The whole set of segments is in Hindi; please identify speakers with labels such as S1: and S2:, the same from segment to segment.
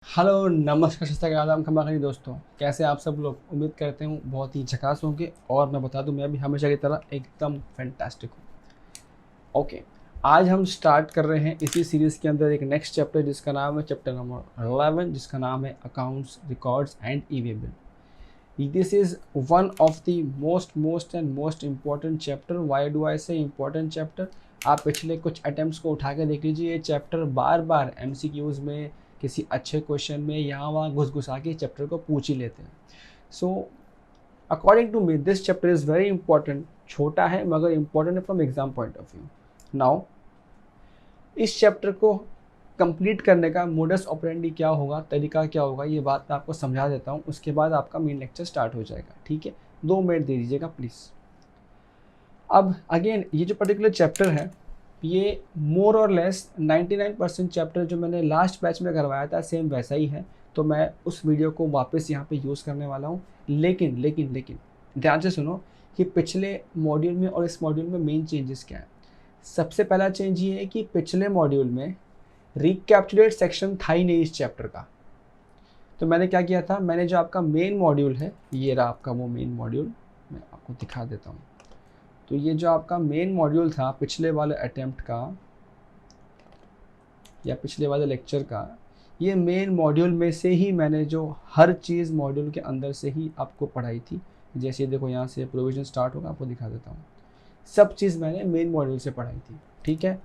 S1: हेलो नमस्कार सत श्री अकाल खमा खरी दोस्तों, कैसे आप सब लोग। उम्मीद करते हूँ बहुत ही झकास होंगे और मैं बता दूँ मैं भी हमेशा की तरह एकदम फैंटास्टिक हूँ। ओके, आज हम स्टार्ट कर रहे हैं इसी सीरीज़ के अंदर एक नेक्स्ट चैप्टर जिसका नाम है चैप्टर नंबर 11, जिसका नाम है accounts records and E way bill. This is one of the most and most important chapter. Why do I से इम्पॉर्टेंट चैप्टर? आप पिछले कुछ अटैम्प्ट्स को उठा के देख लीजिए। ये चैप्टर बार बार MCQs में, किसी अच्छे क्वेश्चन में यहाँ वहाँ घुस के चैप्टर को पूछ ही लेते हैं। So according to me this chapter is very important. छोटा है मगर इंपॉर्टेंट है from exam point of view. Now इस चैप्टर को कंप्लीट करने का मोडस ऑपरेंडी क्या होगा, तरीका क्या होगा, ये बात मैं आपको समझा देता हूँ। उसके बाद आपका मेन लेक्चर स्टार्ट हो जाएगा। ठीक है, 2 मिनट दे दीजिएगा प्लीज़। अब अगेन ये जो पर्टिकुलर चैप्टर है, ये मोर और लेस 99% चैप्टर जो मैंने लास्ट बैच में करवाया था सेम वैसा ही है। तो मैं उस वीडियो को वापस यहाँ पे यूज़ करने वाला हूँ। लेकिन लेकिन लेकिन ध्यान से सुनो कि पिछले मॉड्यूल में और इस मॉड्यूल में मेन चेंजेस क्या है। सबसे पहला चेंज ये है कि पिछले मॉड्यूल में रिकैप्चुलेट सेक्शन था ही नहीं इस चैप्टर का। तो मैंने क्या किया था, मैंने जो आपका मेन मॉड्यूल है, ये रहा आपका वो मेन मॉड्यूल, मैं आपको दिखा देता हूँ। तो ये जो आपका मेन मॉड्यूल था पिछले वाले अटेम्प्ट का या पिछले वाले लेक्चर का, ये मेन मॉड्यूल में से ही मैंने जो हर चीज़ मॉड्यूल के अंदर से ही आपको पढ़ाई थी। जैसे देखो यहाँ से प्रोविजन स्टार्ट होगा, आपको दिखा देता हूँ। सब चीज़ मैंने मेन मॉड्यूल से पढ़ाई थी। ठीक है,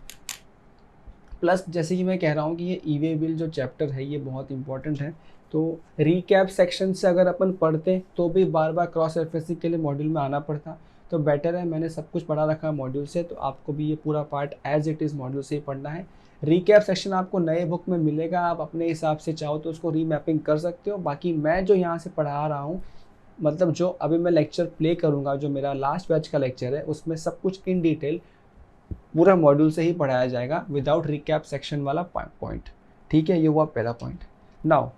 S1: प्लस जैसे कि मैं कह रहा हूँ कि ये ई वे बिल जो चैप्टर है ये बहुत इंपॉर्टेंट है। तो रिकैप सेक्शन से अगर अपन पढ़ते तो भी बार बार क्रॉस रेफरेंसिंग के लिए मॉड्यूल में आना पड़ता। तो बेटर है मैंने सब कुछ पढ़ा रखा है मॉड्यूल से, तो आपको भी ये पूरा part as it is module से ही पढ़ना है। रिकैप सेक्शन आपको नए बुक में मिलेगा, आप अपने हिसाब से चाहो तो उसको रीमैपिंग कर सकते हो। बाकी मैं जो यहाँ से पढ़ा रहा हूँ, मतलब जो अभी मैं लेक्चर प्ले करूँगा, जो मेरा लास्ट बैच का लेक्चर है, उसमें सब कुछ इन डिटेल पूरा मॉड्यूल से ही पढ़ाया जाएगा विदाउट रिकैप सेक्शन वाला पॉइंट। ठीक है, ये हुआ पहला पॉइंट। नाउ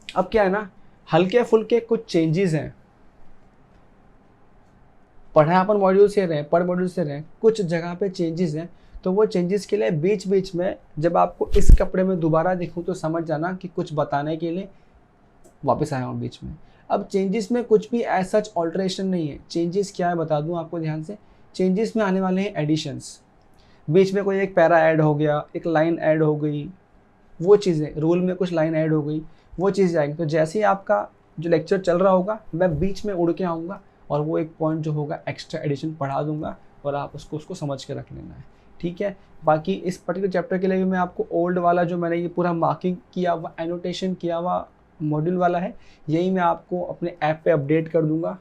S1: अब क्या है ना, हल्के फुल्के कुछ चेंजेस हैं। पढ़ा अपन मॉड्यूल से रहे, पर मॉड्यूल से रहे, कुछ जगह पे चेंजेस हैं। तो वो चेंजेस के लिए बीच बीच में जब आपको इस कपड़े में दोबारा दिखूं तो समझ जाना कि कुछ बताने के लिए वापस आया हूँ बीच में। अब चेंजेस में कुछ भी एज सच ऑल्ट्रेशन नहीं है। चेंजेस क्या है बता दूँ आपको ध्यान से। चेंजेस में आने वाले हैं एडिशंस। बीच में कोई एक पैरा ऐड हो गया, एक लाइन ऐड हो गई, वो चीज़ें रूल में कुछ लाइन ऐड हो गई, वो चीज़ आएंगी। तो जैसे ही आपका जो लेक्चर चल रहा होगा मैं बीच में उड़ के आऊँगा और वो एक पॉइंट जो होगा एक्स्ट्रा एडिशन पढ़ा दूंगा और आप उसको समझ के रख लेना है। ठीक है, बाकी इस पर्टिकुलर चैप्टर के लिए भी मैं आपको ओल्ड वाला जो मैंने ये पूरा मार्किंग किया हुआ, एनोटेशन किया हुआ मॉड्यूल वाला है, यही मैं आपको अपने ऐप पे अपडेट कर दूंगा,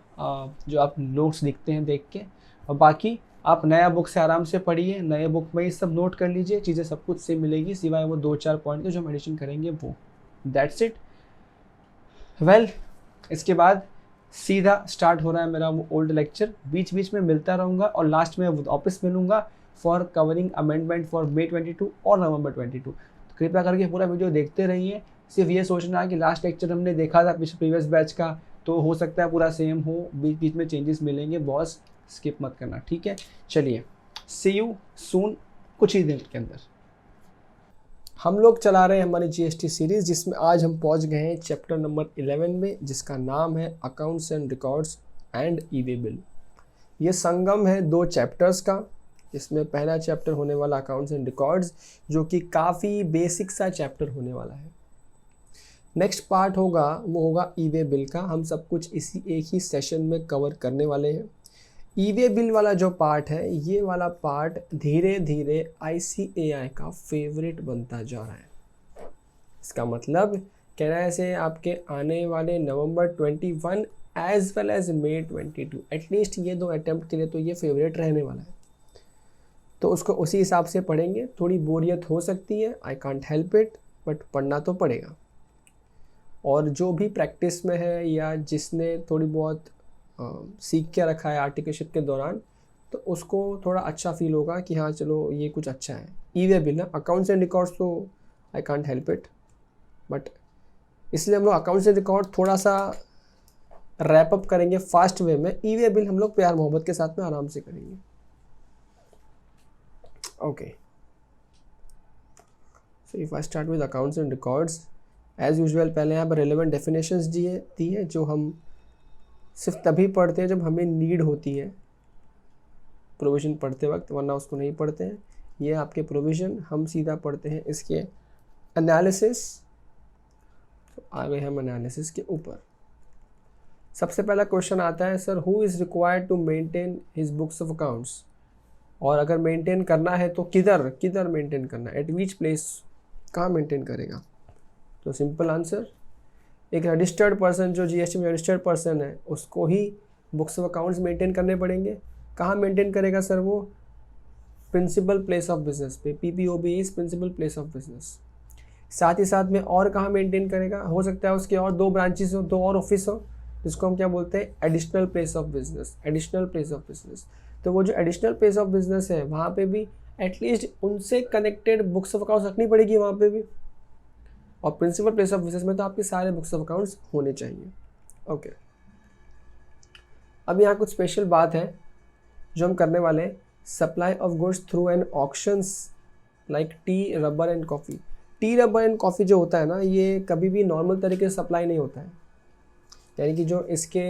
S1: जो आप नोट्स दिखते हैं देख के। और बाकी आप नया बुक से आराम से पढ़िए, नए बुक में ये सब नोट कर लीजिए, चीज़ें सब कुछ सेम मिलेगी सिवाय वो 2-4 पॉइंट के जो हम एडिशन करेंगे वो। That's it. वेल, इसके बाद सीधा स्टार्ट हो रहा है मेरा वो ओल्ड लेक्चर। बीच बीच में मिलता रहूँगा और लास्ट में वापस मिलूँगा for covering amendment for May 22 और November 22। तो कृपया करके पूरा वीडियो देखते रहिए। सिर्फ ये सोचना है कि लास्ट लेक्चर हमने देखा था प्रीवियस बैच का, तो हो सकता है पूरा सेम हो, बीच बीच में चेंजेस मिलेंगे, बॉस स्किप मत करना। ठीक है, चलिए सी यू सून, कुछ ही दिन के अंदर। हम लोग चला रहे हैं हमारी GST सीरीज़, जिसमें आज हम पहुंच गए हैं चैप्टर नंबर 11 में, जिसका नाम है accounts and records and E way bill. ये संगम है 2 चैप्टर्स का। इसमें पहला चैप्टर होने वाला अकाउंट्स एंड रिकॉर्ड्स, जो कि काफ़ी बेसिक सा चैप्टर होने वाला है। नेक्स्ट पार्ट होगा वो होगा ई वे बिल का। हम सब कुछ इसी एक ही सेशन में कवर करने वाले हैं। ई वे बिल वाला जो पार्ट है, ये वाला पार्ट धीरे धीरे ICAI का फेवरेट बनता जा रहा है। इसका मतलब कहना से आपके आने वाले November 21 as well as May 22, at least ये 2 अटैम्प्ट के लिए तो ये फेवरेट रहने वाला है। तो उसको उसी हिसाब से पढ़ेंगे। थोड़ी बोरियत हो सकती है, I can't help it, but पढ़ना तो पड़ेगा। और जो भी प्रैक्टिस में है या जिसने थोड़ी बहुत सीख के रखा है आर्टिकलशिप के दौरान, तो उसको थोड़ा अच्छा फील होगा कि हाँ चलो ये कुछ अच्छा है। ई वे बिल ना, अकाउंट्स एंड रिकॉर्ड्स तो I can't help it, but इसलिए हम लोग अकाउंट्स एंड रिकॉर्ड थोड़ा सा रैप अप करेंगे फास्ट वे में। ई वे बिल हम लोग प्यार मोहब्बत के साथ में आराम से करेंगे। Okay, so if I start with accounts and records,
S2: as usual पहले यहाँ पर रेलेवेंट डेफिनेशंस दी है जो हम सिर्फ तभी पढ़ते हैं जब हमें नीड होती है प्रोविज़न पढ़ते वक्त, वरना उसको नहीं पढ़ते हैं। ये आपके प्रोविज़न, हम सीधा पढ़ते हैं इसके एनालिसिस। तो आ गए हम एनालिसिस के ऊपर। सबसे पहला क्वेश्चन आता है, sir who is required to maintain his books of accounts, और अगर मेंटेन करना है तो किधर मेंटेन करना है, एट विच प्लेस, कहाँ मेंटेन करेगा। तो सिंपल आंसर, एक रजिस्टर्ड पर्सन जो जीएसटी में रजिस्टर्ड पर्सन है उसको ही बुक्स ऑफ अकाउंट्स मेंटेन करने पड़ेंगे। कहाँ मेंटेन करेगा सर वो, प्रिंसिपल प्लेस ऑफ बिजनेस पे, PPOB is principal place of business. साथ ही साथ में और कहाँ मेंटेन करेगा, हो सकता है उसके और 2 ब्रांचेस हो, 2 और ऑफिस हो, जिसको हम क्या बोलते हैं, additional place of business, additional place of business. तो वो जो एडिशनल प्लेस ऑफ बिजनेस है वहाँ पे भी एटलीस्ट उनसे कनेक्टेड बुक्स ऑफ अकाउंट्स रखनी पड़ेगी वहाँ पे भी। और प्रिंसिपल प्लेस ऑफ बिजनेस में तो आपके सारे बुक्स ऑफ अकाउंट्स होने चाहिए। ओके, अब यहाँ कुछ स्पेशल बात है जो हम करने वाले हैं, supply of goods through an auctions like T, rubber and coffee. T, rubber and coffee जो होता है ना, ये कभी भी नॉर्मल तरीके से सप्लाई नहीं होता है। यानी कि जो इसके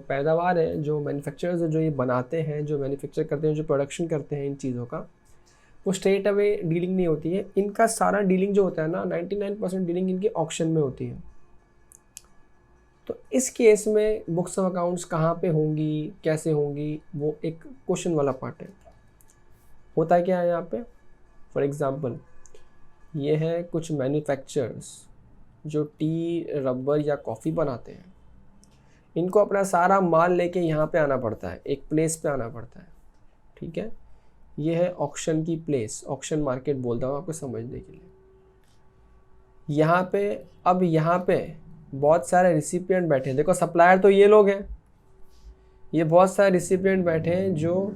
S2: पैदावार है, जो मैन्युफैक्चरर्स जो ये बनाते हैं, जो मैन्युफैक्चर करते हैं, जो प्रोडक्शन करते हैं इन चीज़ों का, वो स्ट्रेट अवे डीलिंग नहीं होती है। इनका सारा डीलिंग जो होता है ना, 99% डीलिंग इनके ऑक्शन में होती है। तो इस केस में बुक्स ऑफ अकाउंट्स कहाँ पे होंगी, कैसे होंगी, वो एक क्वेश्चन वाला पार्ट है। होता है क्या है यहाँ पे, फॉर एग्जांपल ये है कुछ मैन्युफैक्चरर्स जो टी, रबर या कॉफ़ी बनाते हैं, इनको अपना सारा माल लेके यहाँ पे आना पड़ता है, एक प्लेस पे आना पड़ता है, ठीक है। ये है ऑक्शन की प्लेस, ऑक्शन मार्केट बोलता हूँ आपको समझने के लिए। यहाँ पे अब यहाँ पे बहुत सारे रिसिपिएंट बैठे हैं, देखो सप्लायर तो ये लोग हैं, ये बहुत सारे रिसिपिएंट बैठे हैं जो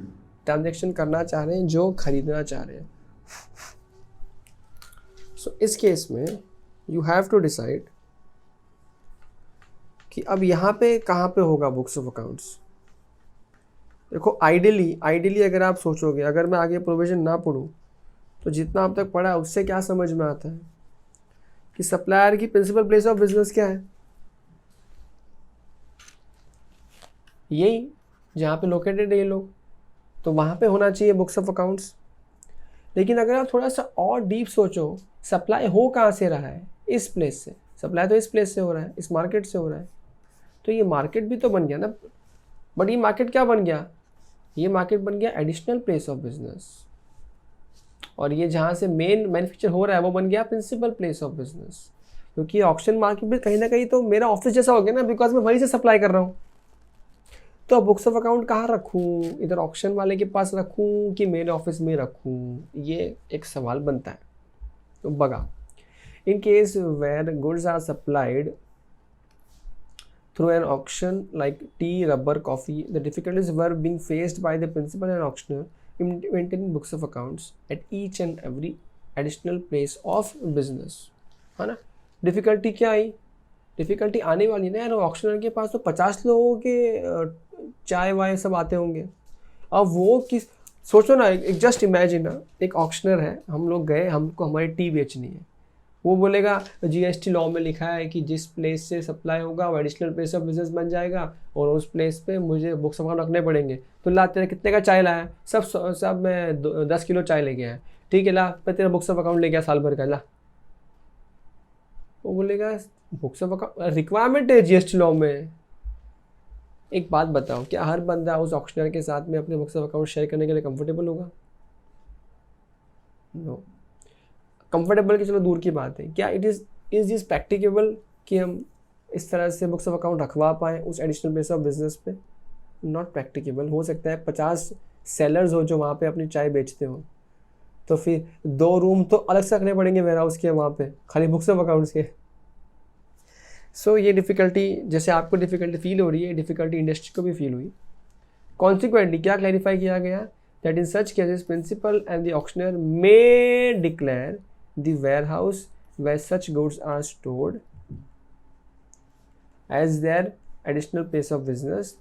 S2: ट्रांजैक्शन करना चाह रहे हैं, जो खरीदना चाह रहे हैं। सो इस केस में यू हैव टू डिसाइड कि अब यहाँ पे कहाँ पे होगा बुक्स ऑफ अकाउंट्स। देखो आइडियली अगर आप सोचोगे, अगर मैं आगे प्रोविजन ना पढ़ूँ तो जितना अब तक पढ़ा है उससे क्या समझ में आता है कि सप्लायर की प्रिंसिपल प्लेस ऑफ बिजनेस क्या है, यही जहाँ पे लोकेटेड है ये लोग, तो वहाँ पे होना चाहिए बुक्स ऑफ अकाउंट्स। लेकिन अगर आप थोड़ा सा और डीप सोचो, सप्लाई हो कहाँ से रहा है, इस प्लेस से, सप्लाई तो इस प्लेस से हो रहा है, इस मार्केट से हो रहा है, तो ये मार्केट भी तो बन गया ना। बट ये मार्केट क्या बन गया, ये मार्केट बन गया एडिशनल प्लेस ऑफ बिजनेस, और ये जहाँ से मेन मैन्युफैक्चर हो रहा है वो बन गया प्रिंसिपल प्लेस ऑफ बिजनेस। क्योंकि ऑक्शन मार्केट भी कहीं ना कहीं तो मेरा ऑफिस जैसा हो गया ना, बिकॉज मैं वहीं से सप्लाई कर रहा हूँ। तो बुक्स ऑफ अकाउंट कहाँ रखूँ, इधर ऑक्शन वाले के पास रखूँ कि मेरे ऑफिस में रखूँ, ये एक सवाल बनता है। तो बगा, in case where goods are supplied through an auction like tea, rubber, coffee, the difficulties were being faced by the principal and auctioneer in maintaining books of accounts at each and every additional place of business, है ना। डिफ़िकल्टी क्या आई, डिफ़िकल्टी आने वाली ना यार, ऑक्शनर के पास तो 50 लोगों के चाय वाय सब आते होंगे। अब वो किस, सोचो ना, एक जस्ट इमेजिन ना, एक ऑक्शनर है, हम लोग गए, हमको हमारी टी बेचनी है, वो बोलेगा जीएसटी लॉ में लिखा है कि जिस प्लेस से सप्लाई होगा वो एडिशनल प्लेस ऑफ बिजनेस बन जाएगा, और उस प्लेस पे मुझे बुक्स ऑफ अकाउंट रखने पड़ेंगे। तो ला, तेरे कितने का चाय लाया, सब मैं 10 किलो चाय ले गया है, ठीक है, ला मैं तेरा बुक्स ऑफ अकाउंट ले गया साल भर का, ला। वो बोलेगा बुक्स ऑफ अकाउंट रिक्वायरमेंट है जीएसटी लॉ में। एक बात बताओ, क्या हर बंदा उस ऑक्शनर के साथ में अपने बुक्स ऑफ अकाउंट शेयर करने के लिए कंफर्टेबल होगा? नो। कंफर्टेबल की चलो दूर की बात है, क्या इज दिस प्रैक्टिकेबल कि हम इस तरह से बुक्स ऑफ अकाउंट रखवा पाएँ उस एडिशनल प्लेस ऑफ बिजनेस पे? Not practicable. हो सकता है 50 सेलर्स हो जो वहाँ पे अपनी चाय बेचते हो, तो फिर 2 रूम तो अलग से रखने पड़ेंगे वेयर हाउस के वहाँ पे, खाली बुक्स ऑफ अकाउंट्स के। सो ये डिफ़िकल्टी, जैसे आपको डिफ़िकल्टी फील हो रही है, डिफ़िकल्टी इंडस्ट्री को भी फील हुई। कॉन्सिक्वेंटली क्या क्लैरिफाई किया गया, that in such cases principal and the auctioneer may declare the warehouse where such goods are stored as their additional place of business.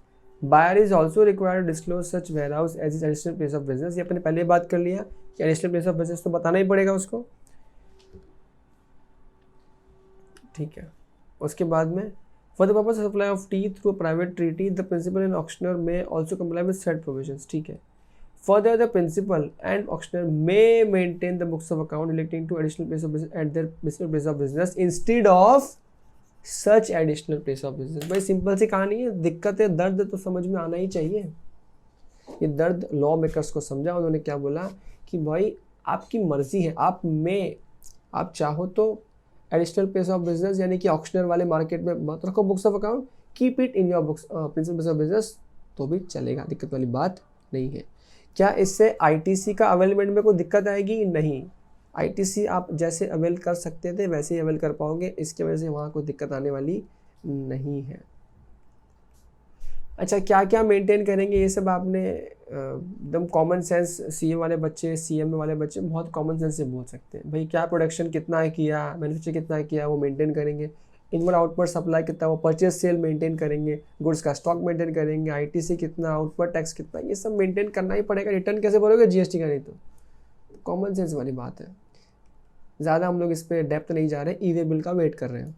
S2: Buyer is also required to disclose such warehouse as his additional place of business. ये अपने पहले बात कर लिया कि additional place of business तो बताना ही पड़ेगा उसको। ठीक है। उसके बाद में for the purpose of supply of tea through private treaty the principal and auctioneer may also comply with said provisions, ठीक है। Further the principal and auctioneer may maintain the books of account relating to additional place of business at their place of business instead of such additional place of business. भाई सिंपल सी कहानी है, दिक्कत है, दर्द तो समझ में आना ही चाहिए। ये दर्द लॉ मेकर्स को समझा, उन्होंने क्या बोला कि भाई आपकी मर्जी है, आप चाहो तो एडिशनल प्लेस ऑफ बिजनेस यानी कि ऑक्शनर वाले मार्केट में मत रखो books of account, keep it in your books principal place of business, तो भी चलेगा, दिक्कत वाली बात नहीं है। क्या इससे आईटीसी का अवेलमेंट में कोई दिक्कत आएगी? नहीं, आईटीसी आप जैसे अवेल कर सकते थे वैसे ही अवेल कर पाओगे, इसकी वजह से वहाँ कोई दिक्कत आने वाली नहीं है। अच्छा, क्या क्या मेंटेन करेंगे ये सब आपने एकदम कॉमन सेंस, सीए वाले बच्चे, सीएमए वाले बच्चे बहुत कॉमन सेंस से बोल सकते हैं। भाई क्या प्रोडक्शन कितना है किया, मैन्युफैक्चर कितना है किया, वो मेंटेन करेंगे। इनवर्ड आउटपुट सप्लाई कितना, वो परचेज सेल मेंटेन करेंगे, गुड्स का स्टॉक मेंटेन करेंगे, आईटीसी कितना, आउटपुट टैक्स कितना, ये सब मेंटेन करना ही पड़ेगा। रिटर्न कैसे भरोगे? जीएसटी का नहीं तो। कॉमन सेंस वाली बात है, ज़्यादा हम लोग इस पर डेप्थ नहीं जा रहे, ई वे बिल का वेट कर रहे हैं।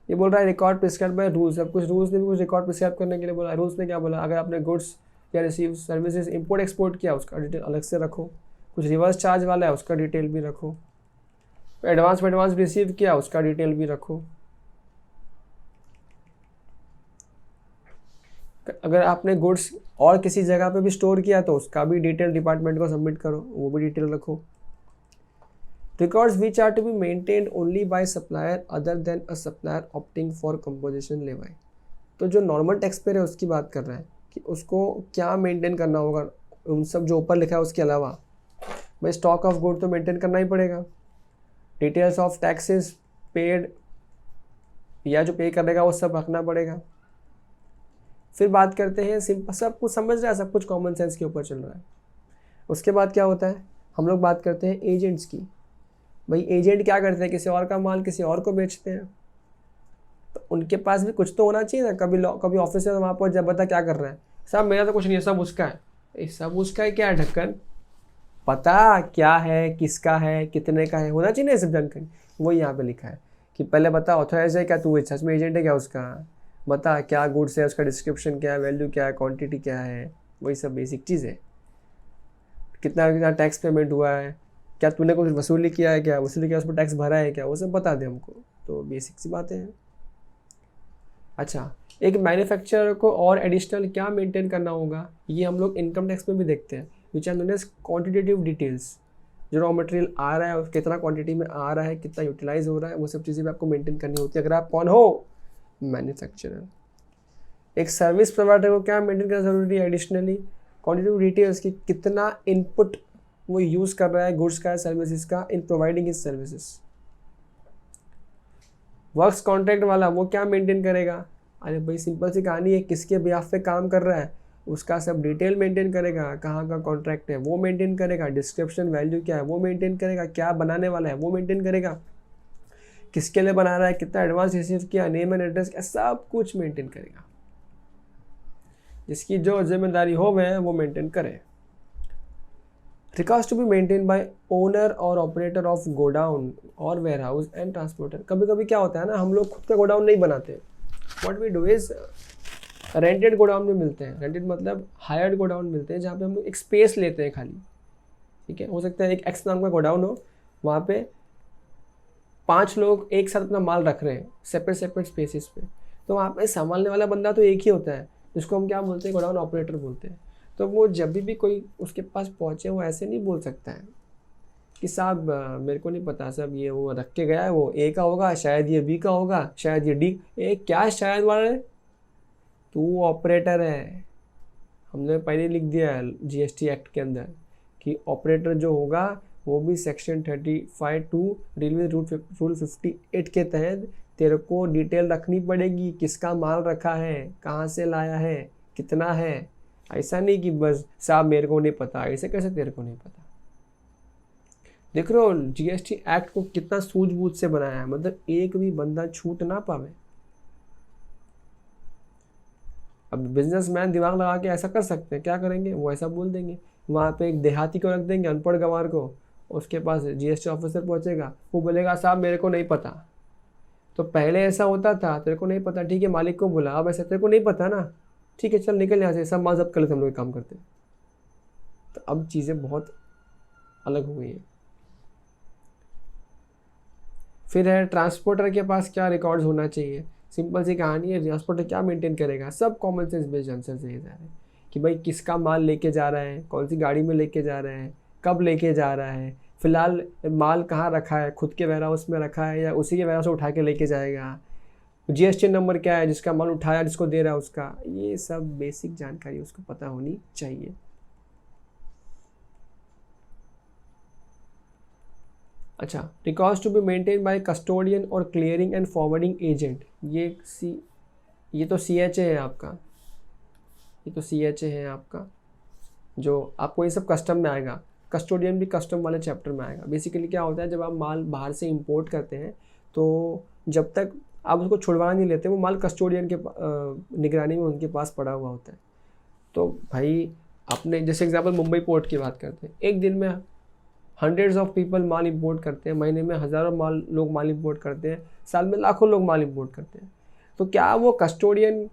S2: ये बोल रहा है रिकॉर्ड प्रिस्क्राइब बाय रूल्स। अब कुछ रूल्स ने भी कुछ रिकॉर्ड प्रिस्क्राइब करने के लिए बोला। रूल्स ने क्या बोला? अगर आपने गुड्स या रिसीव सर्विसेज इंपोर्ट एक्सपोर्ट किया उसका डिटेल अलग से रखो, कुछ रिवर्स चार्ज वाला है उसका डिटेल भी रखो, एडवांस रिसीव किया उसका डिटेल भी रखो। अगर आपने गुड्स और किसी जगह पे भी स्टोर किया तो उसका भी डिटेल डिपार्टमेंट को सबमिट करो, वो भी डिटेल रखो। Records which are to be maintained only by supplier other than a supplier opting for composition levy। तो जो नॉर्मल टैक्स पेयर है उसकी बात कर रहा है कि उसको क्या मेंटेन करना होगा, उन सब जो ऊपर लिखा है उसके अलावा। भाई स्टॉक ऑफ गुड तो मेंटेन करना ही पड़ेगा, डिटेल्स ऑफ टैक्सेस पेड या जो पे करेगा वो सब रखना पड़ेगा। फिर बात करते हैं सिंपल, सब कुछ समझ रहा है, सब कुछ कॉमन सेंस के ऊपर चल रहा है। उसके बाद क्या होता है, हम लोग बात करते हैं एजेंट्स की। भाई एजेंट क्या करते हैं? किसी और का माल किसी और को बेचते हैं, तो उनके पास भी कुछ तो होना चाहिए ना। कभी ऑफिस में वहाँ पर जब बता क्या कर रहा है, साहब मेरा तो कुछ नहीं है, सब उसका है। ये सब उसका है क्या? ढक्कन पता क्या है, किसका है, कितने का है, होना चाहिए ना ये सब जानकारी। वो यहाँ पे लिखा है कि पहले बता ऑथराइज है क्या, तू सच में एजेंट है क्या, उसका बता क्या गुड्स है, उसका डिस्क्रिप्शन क्या है, वैल्यू क्या है, क्वांटिटी क्या है, वही सब बेसिक चीज़ है। कितना टैक्स पेमेंट हुआ है, क्या तूने कुछ वसूली किया है, क्या वसूली किया, उस पर टैक्स भरा है क्या, वो सब बता दे हमको, तो बेसिक सी बातें हैं। अच्छा, एक मैन्युफैक्चरर को और एडिशनल क्या मेंटेन करना होगा, ये हम लोग इनकम टैक्स में भी देखते हैं, which are known as quantitative details. जो रॉ मटेरियल आ रहा है कितना क्वांटिटी में आ रहा है, कितना यूटिलाइज हो रहा है, वो सब चीज़ें भी आपको मेंटेन करनी होती है अगर आप कौन हो, मैन्युफैक्चरर। एक सर्विस प्रोवाइडर को क्या मेंटेन करना जरूरी है एडिशनली, क्वांटिटेटिव डिटेल्स की कितना इनपुट वो यूज़ कर रहा है गुड्स का, सर्विसेज का, in providing his services. Works contract वाला वो क्या मेंटेन करेगा? अरे भाई सिंपल सी कहानी है, किसके बिहाफ पे काम कर रहा है उसका सब डिटेल मेंटेन करेगा, कहाँ का कॉन्ट्रैक्ट है वो मेंटेन करेगा, डिस्क्रिप्शन वैल्यू क्या है वो मेंटेन करेगा, क्या बनाने वाला है वो मेंटेन करेगा, किसके लिए बना रहा है, कितना एडवांस रिसीव किया, नेम एंड एड्रेस क्या, सब कुछ मेंटेन करेगा। जिसकी जो जिम्मेदारी हो वह वो मेंटेन करे। Records to be maintained by owner और operator of godown और warehouse and transporter। कभी कभी क्या होता है ना, हम लोग खुद का गोडाउन नहीं बनाते। What we do is rented godown में मिलते हैं। रेंटेड मतलब हायर्ड गोडाउन मिलते हैं, जहाँ पे हम लोग एक स्पेस लेते हैं खाली, ठीक है। हो सकता है एक एक्स नाम का गोडाउन हो, वहाँ पे 5 लोग एक साथ अपना माल रख रहे हैं सेपरेट स्पेसिस पे, तो वहाँ पे संभालने वाला बंदा तो एक ही होता है, जिसको हम क्या बोलते हैं, गोडाउन ऑपरेटर बोलते हैं। तो वो जब भी कोई उसके पास पहुँचे वो ऐसे नहीं बोल सकता है कि साहब मेरे को नहीं पता साहब, ये वो रख के गया है, वो ए का होगा, शायद ये बी का होगा, शायद ये डी। क्या शायद वाले, तू ऑपरेटर है। हमने पहले लिख दिया है जीएसटी एक्ट के अंदर कि ऑपरेटर जो होगा वो भी सेक्शन 35(2) रेलवे रूल 58 के तहत तेरे को डिटेल रखनी पड़ेगी, किसका माल रखा है, कहाँ से लाया है, कितना है। ऐसा नहीं कि बस साहब मेरे को नहीं पता, ऐसे कैसे तेरे को नहीं पता। देख रहे हो जीएसटी एक्ट को कितना सूझबूझ से बनाया है, मतलब एक भी बंदा छूट ना पावे। अब बिजनेसमैन दिमाग लगा के ऐसा कर सकते हैं, क्या करेंगे, वो ऐसा बोल देंगे। वहाँ पे एक देहाती को रख देंगे, अनपढ़ गंवार को, उसके पास जीएसटी ऑफिसर पहुंचेगा, वो बोलेगा साहब मेरे को नहीं पता। तो पहले ऐसा होता था, तेरे को नहीं पता, ठीक है मालिक को बुला, अब ऐसा तेरे को नहीं पता ना, ठीक है चल निकल यहाँ से, सब माल जब्त कर लेते हम लोग काम करते। तो अब चीज़ें बहुत अलग हो गई हैं। फिर है ट्रांसपोर्टर के पास क्या रिकॉर्ड्स होना चाहिए। सिंपल सी कहानी है, ट्रांसपोर्टर क्या मेंटेन करेगा, सब कॉमन सेंस बेस्ड आंसर से जा रहे हैं कि भाई किसका माल लेके जा रहा है, कौन सी गाड़ी में लेके जा रहा है, कब लेके जा रहा है, फिलहाल माल कहाँ रखा है, खुद के वेयरहाउस में रखा है या उसी के वेयरहाउस से उठा के लेके जाएगा, जीएसटी नंबर क्या है जिसका माल उठाया जिसको दे रहा है उसका, ये सब बेसिक जानकारी उसको पता होनी चाहिए। अच्छा, records to be maintain by custodian और क्लियरिंग एंड फॉरवर्डिंग एजेंट। ये तो CHA है आपका, ये तो CHA है आपका, जो आपको ये सब कस्टम में आएगा। कस्टोडियन भी कस्टम वाले चैप्टर में आएगा। बेसिकली क्या होता है, जब आप माल बाहर से इंपोर्ट करते हैं तो जब तक आप उसको छुड़वा नहीं लेते, वो माल कस्टोडियन के निगरानी में उनके पास पड़ा हुआ होता है। तो भाई आपने जैसे एग्जांपल मुंबई पोर्ट की बात करते हैं, एक दिन में hundreds of people mall import करते हैं, महीने में हज़ारों लोग माल इंपोर्ट करते हैं, साल में लाखों लोग माल इंपोर्ट करते हैं। तो क्या वो कस्टोडियन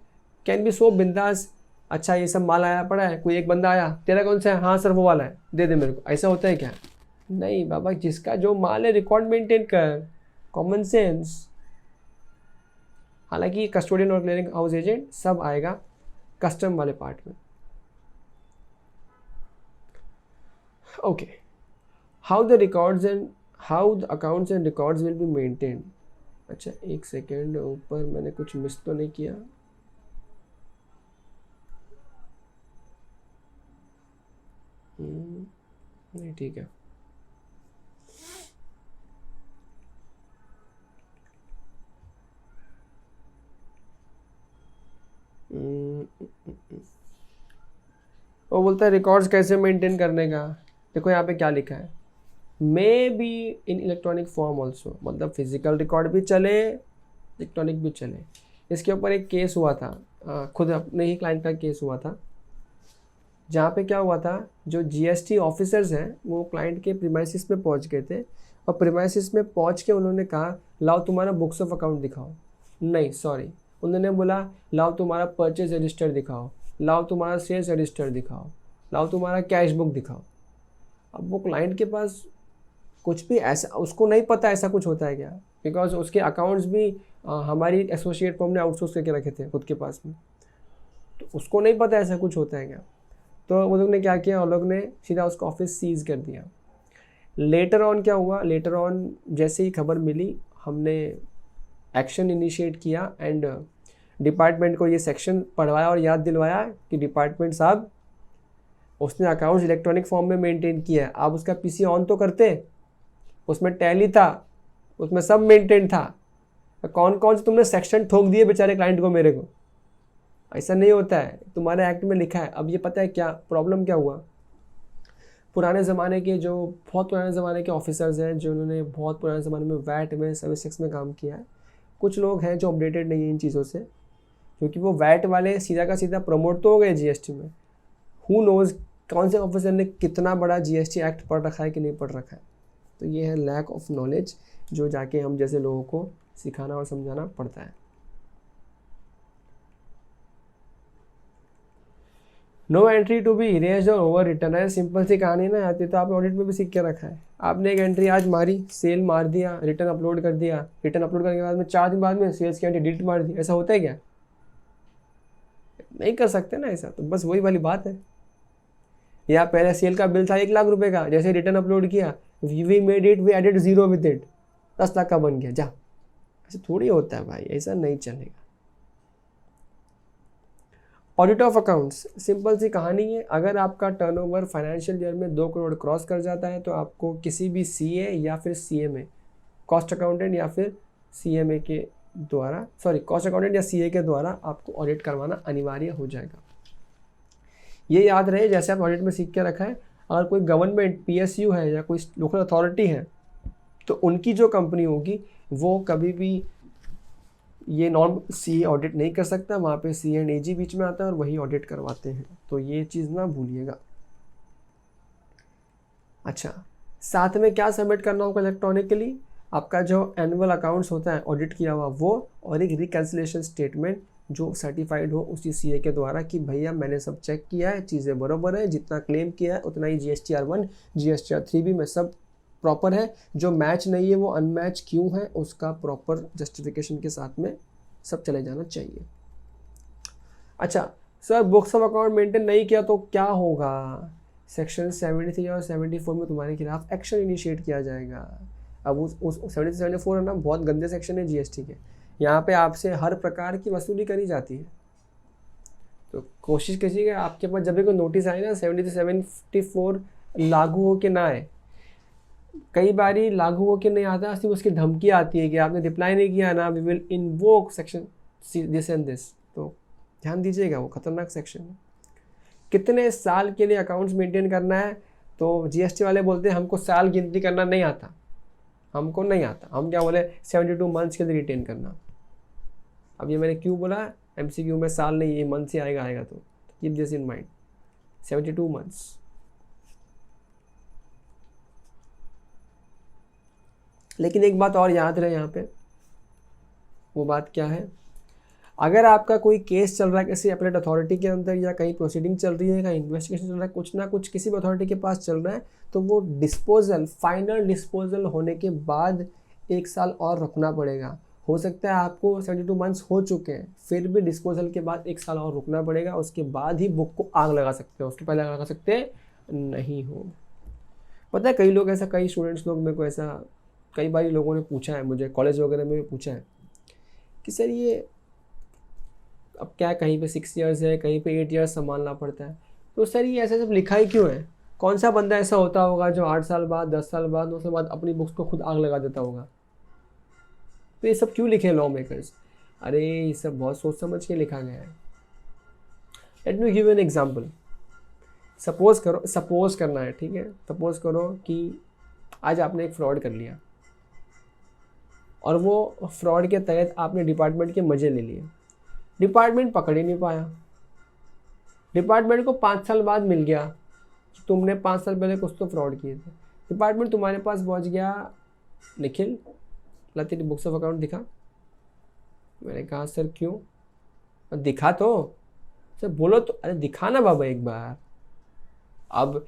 S2: कैन बी सो बिंदास, अच्छा ये सब माल आया पड़ा है, कोई एक बंदा आया, तेरा कौन सा है, हाँ सर वो वाला है, दे दे मेरे को, ऐसा होता है क्या? नहीं बाबा, जिसका जो माल है रिकॉर्ड मेंटेन कर, कॉमन सेंस। हालांकि कस्टोडियन और क्लियरिंग हाउस एजेंट सब आएगा कस्टम वाले पार्ट में। Okay, how the records and how the accounts and records will be maintain. अच्छा एक सेकेंड, ऊपर मैंने कुछ मिस तो नहीं किया। नहीं ठीक है। वो बोलता है रिकॉर्ड्स कैसे मेंटेन करने का। देखो यहाँ पे क्या लिखा है, may be in electronic form also, मतलब फिजिकल रिकॉर्ड भी चले इलेक्ट्रॉनिक भी चले। इसके ऊपर एक केस हुआ था, खुद अपने ही क्लाइंट का केस हुआ था, जहाँ पे क्या हुआ था, जो जीएसटी ऑफिसर्स हैं वो क्लाइंट के प्रीमाइसिस में पहुँच गए थे, और प्रीमाइसिस में पहुँच के उन्होंने कहा लाओ तुम्हारा बुक्स ऑफ अकाउंट दिखाओ, नहीं सॉरी उन्होंने बोला लाओ तुम्हारा परचेज रजिस्टर दिखाओ, लाओ तुम्हारा सेल्स रजिस्टर दिखाओ, लाओ तुम्हारा कैश बुक दिखाओ। अब वो क्लाइंट के पास कुछ भी ऐसा, उसको नहीं पता ऐसा कुछ होता है क्या, बिकॉज उसके अकाउंट्स भी हमारी एसोसिएट फर्म ने आउटसोर्स करके रखे थे खुद के पास में, तो उसको नहीं पता ऐसा कुछ होता है क्या। तो वो लोग ने क्या किया, वो लोग ने सीधा उसका ऑफिस सीज कर दिया। लेटर ऑन क्या हुआ, लेटर ऑन जैसे ही खबर मिली हमने एक्शन इनिशिएट किया एंड डिपार्टमेंट को ये सेक्शन पढ़वाया और याद दिलवाया कि डिपार्टमेंट साहब उसने अकाउंट्स इलेक्ट्रॉनिक फॉर्म में मेंटेन किया है, आप उसका पीसी ऑन तो करते, उसमें टैली था, उसमें सब मेंटेन था, कौन कौन से तुमने सेक्शन ठोक दिए बेचारे क्लाइंट को, मेरे को ऐसा नहीं होता है, तुम्हारे एक्ट में लिखा है। अब ये पता है क्या प्रॉब्लम क्या हुआ, पुराने ज़माने के जो बहुत पुराने ज़माने के ऑफिसर्स हैं जिन्होंने बहुत पुराने ज़माने में वैट में सर्विस टैक्स में काम किया है, कुछ लोग हैं जो अपडेटेड नहीं है इन चीज़ों से, क्योंकि वो वैट वाले सीधा का सीधा प्रमोट तो हो गए जीएसटी में, हु नोज़ कौन से ऑफिसर ने कितना बड़ा जीएसटी एक्ट पढ़ रखा है कि नहीं पढ़ रखा है। तो ये है लैक ऑफ नॉलेज जो जाके हम जैसे लोगों को सिखाना और समझाना पड़ता है। No entry to be erased और ओवर रिटर्न है, सिंपल सी कहानी ना आती तो आपने ऑडिट में भी सीख के रखा है। आपने एक एंट्री आज मारी, सेल मार दिया, रिटर्न अपलोड कर दिया, रिटर्न अपलोड करने के बाद में 4 दिन बाद में सेल्स की एंट्री डिलीट मार दी, ऐसा होता है क्या? नहीं कर सकते ना ऐसा। तो बस वही वाली बात है, या पहले सेल का बिल था 1 लाख रुपए का, जैसे रिटर्न अपलोड किया we made it, we added 0 with it, 10 lakh का बन गया, जा। ऐसा थोड़ी होता है भाई, ऐसा नहीं चलेगा। ऑडिट ऑफ अकाउंट्स सिंपल सी कहानी है, अगर आपका टर्नओवर फाइनेंशियल ईयर में 2 करोड़ क्रॉस कर जाता है तो आपको किसी भी सीए या फिर सीएमए, कॉस्ट अकाउंटेंट या फिर सीएमए के द्वारा, सॉरी कॉस्ट अकाउंटेंट या सीए के द्वारा आपको ऑडिट करवाना अनिवार्य हो जाएगा। ये याद रहे, जैसे आप ऑडिट में सीख के रखा है, अगर कोई गवर्नमेंट पीएसयू है या कोई लोकल अथॉरिटी है तो उनकी जो कंपनी होगी वो कभी भी ये नॉन सीए ऑडिट नहीं कर सकता, वहाँ पे सी एंड एजी बीच में आता है और वही ऑडिट करवाते हैं, तो ये चीज़ ना भूलिएगा। अच्छा, साथ में क्या सबमिट करना होगा इलेक्ट्रॉनिकली, आपका जो एनुअल अकाउंट्स होता है ऑडिट किया हुआ वो, और एक रिकन्सिलेशन स्टेटमेंट जो सर्टिफाइड हो उसी सीए के द्वारा कि भैया मैंने सब चेक किया है, चीज़ें बराबर है, जितना क्लेम किया है उतना ही GSTR1 GSTR3 भी में सब प्रॉपर है, जो मैच नहीं है वो अनमैच क्यों है उसका प्रॉपर जस्टिफिकेशन के साथ में सब चले जाना चाहिए। अच्छा sir, books of account maintain नहीं किया तो क्या होगा? सेक्शन 73 और 74 में तुम्हारे खिलाफ एक्शन इनिशिएट किया जाएगा। अब उस 73 74 है ना, बहुत गंदे सेक्शन है जीएसटी के। यहाँ पे आपसे हर प्रकार की वसूली करी जाती है, तो कोशिश कीजिएगा आपके पास जब भी कोई नोटिस आए ना 73 74 लागू हो के ना आए। कई बारी लागू हो के नहीं आता, सिर्फ उसकी धमकी आती है कि आपने रिप्लाई नहीं किया ना, we will invoke section this and this. तो ध्यान दीजिएगा, वो खतरनाक सेक्शन है। कितने साल के लिए अकाउंट्स मेंटेन करना है, तो जीएसटी वाले बोलते हैं हमको साल गिनती करना नहीं आता, हमको नहीं आता। हम क्या बोले 72 मंथ्स के लिए रिटेन करना। अब ये मैंने क्यों बोला, एमसीक्यू में साल नहीं, ये मंथ से आएगा तो keep this in mind, 72 months. लेकिन एक बात और याद रहे यहाँ पे, वो बात क्या है, अगर आपका कोई केस चल रहा है किसी अपलेट अथॉरिटी के अंदर, या कहीं प्रोसीडिंग चल रही है, कहीं इन्वेस्टिगेशन चल रहा है, कुछ ना कुछ किसी भी अथॉरिटी के पास चल रहा है, तो वो डिस्पोजल, फाइनल डिस्पोजल होने के बाद 1 साल और रुकना पड़ेगा। हो सकता है आपको 72 मंथ्स हो चुके हैं, फिर भी डिस्पोजल के बाद 1 साल और रुकना पड़ेगा, उसके बाद ही बुक को आग लगा सकते हो, उसके पहले आग लगा सकते नहीं हो। पता है कई लोग ऐसा, कई स्टूडेंट्स लोग मेरे को ऐसा कई बार लोगों ने पूछा है, मुझे कॉलेज वगैरह में भी पूछा है कि सर ये अब क्या, कहीं पे 6 ईयर्स है, कहीं पे 8 ईयर्स संभालना पड़ता है, तो सर ये ऐसा सब लिखा ही क्यों है? कौन सा बंदा ऐसा होता होगा जो 8 साल बाद, 10 साल बाद, 9 साल बाद अपनी बुक्स को खुद आग लगा देता होगा? तो ये सब क्यों लिखे लॉ मेकर्स? अरे ये सब बहुत सोच समझ के लिखा गया है। Let me give an example. Suppose करना है, ठीक है, सपोज करो कि आज आपने एक फ्रॉड कर लिया और वो फ्रॉड के तहत आपने डिपार्टमेंट के मजे ले लिए, डिपार्टमेंट पकड़ ही नहीं पाया, डिपार्टमेंट को 5 साल बाद मिल गया कि तुमने 5 साल पहले कुछ तो फ्रॉड किए थे। डिपार्टमेंट तुम्हारे पास पहुंच गया, निखिल ला तेरी बुक्स ऑफ अकाउंट दिखा। मैंने कहा सर क्यों? दिखा तो सर, बोलो तो, अरे दिखा ना बाबा एक बार। अब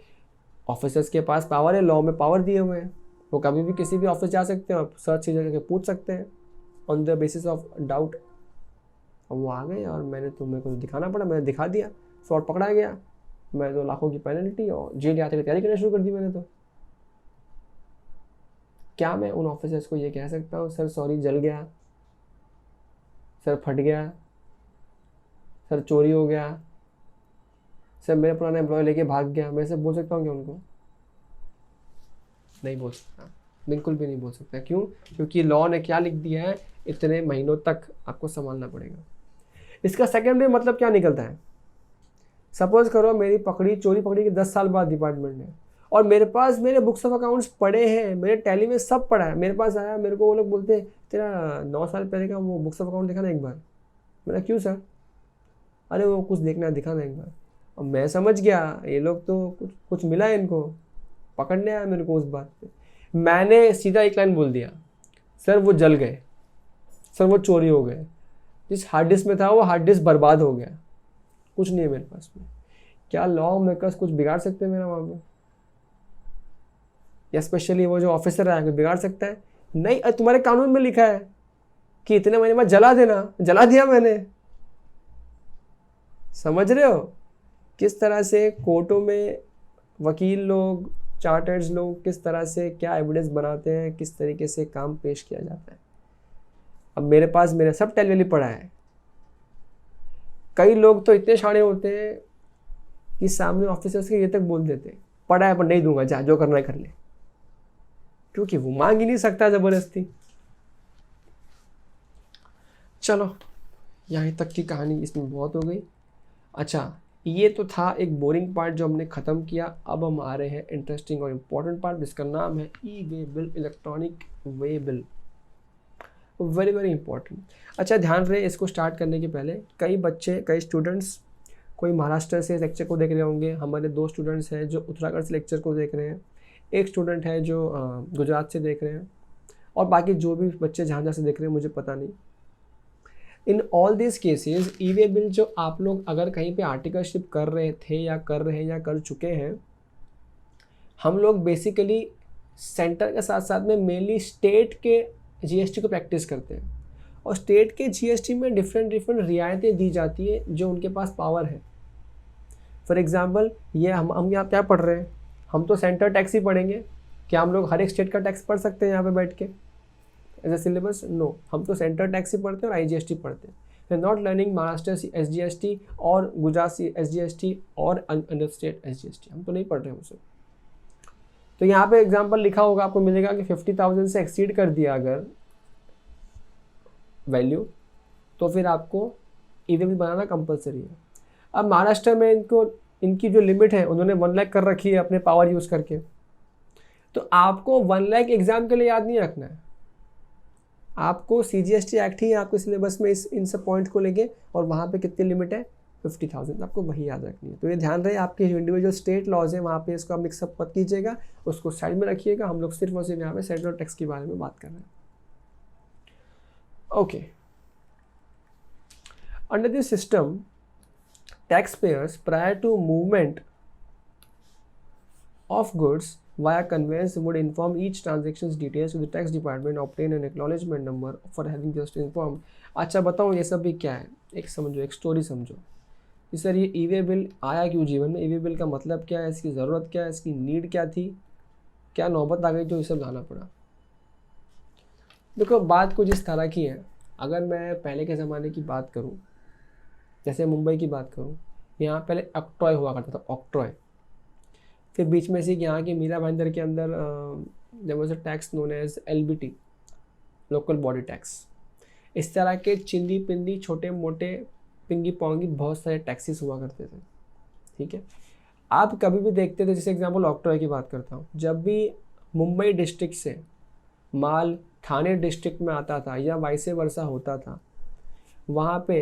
S2: ऑफिसर्स के पास पावर है, लॉ में पावर दिए हुए हैं, वो कभी भी किसी भी ऑफिस जा सकते हैं और सर्च करके पूछ सकते हैं on the basis of doubt. अब वो आ गए और मेरे को दिखाना पड़ा, मैंने दिखा दिया, फ्रॉड पकड़ा गया, मैं तो लाखों की पेनल्टी और जेल यात्रा की तैयारी करना शुरू कर दी मैंने। तो क्या मैं उन ऑफिसर्स को ये कह सकता हूँ सर सॉरी जल गया, सर फट गया, सर चोरी हो गया, सर मेरे पुराना एम्प्लॉय लेके भाग गया? मैं सब बोल सकता हूँ क्या उनको? नहीं बोल सकता, बिल्कुल भी नहीं बोल सकता। क्यों? क्योंकि लॉ ने क्या लिख दिया है, इतने महीनों तक आपको संभालना पड़ेगा। इसका सेकेंडरी मतलब क्या निकलता है? सपोज करो मेरी चोरी पकड़ी कि 10 साल बाद डिपार्टमेंट ने, और मेरे पास मेरे बुक्स ऑफ अकाउंट्स पड़े हैं, मेरे टैली में सब पड़ा है, मेरे पास आया, मेरे को वो लोग बोलते हैं तेरा 9 साल पहले का वो बुक्स ऑफ अकाउंट दिखाना एक बार। मैंने क्यों सर? अरे वो कुछ देखना, दिखाना एक बार। और मैं समझ गया ये लोग तो कुछ मिला है इनको, पकड़ने आया मेरे को उस बात पे। मैंने सीधा एक लाइन बोल दिया, सर वो जल गए, सर वो चोरी हो गए, जिस हार्ड डिस्क में था वो हार्ड डिस्क बर्बाद हो गया, कुछ नहीं है मेरे पास में। क्या लॉ मेकर्स कुछ बिगाड़ सकते हैं मेरा वहाँ पे? या स्पेशली वो जो ऑफिसर है बिगाड़ सकता है? नहीं, तुम्हारे कानून में लिखा है कि इतने महीने बाद जला देना, जला दिया मैंने। समझ रहे हो किस तरह से कोर्टों में वकील लोग, चार्टर्स लोग किस तरह से क्या एविडेंस बनाते हैं, किस तरीके से काम पेश किया जाता है। अब मेरे पास मेरा सब टेलीवली पड़ा है। कई लोग तो इतने शाणे होते हैं कि सामने ऑफिसर्स के ये तक बोल देते पड़ा है पर नहीं दूंगा, जा जो करना है कर ले, क्योंकि वो मांग ही नहीं सकता जबरदस्ती। चलो यहाँ तक की कहानी इसमें बहुत हो गई। अच्छा, ये तो था एक बोरिंग पार्ट जो हमने ख़त्म किया। अब हम आ रहे हैं इंटरेस्टिंग और इम्पोर्टेंट पार्ट जिसका नाम है e way bill, electronic way bill. Very very important. अच्छा ध्यान रहे, इसको स्टार्ट करने के पहले कई बच्चे, कई स्टूडेंट्स, कोई महाराष्ट्र से लेक्चर को देख रहे होंगे, हमारे 2 स्टूडेंट्स हैं जो उत्तराखंड से लेक्चर को देख रहे हैं। एक स्टूडेंट है जो गुजरात से देख रहे हैं, और बाकी जो भी बच्चे जहाँ जहाँ से देख रहे हैं मुझे पता नहीं। In all this cases E way bill जो आप लोग अगर कहीं पे आर्टिकलशिप कर रहे थे या कर रहे हैं या कर चुके हैं, हम लोग बेसिकली सेंटर के साथ साथ में मेनली स्टेट के जीएसटी को प्रैक्टिस करते हैं, और स्टेट के जीएसटी में डिफरेंट रियायतें दी जाती है जो उनके पास पावर है। फॉर एग्जांपल ये हम यहाँ क्या पढ़ रहे हैं, हम तो सेंटर टैक्स ही पढ़ेंगे। क्या हम लोग हर एक स्टेट का टैक्स पढ़ सकते हैं यहाँ पे बैठ के एज ए सिलेबस? नो, हम तो सेंटर टैक्स ही पढ़ते हैं और आईजीएसटी पढ़ते हैं। We are not learning Maharashtra SGST और गुजरात एसजीएसटी और अदर स्टेट एसजीएसटी, हम तो नहीं पढ़ रहे हैं उसे। तो यहाँ पे एग्जांपल लिखा होगा, आपको मिलेगा कि 50,000 से एक्सीड कर दिया अगर वैल्यू, तो फिर आपको ई वे बिल बनाना कंपलसरी है। अब महाराष्ट्र में इनकी जो लिमिट है उन्होंने 1 लाख कर रखी है अपने पावर यूज़ करके, तो आपको 1 लाख एग्जाम के लिए याद नहीं रखना है, आपको सीजीएसटी एक्ट ही आपके सिलेबस में इन सब पॉइंट को लेके, और वहाँ पे कितनी लिमिट है 50,000, आपको वही याद रखनी है। तो ये ध्यान रहे आपके जो इंडिविजुअल स्टेट लॉज है वहाँ पे इसको आप मिक्सअप मत कीजिएगा, उसको साइड में रखिएगा। हम लोग सिर्फ और सिर्फ यहाँ पे सेंट्रल टैक्स के बारे में बात कर रहे हैं। Okay, under this system taxpayers prior to movement of goods via conveyance would inform each transaction's details to the tax department, obtain an acknowledgement number for having just informed। अच्छा बताऊँ ये सब भी क्या है, एक समझो, एक स्टोरी समझो कि सर ये ई वे बिल आया क्यों जीवन में, ई वे बिल का मतलब क्या है, इसकी ज़रूरत क्या है, इसकी नीड क्या थी, क्या नौबत आ गई जो ये सब लाना पड़ा। देखो बात कुछ इस तरह की है, अगर मैं पहले के ज़माने की बात करूँ, जैसे मुंबई की बात करूँ, यहाँ पहले ऑक्ट्रॉय हुआ करता था, ऑक्ट्रॉय। फिर बीच में से यहाँ के मीरा भाईंदर के अंदर there was a tax known as LBT, local body tax. इस तरह के चिंदी पिंदी छोटे मोटे पिंगी पोंगी बहुत सारे टैक्सेस हुआ करते थे, ठीक है। आप कभी भी देखते थे, जैसे एग्जाम्पल ऑक्ट्रॉय की बात करता हूँ, जब भी मुंबई डिस्ट्रिक्ट से माल ठाणे डिस्ट्रिक्ट में आता था या वाइसे वर्सा होता था, वहाँ पे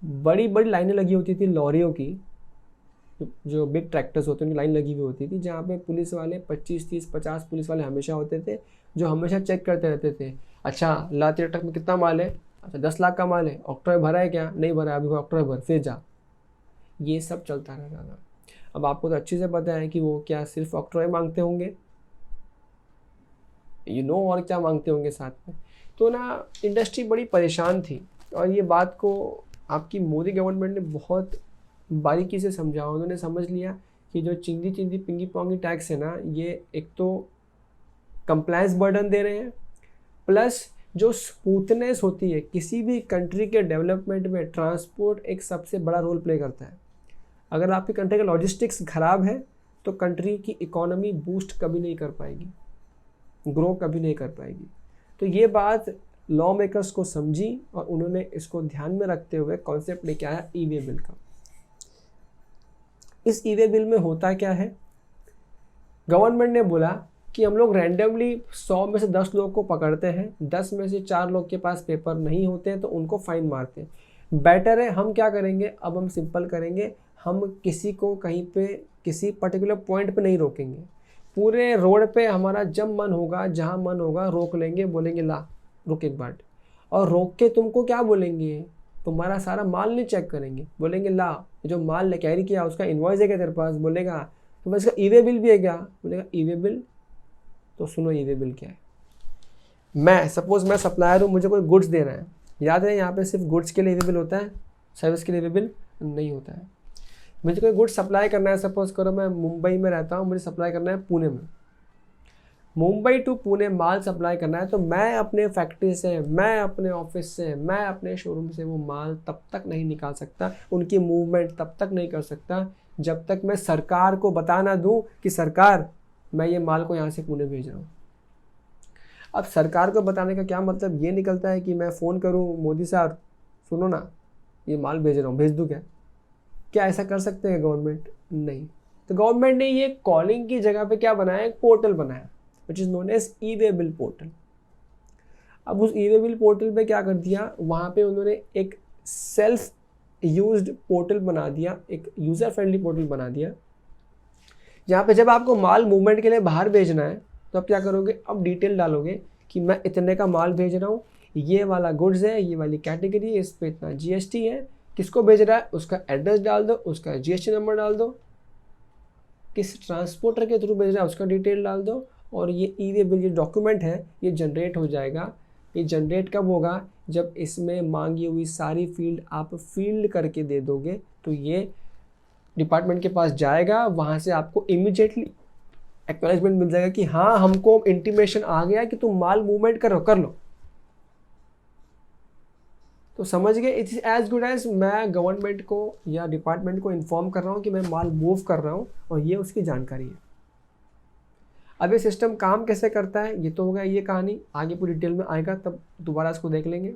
S2: बड़ी बड़ी लाइनें लगी होती थी लॉरियों की, जो बिग ट्रैक्टर्स होते हैं उनकी लाइन लगी हुई होती थी, जहाँ पे पुलिस वाले 25, 30, 50 पुलिस वाले हमेशा होते थे, जो हमेशा चेक करते रहते थे। अच्छा ला तेरे ट्रक में कितना माल है, अच्छा 10 लाख का माल है, ऑक्ट्रॉय भरा है क्या, नहीं भरा, अभी ऑक्ट्रॉय भर, फिर जा। ये सब चलता रहता था। अब आपको तो अच्छे से पता है कि वो क्या सिर्फ ऑक्ट्रॉय मांगते होंगे, और क्या मांगते होंगे साथ में। तो ना इंडस्ट्री बड़ी परेशान थी, और ये बात को आपकी मोदी गवर्नमेंट ने बहुत बारीकी से समझा। उन्होंने समझ लिया कि जो चिंदी चिंदी पिंगी पोंगी टैक्स है ना, ये एक तो कंप्लायंस बर्डन दे रहे हैं, प्लस जो स्मूथनेस होती है किसी भी कंट्री के डेवलपमेंट में, ट्रांसपोर्ट एक सबसे बड़ा रोल प्ले करता है। अगर आपकी कंट्री का लॉजिस्टिक्स ख़राब है तो कंट्री की इकोनॉमी बूस्ट कभी नहीं कर पाएगी, ग्रो कभी नहीं कर पाएगी। तो ये बात लॉ मेकर्स को समझी और उन्होंने इसको ध्यान में रखते हुए कॉन्सेप्ट लेके आया ई वे बिल का। इस ई वे बिल में होता क्या है, गवर्नमेंट ने बोला कि हम लोग रैंडमली 100 में से 10 लोग को पकड़ते हैं, 10 में से 4 लोग के पास पेपर नहीं होते हैं तो उनको फाइन मारते हैं। बेटर है हम क्या करेंगे, अब हम सिंपल करेंगे, हम किसी को कहीं पे किसी पर्टिकुलर पॉइंट पे नहीं रोकेंगे, पूरे रोड पे हमारा जब मन होगा जहाँ मन होगा रोक लेंगे, बोलेंगे ला रुक एक बार, और रोक के तुमको क्या बोलेंगे, तुम्हारा सारा माल नहीं चेक करेंगे, बोलेंगे ला जो माल ले कैरी किया उसका इन्वॉइस है क्या तेरे पास, बोलेगा तो बस इसका ई वे बिल भी है क्या, बोलेगा ई वे बिल। तो सुनो ई वे बिल क्या है। मैं सपोज मैं सप्लायर हूँ, मुझे कोई गुड्स देना है, याद है यहाँ पे सिर्फ गुड्स के लिए ई वे बिल होता है, सर्विस के लिए ई वे बिल नहीं होता है। मुझे कोई गुड्स सप्लाई करना है, सपोज करो मैं मुंबई में रहता हूँ, मुझे सप्लाई करना है पुणे में, मुंबई टू पुणे माल सप्लाई करना है, तो मैं अपने फैक्ट्री से, मैं अपने ऑफिस से, मैं अपने शोरूम से वो माल तब तक नहीं निकाल सकता, उनकी मूवमेंट तब तक नहीं कर सकता जब तक मैं सरकार को बता ना दूं कि सरकार मैं ये माल को यहाँ से पुणे भेज रहा हूँ। अब सरकार को बताने का क्या मतलब ये निकलता है कि मैं फ़ोन करूँ, मोदी साहब सुनो ना ये माल भेज रहा हूँ, भेज दूँ क्या? क्या ऐसा कर सकते हैं गवर्नमेंट? नहीं। तो गवर्नमेंट ने ये कॉलिंग की जगह पे क्या बनाया, एक पोर्टल बनाया which is known as e way bill portal. अब उस ई वे बिल पोर्टल पे क्या कर दिया, वहाँ पे उन्होंने एक सेल्फ यूज्ड पोर्टल बना दिया, एक यूज़र फ्रेंडली पोर्टल बना दिया जहाँ पे जब आपको माल मूवमेंट के लिए बाहर भेजना है तो आप क्या करोगे, अब डिटेल डालोगे कि मैं इतने का माल भेज रहा हूँ, ये वाला गुड्स है, ये वाली कैटेगरी है, इस पे इतना जीएसटी है, किसको भेज रहा है उसका एड्रेस डाल दो, उसका जीएसटी नंबर डाल दो, किस ट्रांसपोर्टर के थ्रू भेज रहा है उसका डिटेल डाल दो, और ये ई वे बिल, ये डॉक्यूमेंट है, ये जनरेट हो जाएगा। ये जनरेट कब होगा, जब इसमें मांगी हुई सारी फील्ड आप फील्ड करके दे दोगे तो ये डिपार्टमेंट के पास जाएगा, वहाँ से आपको इमीडिएटली एक्नॉलेजमेंट मिल जाएगा कि हाँ हमको इंटीमेशन आ गया कि तुम माल मूवमेंट कर लो। तो समझ गए, it is as good as मैं गवर्नमेंट को या डिपार्टमेंट को इन्फॉर्म कर रहा हूँ कि मैं माल मूव कर रहा हूँ और ये उसकी जानकारी है। अब ये सिस्टम काम कैसे करता है ये तो हो गया ये कहानी, आगे पूरी डिटेल में आएगा तब दोबारा इसको देख लेंगे।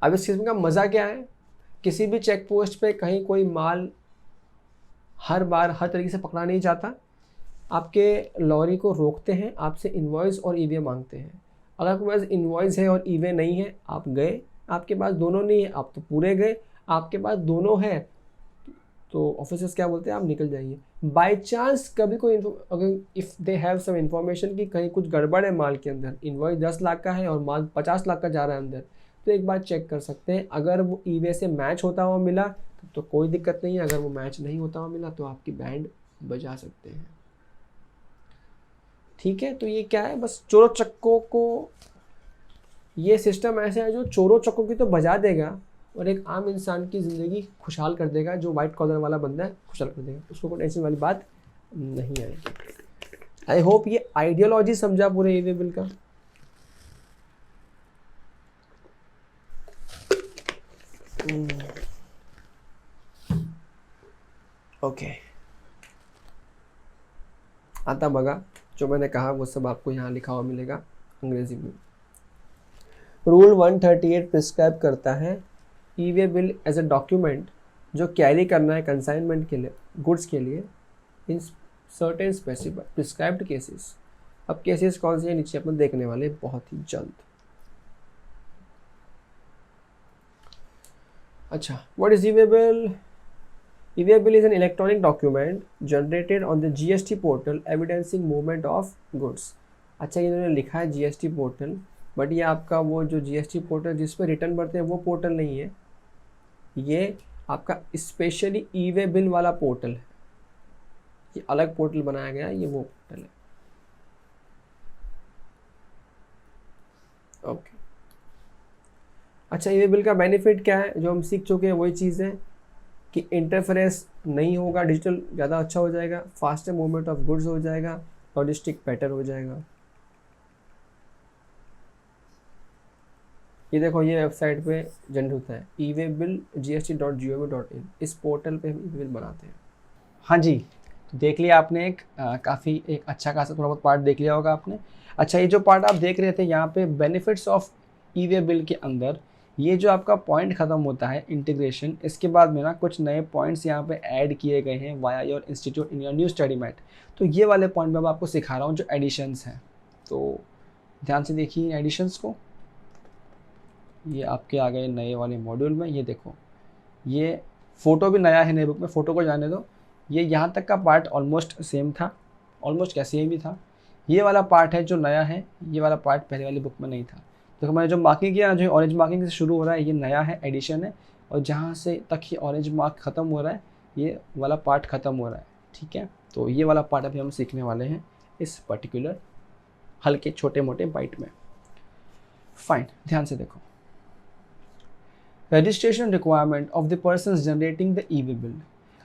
S2: अब इस सिस्टम का मज़ा क्या है, किसी भी चेक पोस्ट पे कहीं कोई माल हर बार हर तरीके से पकड़ा नहीं जाता, आपके लॉरी को रोकते हैं, आपसे इनवॉइस और ईवे मांगते हैं। अगर आपके पास इनवॉइस है और ईवे नहीं है, आप गए, आपके पास दोनों नहीं है आप तो पूरे गए, आपके पास दोनों है तो ऑफिसर्स क्या बोलते हैं, आप निकल जाइए। बाय चांस कभी कोई अगर if they have some information कि कहीं कुछ गड़बड़ है माल के अंदर, इनवॉइस 10 लाख का है और माल 50 लाख का जा रहा है अंदर, तो एक बार चेक कर सकते हैं। अगर वो ईवे से मैच होता हुआ मिला तो कोई दिक्कत नहीं है, अगर वो मैच नहीं होता हुआ मिला तो आपकी बैंड बजा सकते हैं। ठीक है, तो ये क्या है, बस चोरों चक्कों को, ये सिस्टम ऐसा है जो चोरों चक्कों की तो बजा देगा और एक आम इंसान की ज़िंदगी खुशहाल कर देगा, जो वाइट कॉलर वाला बंदा है खुशहाल कर देगा, उसको कोई टेंशन वाली बात नहीं आएगी। आई होप ये आइडियोलॉजी समझा पूरे ईवे बिल का। ओके, आता बगा जो मैंने कहा वो सब आपको यहाँ लिखा हुआ मिलेगा अंग्रेजी में। रूल 138 प्रिस्क्राइब करता है e way bill as a document जो कैरी करना है कंसाइनमेंट के लिए, गुड्स के लिए, in certain specified prescribed cases. अब केसेस कौन से हैं नीचे अपन देखने वाले बहुत ही जल्द। अच्छा, what is E way bill? E-way bill is an electronic document generated on the GST portal evidencing movement of goods। अच्छा, इन्होंने लिखा है GST पोर्टल, बट ये आपका वो जो GST पोर्टल जिस पर रिटर्न भरते हैं वो पोर्टल नहीं है, ये आपका स्पेशली ई-वे बिल वाला पोर्टल है। ये अलग पोर्टल बनाया गया है, ये वो पोर्टल है। ओके, अच्छा, ई-वे बिल का बेनिफिट क्या है जो हम सीख चुके हैं, वही चीज़ है कि इंटरफेरेंस नहीं होगा, डिजिटल ज़्यादा अच्छा हो जाएगा, फास्टर मूवमेंट ऑफ गुड्स हो जाएगा, लॉजिस्टिक बेटर हो जाएगा। ये देखो, ये वेबसाइट पे जनरेट होता है eWaybill.gst.gov.in, इस पोर्टल पे हम ई बिल बनाते हैं।
S1: हाँ जी, तो देख लिया आपने काफ़ी एक अच्छा खासा थोड़ा बहुत पार्ट देख लिया होगा आपने। अच्छा, ये जो पार्ट आप देख रहे थे यहाँ पे बेनिफिट्स ऑफ ई-वे बिल के अंदर, ये जो आपका पॉइंट ख़त्म होता है इंटीग्रेशन, इसके बाद में ना कुछ नए पॉइंट्स यहाँ पे ऐड किए गए हैं via your institute in your new study mat. तो ये वाले पॉइंट में मैं आपको सिखा रहा हूँ जो एडिशंस हैं, तो ध्यान से देखिए एडिशंस को। ये आपके आ गए नए वाले मॉड्यूल में, ये देखो, ये फ़ोटो भी नया है नए बुक में, फ़ोटो को जाने दो। ये यहाँ तक का पार्ट ऑलमोस्ट सेम था, ऑलमोस्ट क्या सेम ही था। ये वाला पार्ट है जो नया है, ये वाला पार्ट पहले वाली बुक में नहीं था। देखो मैंने जो मार्किंग किया, जो ऑरेंज मार्किंग से शुरू हो रहा है ये नया है, एडिशन है, और जहाँ से तक ये ऑरेंज मार्क ख़त्म हो रहा है ये वाला पार्ट ख़त्म हो रहा है। ठीक है, तो ये वाला पार्ट अभी हम सीखने वाले हैं इस पर्टिकुलर हल्के छोटे मोटे बाइट में। फाइन, ध्यान से देखो, registration requirement of the person generating the e-way bill.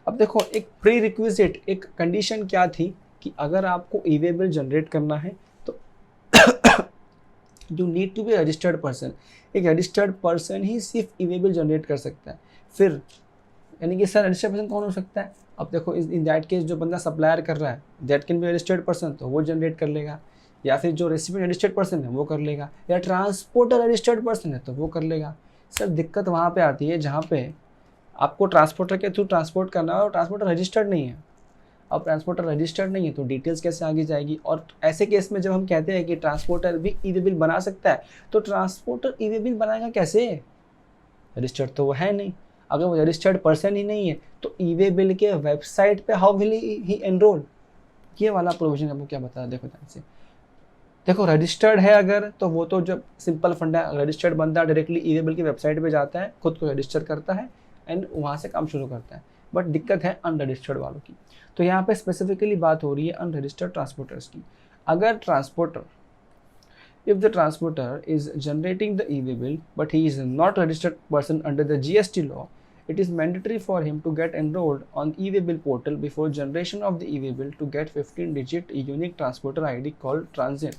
S1: अब देखो, एक प्री रिक्विजिट, एक कंडीशन क्या थी कि अगर आपको ई-वे बिल जनरेट करना है तो you need to be registered person. एक रजिस्टर्ड पर्सन ही सिर्फ ई-वे बिल जनरेट कर सकता है। फिर यानी कि सर रजिस्टर्ड पर्सन कौन हो सकता है? अब देखो, इन दैट केस जो बंदा सप्लायर कर रहा है that can be registered person, तो वो जनरेट कर लेगा, या फिर जो रेसिपिएंट रजिस्टर्ड पर्सन है वो कर लेगा, या ट्रांसपोर्टर रजिस्टर्ड पर्सन है तो वो कर लेगा। सर दिक्कत वहाँ पे आती है जहाँ पे आपको ट्रांसपोर्टर के थ्रू ट्रांसपोर्ट करना है और ट्रांसपोर्टर रजिस्टर्ड नहीं है। अब ट्रांसपोर्टर रजिस्टर्ड नहीं है तो डिटेल्स कैसे आगे जाएगी? और ऐसे केस में जब हम कहते हैं कि ट्रांसपोर्टर भी ई-वे बिल बना सकता है, तो ट्रांसपोर्टर ई-वे बिल बनाएगा कैसे? रजिस्टर्ड तो वो है नहीं। अगर वो रजिस्टर्ड पर्सन ही नहीं है तो ई वे बिल के वेबसाइट पे हाउ विल ही एनरोल? ये वाला प्रोविजन आपको क्या बता रहा है, देखो ध्यान से। देखो रजिस्टर्ड है अगर, तो वो तो जब सिंपल फंडा, रजिस्टर्ड बंदा डायरेक्टली ई वे बिल की वेबसाइट पे जाता है, खुद को रजिस्टर करता है एंड वहाँ से काम शुरू करता है। बट दिक्कत है अनरजिस्टर्ड वालों की। तो यहाँ पे स्पेसिफिकली बात हो रही है अनरजिस्टर्ड ट्रांसपोर्टर्स की। अगर transporter, if the transporter is generating the e-way bill but he is not registered person under the GST law, it is mandatory for him to get enrolled on e-way bill portal before generation of the e-way bill to get 15-digit unique transporter ID called transit।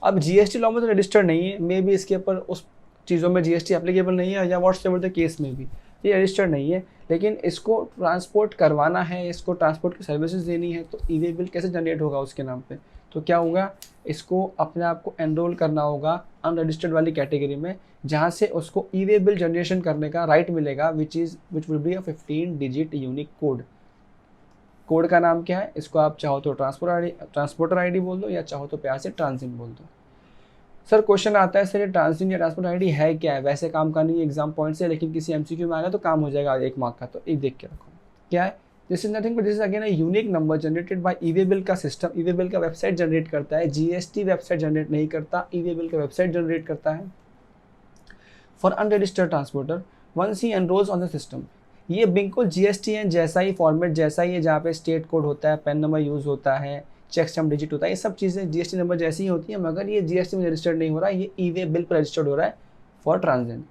S1: अब जीएसटी लॉ में तो रजिस्टर्ड नहीं है, मे बी इसके ऊपर उस चीज़ों में जीएसटी एप्लीकेबल नहीं है, या व्हाट्स एवर द केस में भी ये रजिस्टर्ड नहीं है, लेकिन इसको ट्रांसपोर्ट करवाना है, इसको ट्रांसपोर्ट की सर्विसेज देनी है, तो ई-वे बिल कैसे जनरेट होगा उसके नाम पे? तो क्या होगा, इसको अपने आप को एनरोल करना होगा अनरजिस्टर्ड वाली कैटेगरी में, जहाँ से उसको ई-वे बिल जनरेशन करने का राइट मिलेगा, which will be a 15 digit unique code. Code का नाम क्या है? इसको आप चाहो तो ट्रांसपोर्टर आईडी बोल दो, या चाहो तो प्यार से ट्रांजिट बोल दो। सर क्वेश्चन आता है, सर ये ट्रांजिट या ट्रांसपोर्टर आईडी है क्या है? वैसे काम का नहीं है एग्जाम पॉइंट से, लेकिन किसी एमसीक्यू में आएगा तो काम हो जाएगा 1 मार्क का, तो एक देख के रखो क्या है। This is nothing but this is again a unique number generated by e way bill का सिस्टम। ई-वे बिल का वेबसाइट जनरेट करता है, जीएसटी वेबसाइट जनरेट नहीं करता, ई-वे बिल का वेबसाइट जनरेट करता है for unregistered transporter once he enrolls on the system. ये बिल्कुल जीएसटीएन जैसा ही फॉर्मेट जैसा ही है, जहाँ पे स्टेट कोड होता है, पेन नंबर यूज़ होता है, चेक स्टैम्प डिजिट होता है, ये सब चीज़ें जीएसटी नंबर जैसी ही होती है, मगर ये जीएसटी में रजिस्टर्ड नहीं हो रहा है, ये ई-वे बिल पर रजिस्टर्ड हो रहा है फॉर ट्रांजिट।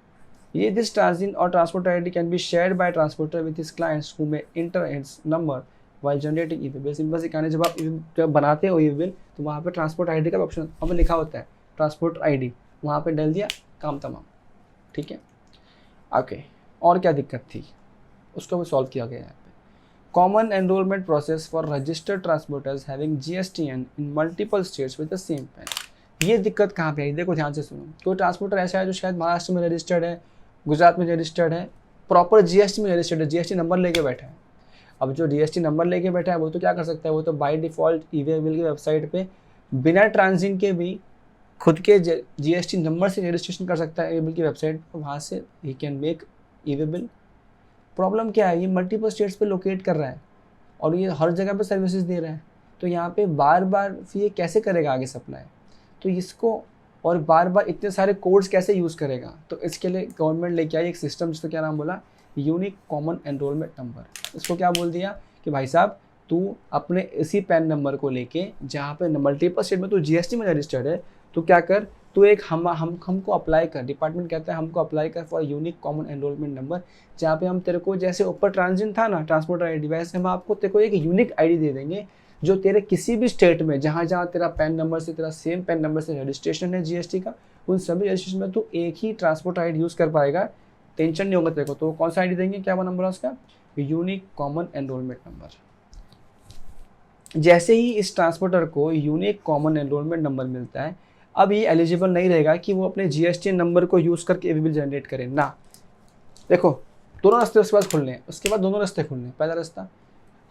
S1: ये दिस ट्रांजिट और transporter ID can be shared by transporter with his clients who may enter his number while generating e-way bill. Simple से कहना, जब बनाते हो ई-वे बिल तो वहाँ पे ट्रांसपोर्ट आईडी का ऑप्शन हमें लिखा होता है, ट्रांसपोर्ट आईडी वहाँ पे डाल दिया, काम तमाम, ठीक है। ओके, और क्या दिक्कत थी उसको भी सॉल्व किया गया है यहाँ पे। Common enrolment process for registered transporters having GSTN in multiple states with the same pan. ये दिक्कत कहाँ पे आई? देखो ध्यान से सुनो। कोई ट्रांसपोर्टर ऐसा है जो शायद महाराष्ट्र में रजिस्टर्ड है, गुजरात में रजिस्टर्ड है, प्रॉपर जीएसटी में रजिस्टर्ड है, जीएसटी नंबर लेके बैठा है। अब जो जीएसटी नंबर लेके बैठा है वो तो क्या कर सकता है, वो तो बाय डिफ़ॉल्ट ई-वे बिल की वेबसाइट पे बिना ट्रांजिट के भी खुद के जीएसटी नंबर से रजिस्ट्रेशन कर सकता है ई-वे बिल की वेबसाइट, तो वहाँ से ही can make e-way bill. Problem क्या है, ये मल्टीपल स्टेट्स पे लोकेट कर रहा है और ये हर जगह पे सर्विसेज दे रहा है, तो यहाँ पे बार बार ये कैसे करेगा आगे सप्लाई? तो इसको और बार बार इतने सारे कोड्स कैसे यूज़ करेगा? तो इसके लिए गवर्नमेंट लेके आई एक सिस्टम, जिसको क्या नाम बोला, यूनिक कॉमन एनरोलमेंट नंबर। इसको क्या बोल दिया कि भाई साहब तू अपने इसी पैन नंबर को लेके, जहाँ पे मल्टीपल स्टेट में तू जीएसटी में रजिस्टर्ड है, तो क्या कर, तो एक हमको अप्लाई कर, डिपार्टमेंट कहता है हमको अप्लाई कर for unique common enrolment number, जहाँ पे हम तेरे को, जैसे ऊपर ट्रांजिट था ना ट्रांसपोर्टर आईडी, वैसे हम आपको तेरे को एक यूनिक आईडी दे देंगे, जो तेरे किसी भी स्टेट में जहाँ जहाँ तेरा पैन नंबर से, तेरा सेम पैन नंबर से रजिस्ट्रेशन है जीएसटी का, उन सभी रजिस्ट्रेशन में तू एक ही ट्रांसपोर्ट आईडी यूज़ कर पाएगा, टेंशन नहीं होगा तेरे को। तो कौन सा आईडी देंगे, क्या वो नंबर है उसका, यूनिक कॉमन एनरोलमेंट नंबर। जैसे ही इस ट्रांसपोर्टर को यूनिक कॉमन एनरोलमेंट नंबर मिलता है, अब ये एलिजिबल नहीं रहेगा कि वो अपने जीएसटी नंबर को यूज़ करके ई-वे बिल जनरेट करे ना। देखो दोनों रास्ते उसके बाद खुलने हैं, उसके बाद दोनों रास्ते खुलने हैं। पहला रास्ता,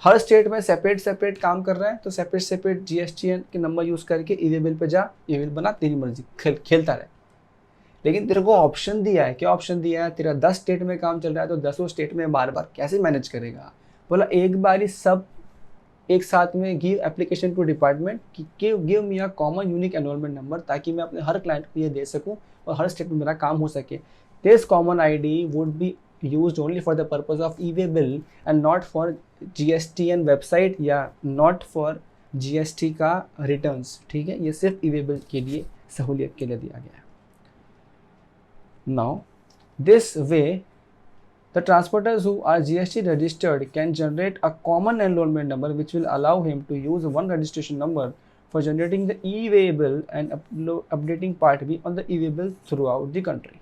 S1: हर स्टेट में सेपरेट काम कर रहा है, तो सेपरेट जीएसटीएन के नंबर यूज़ करके ई-वे बिल पे जा, ई-वे बिल बना, तेरी मर्जी, खेलता रहे। लेकिन तेरे को ऑप्शन दिया है, क्या ऑप्शन दिया है, तेरा 10 स्टेट में काम चल रहा है, तो 10 स्टेट में बार बार कैसे मैनेज करेगा? बोला एक बार ही सब एक साथ में गिव एप्लीकेशन टू डिपार्टमेंट कि give me a common unique enrolment number, ताकि मैं अपने हर क्लाइंट को ये दे सकूं और हर स्टेट में मेरा काम हो सके। This common ID would be used only for the purpose of e-way bill and not for GSTN website या नॉट फॉर जीएसटी का रिटर्न्स, ठीक है। ये सिर्फ ई-वे बिल के लिए सहूलियत के लिए दिया गया है। Now this way the transporters who are GST registered can generate a common enrollment number which will allow him to use one registration number for generating the e-way bill and updating part B on the e-way bill throughout the country.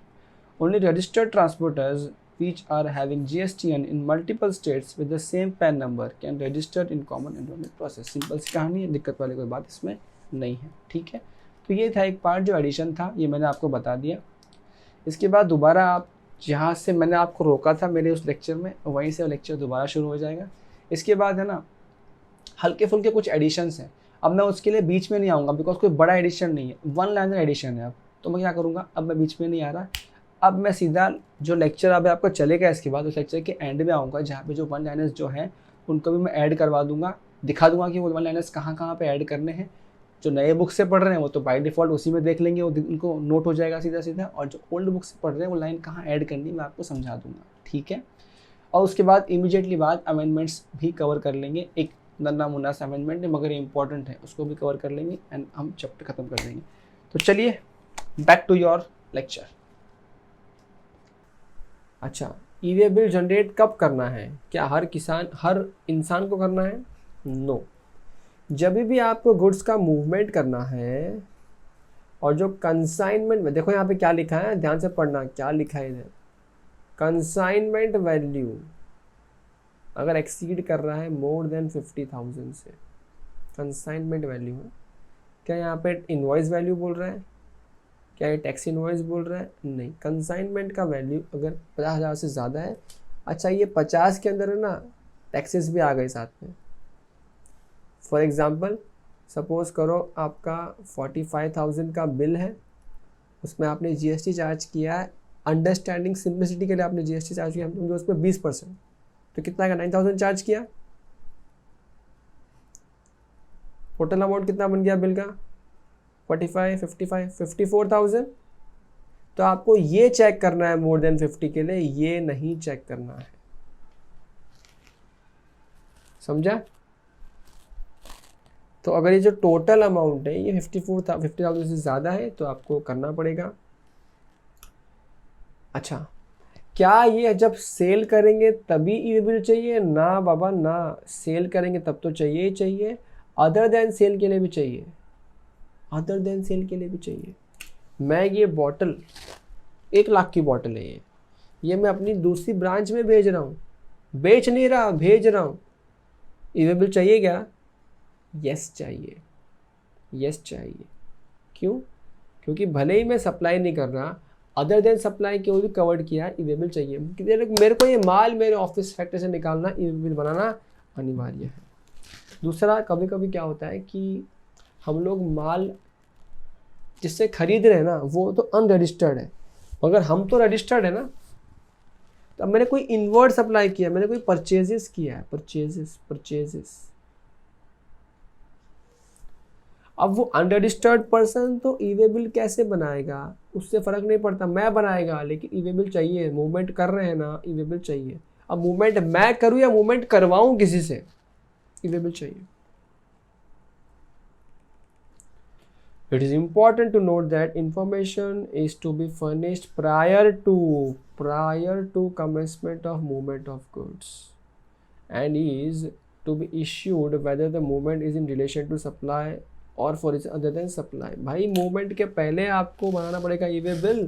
S1: Only registered transporters which are having GSTN in multiple states with the same PAN number can register in common enrollment process. Simple सी कहानी है, दिक्कत वाली कोई बात इसमें नहीं है, ठीक है। तो ये था एक पार्ट जो एडिशन था, ये मैंने आपको बता दिया। इसके बाद दोबारा आप जहाँ से मैंने आपको रोका था मेरे उस लेक्चर में, वहीं से लेक्चर दोबारा शुरू हो जाएगा। इसके बाद है ना हल्के फुल्के कुछ एडिशंस हैं, अब मैं उसके लिए बीच में नहीं आऊँगा, बिकॉज कोई बड़ा एडिशन नहीं है, वन लाइनर एडिशन है। अब तो मैं क्या करूँगा, अब मैं बीच में नहीं आ रहा, अब मैं सीधा जो लेक्चर अब आपका चलेगा इसके बाद उस लेक्चर के एंड में आऊँगा, जहाँ पे जो वन लाइनर्स जो हैं उनको भी मैं ऐड करवा दूंगा, दिखा दूंगा कि वो वन लाइनर्स कहाँ कहाँ पे ऐड करने हैं। जो नए बुक से पढ़ रहे हैं वो तो बाय डिफ़ॉल्ट उसी में देख लेंगे, वो उनको नोट हो जाएगा सीधा सीधा, और जो ओल्ड बुक से पढ़ रहे हैं वो लाइन कहाँ ऐड करनी मैं आपको समझा दूंगा, ठीक है। और उसके बाद इमीडिएटली बाद अमेंडमेंट्स भी कवर कर लेंगे, एक नन्ना मुन्ना सा अमेंडमेंट है मगर ये इंपॉर्टेंट है, उसको भी कवर कर लेंगे एंड हम चैप्टर खत्म कर देंगे। तो चलिए बैक टू योर लेक्चर।
S2: अच्छा, ई वे बिल जनरेट कब करना है? क्या हर इंसान को करना है? नो। जब भी आपको गुड्स का मूवमेंट करना है और जो कंसाइनमेंट में, देखो यहाँ पे क्या लिखा है, ध्यान से पढ़ना क्या लिखा है इधर। कंसाइनमेंट वैल्यू अगर एक्सीड कर रहा है मोर देन 50,000 से, कंसाइनमेंट वैल्यू है। क्या यहाँ पे इनवॉइस वैल्यू बोल रहा है? क्या ये टैक्स इनवॉइस बोल रहा है? नहीं, कंसाइनमेंट का वैल्यू अगर 50,000 से ज़्यादा है, अच्छा ये 50 के अंदर है ना, टैक्सेस भी आ गए साथ में। फॉर एग्ज़ाम्पल सपोज़ करो आपका 45,000 का बिल है, उसमें आपने जीएसटी चार्ज किया है, अंडरस्टैंडिंग सिंप्लिसिटी के लिए आपने जीएसटी चार्ज किया, जो उसमें 20%, तो कितना का 9,000 चार्ज किया। टोटल अमाउंट कितना बन गया बिल का? 45, 55, 54,000। तो आपको ये चेक करना है मोर देन 50 के लिए, ये नहीं चेक करना है, समझा? तो अगर ये जो टोटल अमाउंट है ये 50,000 से ज़्यादा है तो आपको करना पड़ेगा। अच्छा, क्या ये जब सेल करेंगे तभी ई वे बिल चाहिए? ना बाबा ना, सेल करेंगे तब तो चाहिए ही चाहिए, अदर देन सेल के लिए भी चाहिए, अदर देन सेल के लिए भी चाहिए। मैं ये बॉटल 1 लाख की बॉटल है, ये मैं अपनी दूसरी ब्रांच में भेज रहा हूँ, बेच नहीं रहा, भेज रहा हूँ, ई वे बिल चाहिए क्या? यस चाहिए, यस चाहिए। क्यों? क्योंकि भले ही मैं सप्लाई नहीं कर रहा, अदर देन सप्लाई के वो भी कवर्ड किया, ई वे बिल चाहिए। मेरे को ये माल मेरे ऑफिस फैक्ट्री से निकालना, ई वे बिल बनाना अनिवार्य है। दूसरा, कभी कभी क्या होता है कि हम लोग माल जिससे खरीद रहे हैं ना वो तो अनरजिस्टर्ड है, मगर हम तो रजिस्टर्ड है ना। तो अब मैंने कोई इनवर्ड सप्लाई किया, मैंने कोई परचेजेस किया है, परचेजेस। अब वो अनरजिस्टर्ड पर्सन तो ई वे बिल कैसे बनाएगा? उससे फ़र्क नहीं पड़ता, मैं बनाएगा, लेकिन ई वे बिल चाहिए। मूवमेंट कर रहे हैं ना, ई वे बिल चाहिए। अब मूवमेंट मैं करूँ या मूवमेंट करवाऊँ किसी से, ई वे बिल चाहिए। It is important to note that information is to be furnished prior to commencement of movement of goods and is to be issued whether the movement is in relation to supply or for its other than supply। भाई मूवमेंट के पहले आपको बनाना पड़ेगा ई वे बिल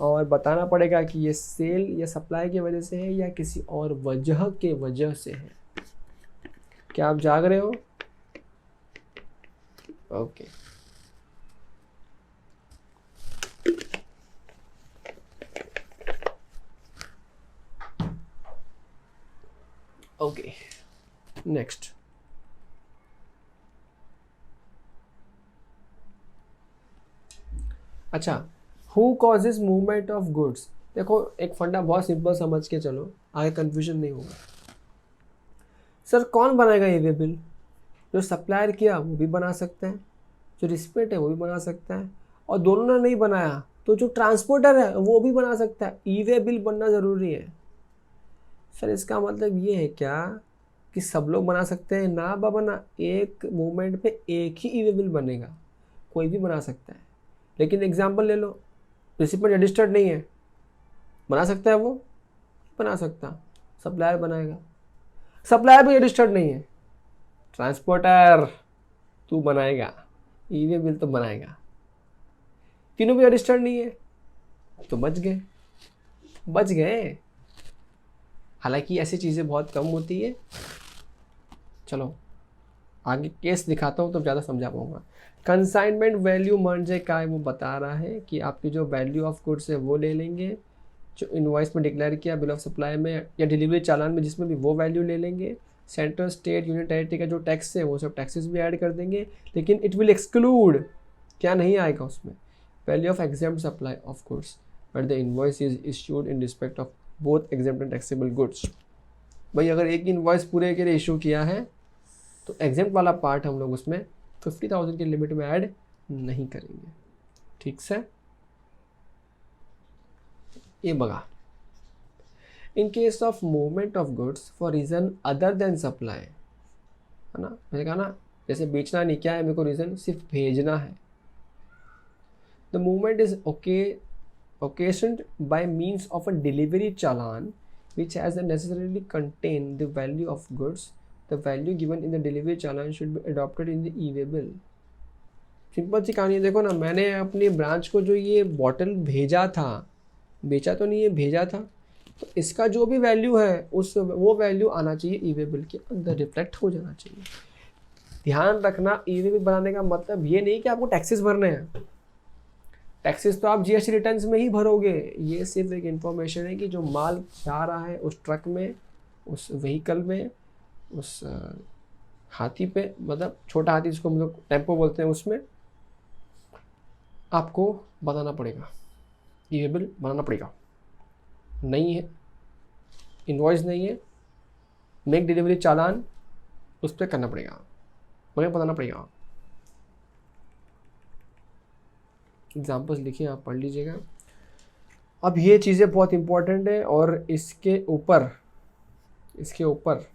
S2: और बताना पड़ेगा कि ये सेल या सप्लाई की वजह से है या किसी और वजह के वजह से है। क्या आप जाग रहे हो? Okay okay, next. अच्छा, who causes movement of goods? देखो एक फंडा बहुत सिंपल समझ के चलो, आगे कंफ्यूजन नहीं होगा। सर कौन बनाएगा ये वे बिल? जो सप्लायर किया वो भी बना सकता है, जो रिस्पेक्ट है वो भी बना सकता है, और दोनों ने नहीं बनाया तो जो ट्रांसपोर्टर है वो भी बना सकता है। ई वे बिल बनना ज़रूरी है। सर इसका मतलब ये है क्या कि सब लोग बना सकते हैं? ना बाबा ना, एक मूवमेंट पे एक ही ई वे बिल बनेगा, कोई भी बना सकता है। लेकिन एग्जांपल ले लो, रिसिपेंट रजिस्टर्ड नहीं है, बना सकता है वो? बना सकता, सप्लायर बनाएगा। सप्लायर भी रजिस्टर्ड नहीं है, ट्रांसपोर्टर तू बनाएगा, ई वे बिल तो बनाएगा। तीनों भी रजिस्टर्ड नहीं है तो बच गए। हालांकि ऐसी चीज़ें बहुत कम होती है। चलो आगे केस दिखाता हूँ तो ज़्यादा समझा पाऊँगा। कंसाइनमेंट वैल्यू म्हणजे काय, वो बता रहा है कि आपकी जो वैल्यू ऑफ गुड्स है वो ले लेंगे, जो इनवॉइस में डिक्लेयर किया बिल ऑफ सप्लाई में या डिलीवरी चालान में जिसमें भी वो वैल्यू ले लेंगे। सेंट्रल स्टेट यूनियन टेरिटरी का जो टैक्स है वो सब टैक्सेस भी ऐड कर देंगे, लेकिन इट विल एक्सक्लूड, क्या नहीं आएगा उसमें, value of exempt supply of goods. But the invoice is issued in respect of both exempt and taxable goods. भाई अगर एक इन्वॉइस पूरे के लिए इशू किया है तो एग्जेम्प्ट वाला पार्ट हम लोग उसमें 50,000 की लिमिट में ऐड नहीं करेंगे। ठीक से ये बगा। In case of movement of goods for reason other than supply, है ना, मैंने कहा ना जैसे बेचना नहीं, क्या है मेरे को रीज़न, सिर्फ भेजना है। The movement is occasioned by means of a delivery challan which has necessarily contain the value of goods. The value given in the delivery challan should be adopted in the e-way-bill. Simple सी कहानी है। देखो ना, मैंने अपनी ब्रांच को जो ये बॉटल भेजा था, बेचा तो नहीं, ये भेजा था, तो इसका जो भी वैल्यू है वो वैल्यू आना चाहिए ई-वे बिल के अंदर, रिफ्लेक्ट हो जाना चाहिए। ध्यान रखना, ई-वे बिल बनाने का मतलब ये नहीं कि आपको टैक्सेस भरने हैं। टैक्सेस तो आप जीएसटी रिटर्न्स में ही भरोगे। ये सिर्फ एक इन्फॉर्मेशन है कि जो माल जा रहा है उस ट्रक में, उस व्हीकल में, उस हाथी पे, मतलब छोटा हाथी जिसको हम लोग टेम्पो बोलते हैं, उसमें आपको बताना पड़ेगा, ई-वे बिल बनाना पड़ेगा। नहीं है, इनवॉइस नहीं है, मेक डिलीवरी चालान उस पर करना पड़ेगा, मुझे बताना पड़ेगा। एग्जाम्पल्स लिखिए, आप पढ़ लीजिएगा। अब ये चीज़ें बहुत इंपॉर्टेंट है और इसके ऊपर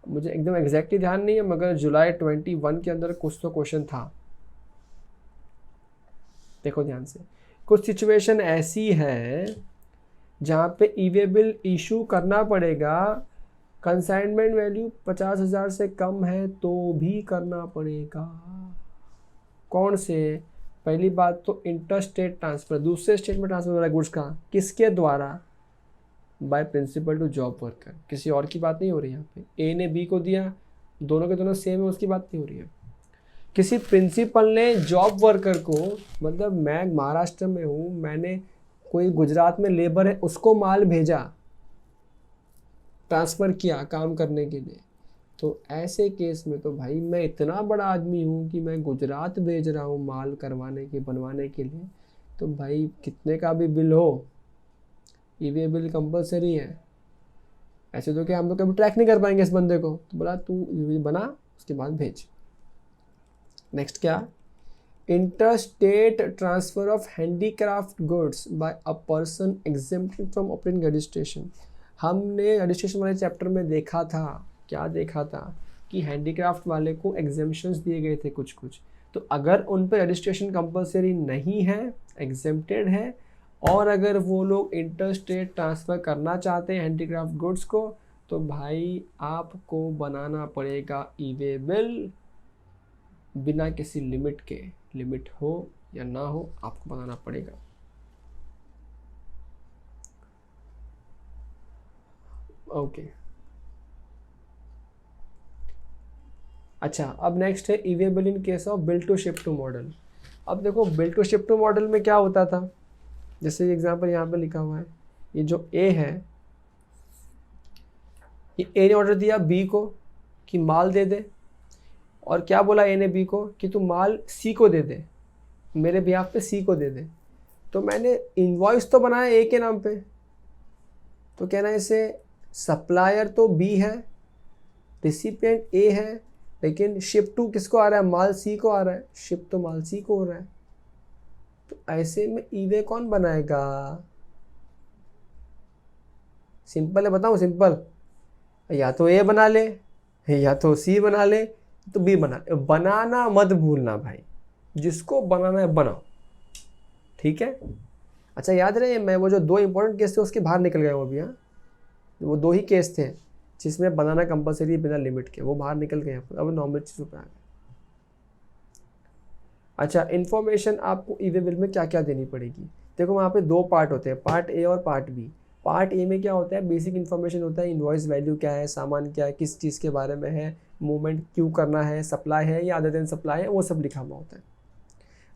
S2: मुझे एकदम एग्जैक्टली ध्यान नहीं है, मगर जुलाई 21 के अंदर कुछ तो क्वेश्चन था। देखो ध्यान से, कुछ सिचुएशन ऐसी है जहाँ पे ई-वे बिल इशू करना पड़ेगा, कंसाइनमेंट वैल्यू 50,000 से कम है तो भी करना पड़ेगा। कौन से? पहली बात तो इंटर स्टेट ट्रांसफ़र, दूसरे स्टेट में ट्रांसफ़र हो रहा है गुड्स का, किसके द्वारा? By principal to job worker. किसी और की बात नहीं हो रही यहाँ पे। ए ने बी को दिया, दोनों के दोनों सेम है, उसकी बात नहीं हो रही है। किसी प्रिंसिपल ने जॉब वर्कर को, मतलब मैं महाराष्ट्र में हूँ, मैंने कोई गुजरात में लेबर है उसको माल भेजा, ट्रांसफ़र किया काम करने के लिए, तो ऐसे केस में तो भाई मैं इतना बड़ा आदमी हूँ कि मैं गुजरात भेज रहा हूँ माल करवाने के, बनवाने के लिए, तो भाई कितने का भी बिल हो, ई-वे बिल कंपलसरी है। ऐसे तो क्या हम लोग कभी ट्रैक नहीं कर पाएंगे इस बंदे को, तो बोला तू ई-वे बना, उसके बाद भेज। नेक्स्ट क्या? Inter state transfer of handicraft goods by a person exempted from operating registration. हमने रजिस्ट्रेशन वाले चैप्टर में देखा था, क्या देखा था कि हैंडीक्राफ्ट वाले को एग्जेम्पशंस दिए गए थे कुछ कुछ, तो अगर उन पर रजिस्ट्रेशन कंपलसरी नहीं है, एग्जेम्प्टेड है, और अगर वो लोग इंटर स्टेट ट्रांसफ़र करना चाहते हैं हैंडीक्राफ्ट गुड्स को, तो भाई आपको बनाना पड़ेगा ई-वे बिल, बिना किसी लिमिट के, लिमिट हो या ना हो आपको बनाना पड़ेगा। ओके अच्छा, अब नेक्स्ट है e way bill in case of bill to ship to model. अब देखो bill to ship to model में क्या होता था, जैसे एग्जांपल यहाँ पे लिखा हुआ है, ये जो ए है, ये ए ने ऑर्डर दिया बी को कि माल दे दे, और क्या बोला ए ने बी को कि तू माल सी को दे दे, मेरे बिहाफ पे सी को दे दे। तो मैंने इनवॉइस तो बनाया ए के नाम पे, तो कहना इसे सप्लायर तो बी है, रिसिपिएंट ए है, लेकिन शिप टू किसको आ रहा है? माल सी को आ रहा है, शिप तो माल सी को हो रहा है। तो ऐसे में ई-वे कौन बनाएगा? सिंपल है, बताऊं सिंपल, या तो ए बना ले, या तो सी बना ले, तो बी बना ले। बनाना मत भूलना भाई, जिसको बनाना है बनाओ, ठीक है। अच्छा याद रहे, मैं वो जो दो इंपॉर्टेंट केस थे उसके बाहर निकल गया हूँ अभी। हाँ, वो दो ही केस थे जिसमें बनाना कंपलसरी बिना लिमिट के, वो बाहर निकल गए, अब नॉर्मल चीज़ों पे आ गए। अच्छा, इन्फॉर्मेशन आपको ई-वे बिल में क्या क्या देनी पड़ेगी? देखो वहाँ पे दो पार्ट होते हैं, पार्ट ए और पार्ट बी। पार्ट ए में क्या होता है? बेसिक इन्फॉर्मेशन होता है, इनवॉइस वैल्यू क्या है, सामान क्या है, किस चीज़ के बारे में है, मूवमेंट क्यों करना है, सप्लाई है या अदर देन सप्लाई है, वो सब लिखा हुआ होता है।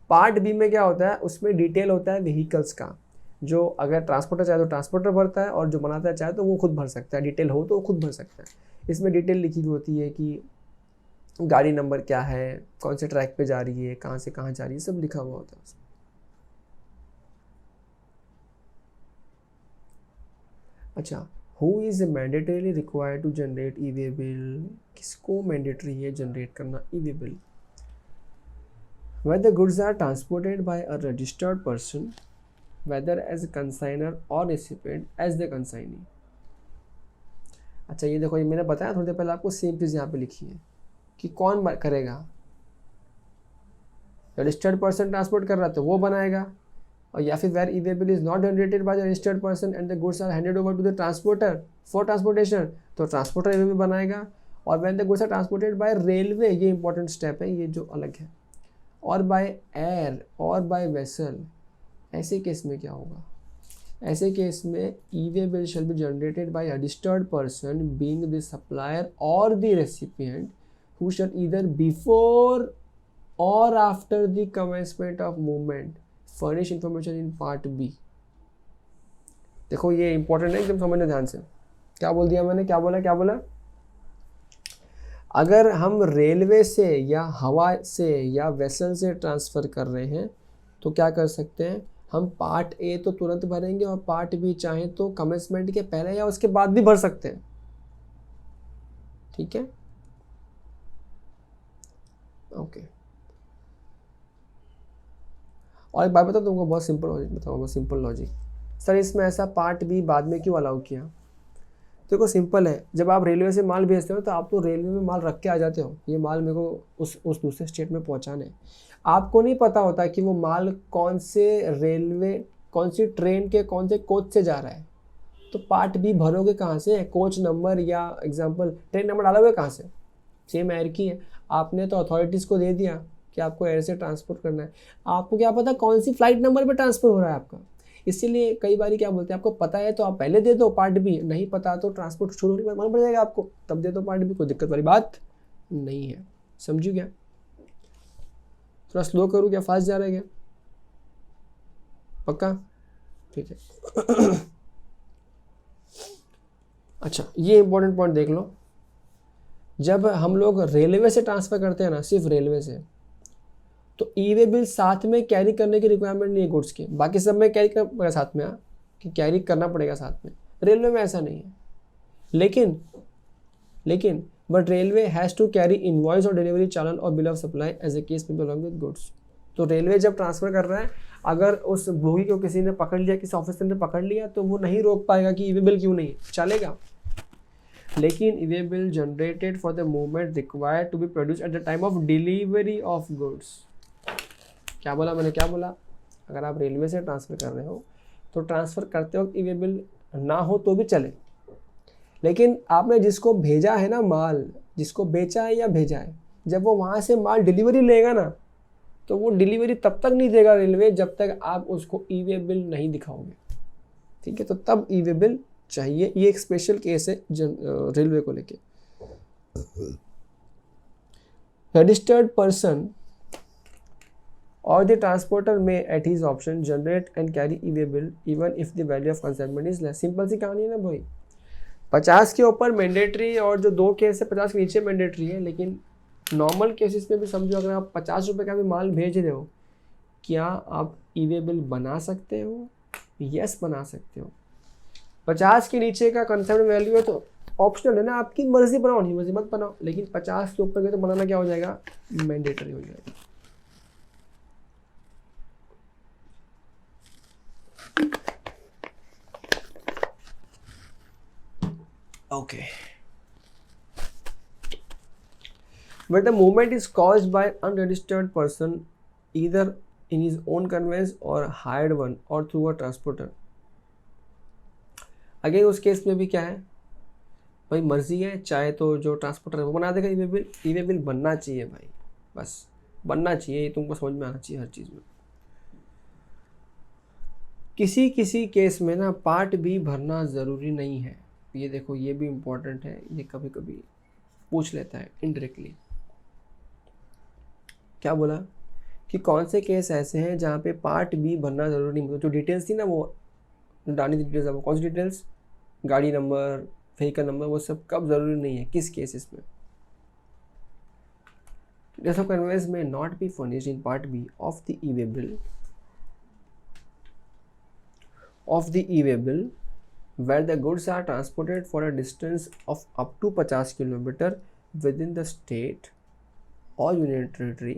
S2: पार्ट बी में क्या होता है? उसमें डिटेल होता है व्हीकल्स का, जो अगर ट्रांसपोर्टर चाहे तो ट्रांसपोर्टर भरता है, और जो बनाता है चाहे तो वो खुद भर सकता है, डिटेल हो तो वो खुद भर सकता है। इसमें डिटेल लिखी हुई होती है कि गाड़ी नंबर क्या है, कौन से ट्रैक पे जा रही है, कहाँ से कहाँ जा रही है, सब लिखा हुआ होता है उसमें। अच्छा, who is mandatorily required to generate e way bill, किसको मैंडेटरी है जनरेट करना e way bill? Whether goods are transported by a registered person, whether as a consignor or recipient as the consignee. अच्छा, ये देखो, ये मैंने बताया थोड़ी देर पहले आपको, सेम चीज़ यहाँ पे लिखी है कि कौन करेगा। रजिस्टर्ड पर्सन ट्रांसपोर्ट कर रहा है तो वो बनाएगा, और या फिर where e way bill is not generated by the registered person and the goods are handed over to the transporter for transportation, तो ट्रांसपोर्टर ई वे बिल बनाएगा। और when the goods are transported by railway, ये इंपॉर्टेंट स्टेप है, ये जो अलग है, और बाय एयर और बाय वेसल, ऐसे केस में क्या होगा? ऐसे केस में e way bill shall be generated by registered person being the supplier और the recipient who shall either before और after the commencement of movement furnish information in part B. देखो ये इंपॉर्टेंट है, एकदम समझना ध्यान से। क्या बोल दिया मैंने, क्या बोला? अगर हम रेलवे से या हवा से या वेसल से ट्रांसफ़र कर रहे हैं तो क्या कर सकते हैं हम? पार्ट ए तो तुरंत भरेंगे और पार्ट बी चाहें तो कमेंसमेंट के पहले या उसके बाद भी भर सकते हैं। ठीक है, ओके। और एक बात बताओ तुमको, बहुत सिंपल लॉजिक बताऊँ, बहुत सिंपल लॉजिक। सर इसमें ऐसा पार्ट बी बाद में क्यों अलाउ किया? देखो सिंपल है, जब आप रेलवे से माल भेजते हो तो आप तो रेलवे में माल रख के आ जाते हो, ये माल मेरे को उस दूसरे स्टेट में पहुंचाना है। आपको नहीं पता होता कि वो माल कौन से रेलवे, कौन सी ट्रेन के कौन से कोच से जा रहा है, तो पार्ट बी भरोगे कहाँ से? कोच नंबर या एग्जाम्पल ट्रेन नंबर डालोगे कहाँ से? सेम एयर की है, आपने तो अथॉरिटीज़ को दे दिया कि आपको एयर से ट्रांसपोर्ट करना है, आपको क्या पता कौन सी फ्लाइट नंबर पर ट्रांसफ़र हो रहा है आपका। इसीलिए कई बार क्या बोलते हैं, आपको पता है तो आप पहले दे दो पार्ट बी, नहीं पता तो ट्रांसपोर्ट शुरू होने के बाद मालूम पड़ जाएगा आपको, तब दे दो पार्ट बी, कोई दिक्कत वाली बात नहीं है। समझू क्या? थोड़ा स्लो करूँ क्या, फास्ट जा रहा है क्या? पक्का? ठीक है। अच्छा, ये इंपॉर्टेंट पॉइंट देख लो, जब हम लोग रेलवे से ट्रांसफ़र करते हैं ना, सिर्फ रेलवे से, तो ई वे बिल साथ में कैरी करने की रिक्वायरमेंट नहीं है गुड्स की, बाकी सब में कैरी करना पड़ेगा साथ में, कि कैरी करना पड़ेगा साथ में। रेलवे में ऐसा नहीं है, लेकिन but railway has to carry invoice और डिलीवरी चालान और bill of supply as a case में अलॉन्ग विद गुड्स। तो रेलवे जब ट्रांसफ़र कर रहा है, अगर उस बोगी को किसी ने पकड़ लिया, किसी ऑफिसर ने पकड़ लिया, तो वो नहीं रोक पाएगा कि ई वे बिल क्यों नहीं है, चलेगा। लेकिन e way bill generated for the movement required to be produce at the time of delivery of goods. क्या बोला मैंने, क्या बोला? अगर आप रेलवे से ट्रांसफ़र कर रहे हो तो ट्रांसफ़र करते वक्त ई वे बिल ना हो तो भी चले, लेकिन आपने जिसको भेजा है ना माल, जिसको बेचा है या भेजा है, जब वो वहाँ से माल डिलीवरी लेगा ना, तो वो डिलीवरी तब तक नहीं देगा रेलवे जब तक आप उसको ई वे बिल नहीं दिखाओगे। ठीक है, तो तब ई वे बिल चाहिए। ये एक स्पेशल केस है रेलवे को लेके। Registered person or the transporter may at his option generate and carry e-way bill even if the value of consignment is less। Simple सी कहानी है ना भाई, 50 के ऊपर मैंडेटरी और जो 2 केस है 50 के नीचे मैंडेटरी है, लेकिन नॉर्मल केसेस में भी समझो अगर आप 50 रुपये का भी माल भेज रहे हो, क्या आप ई-वे बिल बना सकते हो? यस, बना सकते हो। 50 के नीचे का कंसाइनमेंट वैल्यू है तो ऑप्शनल है ना, आपकी मर्जी बनाओ, नहीं मर्जी मत बनाओ, लेकिन 50 के ऊपर के तो बनाना क्या हो जाएगा, मैंडेटरी हो जाएगा। Okay. But the movement is caused by unregistered person either in his own conveyance or hired one or through a transporter। Again उस केस में भी क्या है भाई, मर्जी है, चाहे तो जो ट्रांसपोर्टर है वो बना देगा ई वे बिल बनना चाहिए भाई, बस बनना चाहिए, ये तुमको समझ में आना चाहिए हर चीज़ में। किसी केस में ना पार्ट बी भरना ज़रूरी नहीं है, ये देखो ये भी इम्पोर्टेंट है, ये कभी कभी पूछ लेता है इनडायरेक्टली। क्या बोला कि कौन से केस ऐसे हैं जहाँ पे पार्ट बी भरना ज़रूरी नहीं, मतलब जो डिटेल्स थी ना वो डालनी डिटेल्स, वो कौन सी डिटेल्स, गाड़ी नंबर, व्हीकल नंबर, वो सब कब ज़रूरी नहीं है, किस केसेस में। Details of conveyance may not be furnished in part B of the e way bill where the goods are transported for a distance of up to 50 kilometre within the state or union territory.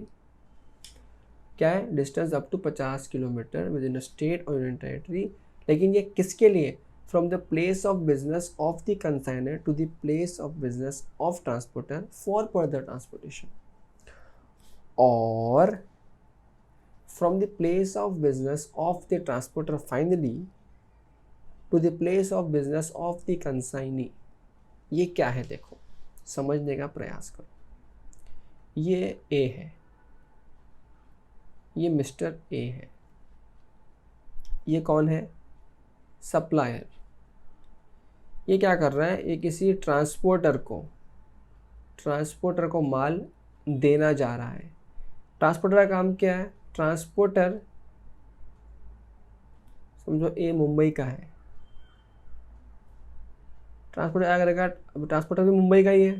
S2: क्या है? Distance up to 50 kilometre within state और यूनियन टेरिटरी, लेकिन ये किसके लिए? From the place of business of the consignor to the place of business of transporter for further transportation, और from the place of business of the transporter finally to the place of business of the consignee. ये क्या है? देखो, समझने का प्रयास करो। ये ए है, ये मिस्टर ए है, ये कौन है? सप्लायर। ये क्या कर रहा है? ये किसी ट्रांसपोर्टर को माल देना जा रहा है। ट्रांसपोर्टर का काम क्या है? ट्रांसपोर्टर, समझो ए मुंबई का है, ट्रांसपोर्टर क्या करेगा? अब ट्रांसपोर्टर भी मुंबई का ही है।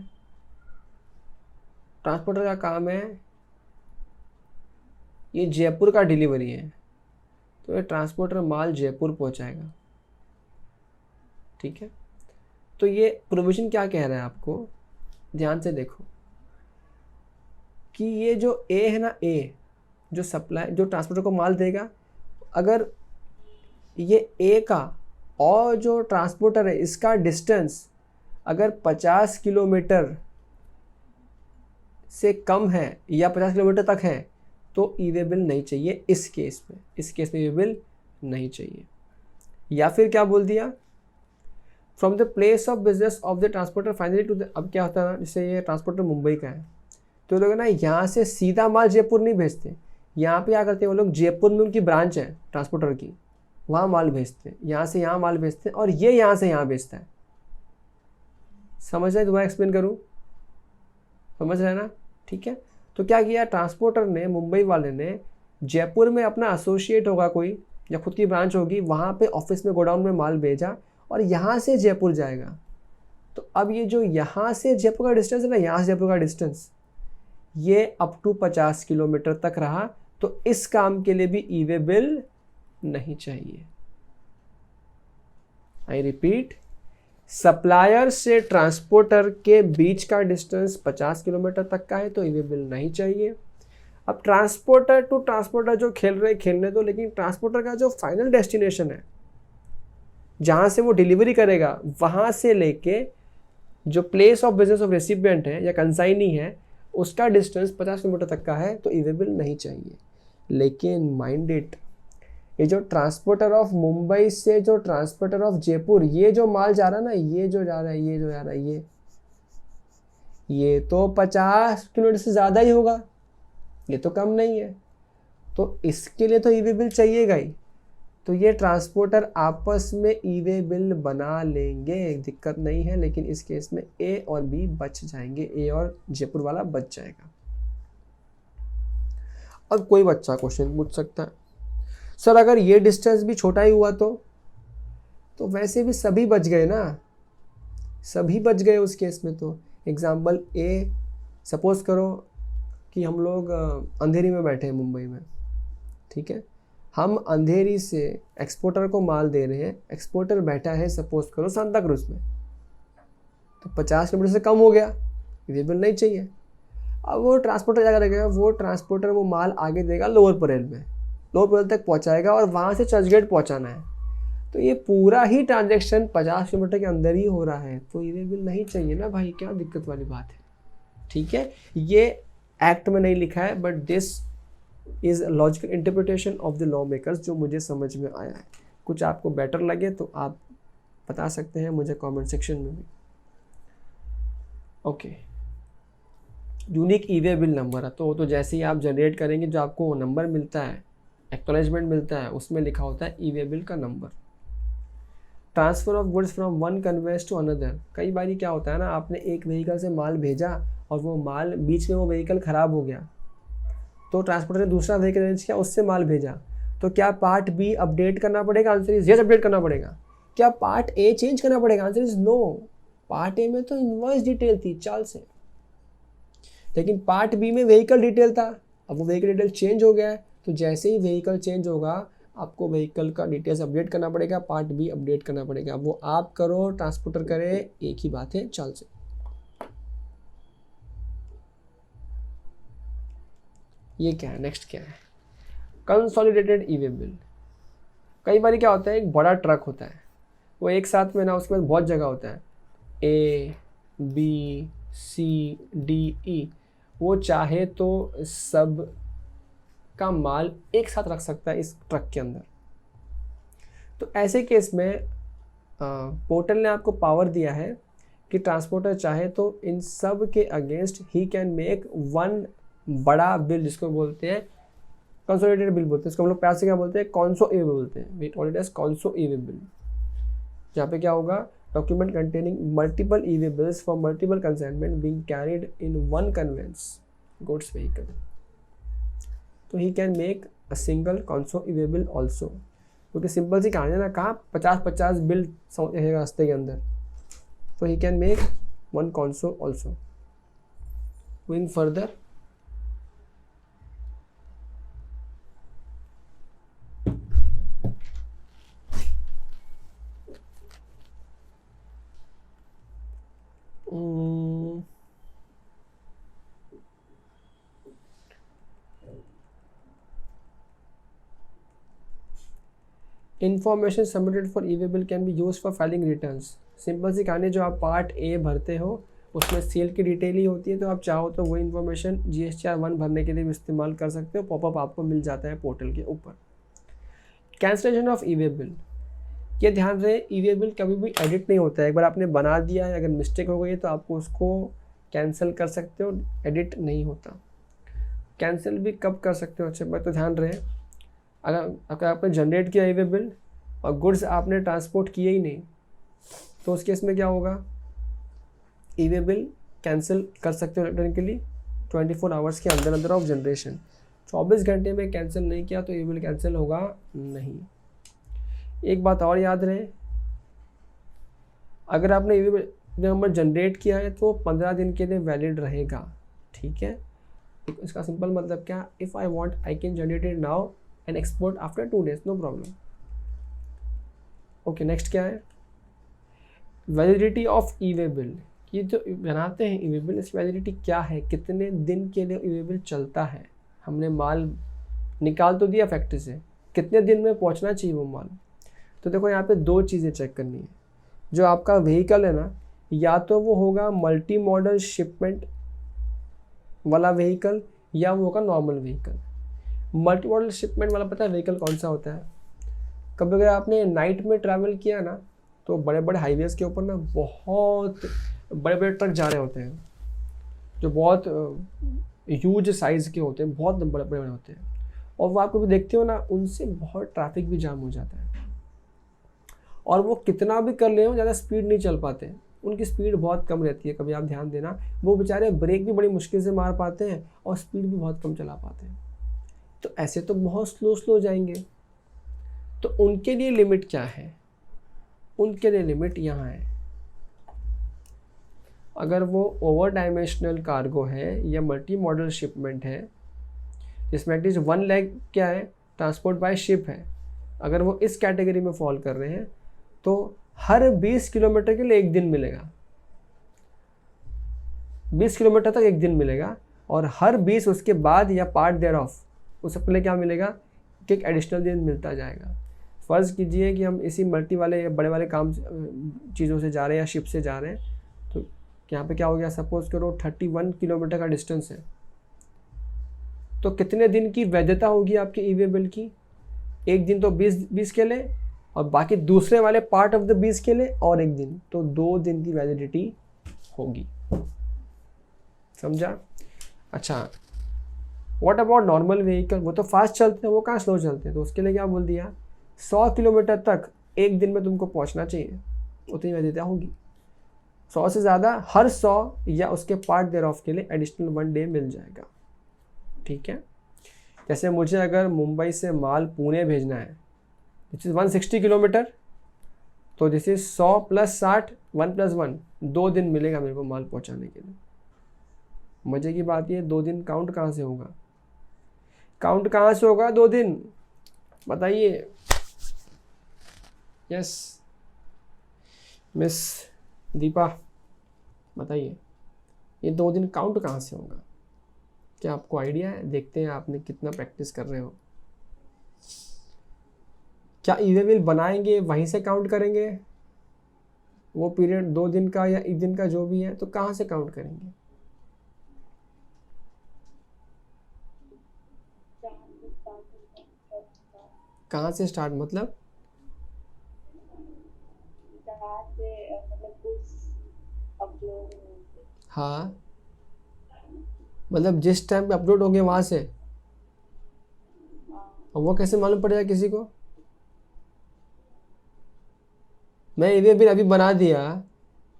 S2: ट्रांसपोर्टर का काम है, ये जयपुर का डिलीवरी है, तो ये ट्रांसपोर्टर माल जयपुर पहुंचाएगा। ठीक है, तो ये प्रोविजन क्या कह रहा है आपको? ध्यान से देखो कि ये जो ए है ना, ए जो सप्लाई, जो ट्रांसपोर्टर को माल देगा, अगर ये ए का और जो ट्रांसपोर्टर है इसका डिस्टेंस अगर 50 किलोमीटर से कम है या 50 किलोमीटर तक है तो ई वे बिल नहीं चाहिए। इस केस में ई वे बिल नहीं चाहिए। या फिर क्या बोल दिया? From the place of business of the transporter finally to the, अब क्या होता है ना, जैसे ये ट्रांसपोर्टर मुंबई का है तो लोग ना यहाँ से सीधा माल जयपुर नहीं भेजते, यहाँ पे क्या करते हैं वो लोग, जयपुर में उनकी ब्रांच है ट्रांसपोर्टर की, वहाँ माल भेजते हैं, यहाँ से यहाँ माल भेजते हैं, और ये यहाँ से यहाँ भेजता है। समझ रहे? दोबारा एक्सप्लेन करूँ? समझ रहे ना? ठीक है, तो क्या किया ट्रांसपोर्टर ने, मुंबई वाले ने जयपुर में अपना एसोसिएट होगा कोई या खुद की ब्रांच होगी, वहाँ पे ऑफिस में गोडाउन में माल भेजा और यहाँ से जयपुर जाएगा। तो अब ये जो यहाँ से जयपुर का डिस्टेंस है ना, यहाँ से जयपुर का डिस्टेंस ये अप टू 50 किलोमीटर तक रहा, तो इस काम के लिए भी ई वे बिल नहीं चाहिए। आई रिपीट, सप्लायर से ट्रांसपोर्टर के बीच का डिस्टेंस 50 किलोमीटर तक का है तो ई वे बिल नहीं चाहिए। अब ट्रांसपोर्टर टू ट्रांसपोर्टर जो खेलने दो, लेकिन ट्रांसपोर्टर का जो फाइनल डेस्टिनेशन है जहाँ से वो डिलीवरी करेगा, वहाँ से लेके जो place of business of recipient है या कंसाइनी है उसका डिस्टेंस 50 किलोमीटर तक का है तो ई वे बिल नहीं चाहिए। लेकिन माइंड इट, ये जो ट्रांसपोर्टर ऑफ मुंबई से जो ट्रांसपोर्टर ऑफ जयपुर, ये जो माल जा रहा है ना, ये जो जा रहा है, ये तो 50 किलोमीटर से ज़्यादा ही होगा, ये तो कम नहीं है, तो इसके लिए तो ई वे बिल चाहिएगा ही। तो ये ट्रांसपोर्टर आपस में ई वे बिल बना लेंगे, दिक्कत नहीं है, लेकिन इस केस में ए और बी बच जाएंगे, ए और जयपुर वाला बच जाएगा। अब कोई बच्चा क्वेश्चन पूछ सकता है, सर अगर ये डिस्टेंस भी छोटा ही हुआ तो वैसे भी सभी बच गए ना, सभी बच गए उस केस में। तो एग्जाम्पल ए, सपोज करो कि हम लोग अंधेरी में बैठे हैं मुंबई में, ठीक है, हम अंधेरी से एक्सपोर्टर को माल दे रहे हैं, एक्सपोर्टर बैठा है सपोज करो सांता क्रूज में, तो 50 किलोमीटर से कम हो गया, ये बिल नहीं चाहिए। अब वो ट्रांसपोर्टर क्या करेगा? वो ट्रांसपोर्टर वो माल आगे देगा लोअर परेल में, लोअर परेल तक पहुंचाएगा और वहाँ से चर्चगेट पहुंचाना है, तो ये पूरा ही ट्रांजैक्शन 50 किलोमीटर के अंदर ही हो रहा है, तो ये बिल नहीं चाहिए ना भाई, क्या दिक्कत वाली बात है? ठीक है, ये एक्ट में नहीं लिखा है, but this is logical interpretation of the law makers जो मुझे समझ में आया है। कुछ आपको बेटर लगे तो आप बता सकते हैं मुझे कमेंट सेक्शन में भी। ओके, यूनिक ई वे बिल नंबर है, तो जैसे ही आप जनरेट करेंगे जो आपको नंबर मिलता है, एक्नॉलेजमेंट मिलता है, उसमें लिखा होता है ई वे बिल का number. Transfer of goods from one conveyance to another, कई बार क्या होता है ना, आपने एक व्हीकल से माल भेजा और वो माल बीच में वो व्हीकल ख़राब हो गया, तो ट्रांसपोर्टर ने दूसरा व्हीकल अरेंज किया, उससे माल भेजा, तो क्या पार्ट बी अपडेट करना पड़ेगा? आंसर इज यस, अपडेट करना पड़ेगा। क्या पार्ट ए चेंज करना पड़ेगा? Answer is no. Part A में तो इनवॉइस डिटेल थी चाल से, लेकिन पार्ट बी में व्हीकल डिटेल था, अब वो व्हीकल डिटेल चेंज हो गया है, तो जैसे ही व्हीकल चेंज होगा आपको व्हीकल का डिटेल्स अपडेट करना पड़ेगा, पार्ट भी अपडेट करना पड़ेगा। वो आप करो, ट्रांसपोर्टर करे, एक ही बात है, चाल से। ये क्या है, नेक्स्ट क्या है, कंसोलिडेटेड ई वे बिल। कई बार क्या होता है, एक बड़ा ट्रक होता है, वो एक साथ में ना, उसके बाद बहुत जगह होता है, A B C D E, वो चाहे तो सब का माल एक साथ रख सकता है इस ट्रक के अंदर। तो ऐसे केस में पोर्टल ने आपको पावर दिया है कि ट्रांसपोर्टर चाहे तो इन सब के against he can make one बड़ा बिल, जिसको बोलते हैं कंसोलिडेटेड बिल बोलते हैं। इसको हम लोग प्यार से क्या बोलते हैं, कॉन्सो ई वे बोलते हैं। We call it as conso e way bill. जहाँ पे क्या होगा, document containing multiple e way bills for multiple consignment being carried in one conveyance goods vehicle. तो he can make a single conso e way bill also, क्योंकि सिंपल सी कहानी है ना, कहाँ 50-50 बिल रहेगा रास्ते के अंदर। तो he can make one conso also. Going further, information submitted for e way bill can be use for filing returns. Simple सी कहानी, जो आप पार्ट ए भरते हो उसमें सेल की डिटेल ही होती है, तो आप चाहो तो वो इन्फॉर्मेशन GSTR 1 भरने के लिए भी इस्तेमाल कर सकते हो। पॉपअप आपको मिल जाता है पोर्टल के ऊपर। Cancellation of e way bill, ये ध्यान रहे, ई वे बिल कभी भी एडिट नहीं होता है। एक बार आपने बना दिया है, अगर मिस्टेक हो गई है तो आपको उसको कैंसिल कर सकते हो, एडिट नहीं होता। कैंसिल भी कब कर सकते हो, अच्छे बात तो ध्यान रहे, अगर आपने जनरेट किया ई वे बिल और गुड्स आपने ट्रांसपोर्ट किए ही नहीं, तो उस केस में क्या होगा, ई वे बिल कैंसिल कर सकते हो इलेक्ट्रॉनिकली 24 आवर्स के अंदर अंदर ऑफ जनरेशन। 24 घंटे में कैंसिल नहीं किया तो ई वे बिल कैंसिल होगा नहीं। एक बात और याद रहे, अगर आपने ई वे बिल नंबर जनरेट किया है तो 15 दिन के लिए वैलिड रहेगा, ठीक है। इसका सिंपल मतलब क्या, if I want I can generate it now and export after 2 days, no problem. Okay, next क्या है, validity of e way bill. ये जो बनाते हैं ई वे बिल, इसकी वैलिडिटी क्या है, कितने दिन के लिए ई वे बिल चलता है। हमने माल निकाल तो दिया फैक्ट्री से, कितने दिन में पहुंचना चाहिए वो माल। तो देखो यहाँ पे 2 चीज़ें चेक करनी है। जो आपका व्हीकल है ना, या तो वो होगा मल्टी मॉडल शिपमेंट वाला व्हीकल या वो होगा normal vehicle. Multi modal shipment वाला पता है व्हीकल कौन सा होता है, कभी अगर आपने नाइट में ट्रैवल किया ना, तो बड़े बड़े हाईवेज़ के ऊपर ना बहुत बड़े बड़े ट्रक जा रहे होते हैं, जो बहुत ह्यूज साइज़ के होते हैं, बहुत बड़े बड़े होते हैं, और वो आप कभी देखते हो ना, उनसे बहुत ट्रैफिक भी जाम हो जाता है। और वो कितना भी कर ले हो, ज़्यादा स्पीड नहीं चल पाते, उनकी स्पीड बहुत कम रहती है। कभी आप ध्यान देना, वो बेचारे ब्रेक भी बड़ी मुश्किल से मार पाते हैं और स्पीड भी बहुत कम चला पाते हैं। तो ऐसे तो बहुत स्लो जाएंगे। तो उनके लिए लिमिट क्या है, उनके लिए लिमिट यहाँ है। अगर वो ओवर डायमेंशनल कार्गो है या मल्टी मॉडल शिपमेंट है, जिसमें एटलीस्ट 1 लाख क्या है, ट्रांसपोर्ट बाय शिप है, अगर वो इस कैटेगरी में फॉल कर रहे हैं, तो हर 20 किलोमीटर के लिए 1 दिन मिलेगा। 20 किलोमीटर तक 1 दिन मिलेगा, और हर 20 उसके बाद या पार्ट देयर ऑफ उस सबके लिए क्या मिलेगा, कि एक एडिशनल दिन मिलता जाएगा। फ़र्ज़ कीजिए कि हम इसी मल्टी वाले या बड़े वाले काम चीज़ों से जा रहे हैं या शिप से जा रहे हैं, तो यहाँ पे क्या हो गया, सपोज़ करो 31 किलोमीटर का डिस्टेंस है, तो कितने दिन की वैधता होगी आपके ई वे बिल की, 1 दिन तो 20 के लिए, और बाकी दूसरे वाले पार्ट ऑफ द 20 के लिए और 1 दिन, तो 2 दिन की वैलिडिटी होगी। समझा? अच्छा, व्हाट अबाउट नॉर्मल व्हीकल, वो तो फास्ट चलते हैं, वो कहाँ स्लो चलते हैं, तो उसके लिए क्या बोल दिया, 100 किलोमीटर तक 1 दिन में तुमको पहुँचना चाहिए, उतनी वैधता होगी। 100 से ज़्यादा हर 100 या उसके पार्ट देयर ऑफ के लिए एडिशनल 1 डे मिल जाएगा, ठीक है। जैसे मुझे अगर मुंबई से माल पुणे भेजना है, दिस इज़ 160 किलोमीटर, तो दिस इज़ 100 + 60 1 + 1, 2 दिन मिलेगा मेरे को माल पहुंचाने के लिए। मज़े की बात ये, 2 दिन काउंट कहाँ से होगा, 2 दिन, बताइए। यस मिस दीपा बताइए, ये 2 दिन काउंट कहाँ से होगा? क्या आपको आइडिया है? देखते हैं आपने कितना प्रैक्टिस कर रहे हो। क्या ईवे बिल बनाएंगे वहीं से काउंट करेंगे? वो पीरियड 2 दिन का या 1 दिन का जो भी है, तो कहाँ से काउंट करेंगे? कहाँ से स्टार्ट मतलब? हाँ मतलब जिस टाइम पे अपलोड होंगे वहाँ से। और वो कैसे मालूम पड़ेगा किसी को? मैं ईवे बिल अभी बना दिया,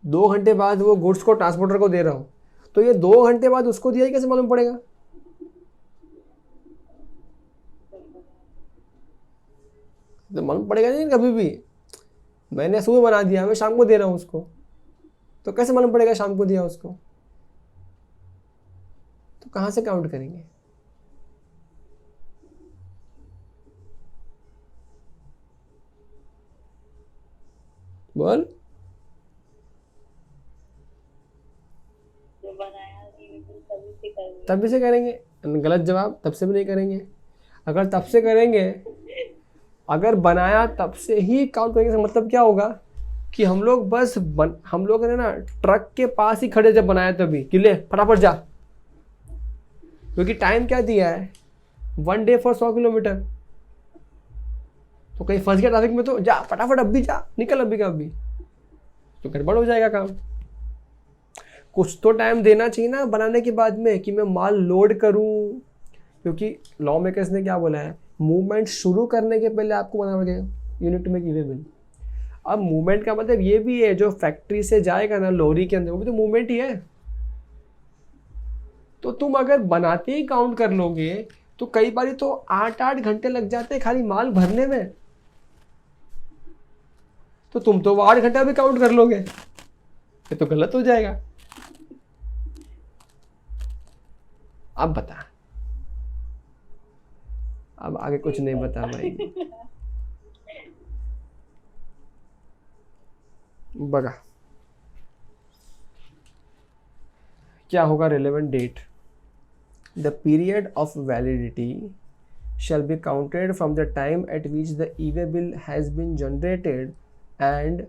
S2: 2 घंटे बाद वो गुड्स को ट्रांसपोर्टर को दे रहा हूँ, तो ये 2 घंटे बाद उसको दिया ही कैसे मालूम पड़ेगा? तो मालूम पड़ेगा नहीं कभी भी। मैंने सुबह बना दिया, मैं शाम को दे रहा हूँ उसको, तो कैसे मालूम पड़ेगा शाम को दिया उसको? तो कहाँ से काउंट करेंगे? बोल। तब से करेंगे। गलत जवाब, तब से भी नहीं करेंगे। अगर तब से करेंगे, अगर बनाया तब से ही काउंट करेंगे, मतलब क्या होगा कि हम लोग बस हम लोग ने ना ट्रक के पास ही खड़े जब बनाया तभी कि ले फटाफट जा, क्योंकि टाइम क्या दिया है, 1 डे फॉर 100 किलोमीटर। तो कहीं फंस गया ट्रैफिक में तो जा फटाफट, अब भी जा, निकल अभी का अभी, तो गड़बड़ हो जाएगा काम। कुछ तो टाइम देना चाहिए ना बनाने के बाद में कि मैं माल लोड करूं, क्योंकि लॉ मेकर्स ने क्या बोला है, मूवमेंट शुरू करने के पहले आपको बनाना पड़ेगा, you need to make e way bill. अब मूवमेंट का मतलब ये भी है, जो फैक्ट्री से जाएगा ना लॉरी के अंदर, वो भी तो मूवमेंट ही है। तो तुम अगर बनाते ही काउंट कर लोगे तो कई बार तो 8-8 घंटे लग जाते हैं खाली माल भरने में, तो तुम तो 8 घंटा भी काउंट कर लोगे, ये तो गलत हो जाएगा। अब बता, अब आगे कुछ नहीं बता भाई। बगा क्या होगा relevant date? The period of validity shall be counted from the time at which the e-way bill has been generated, and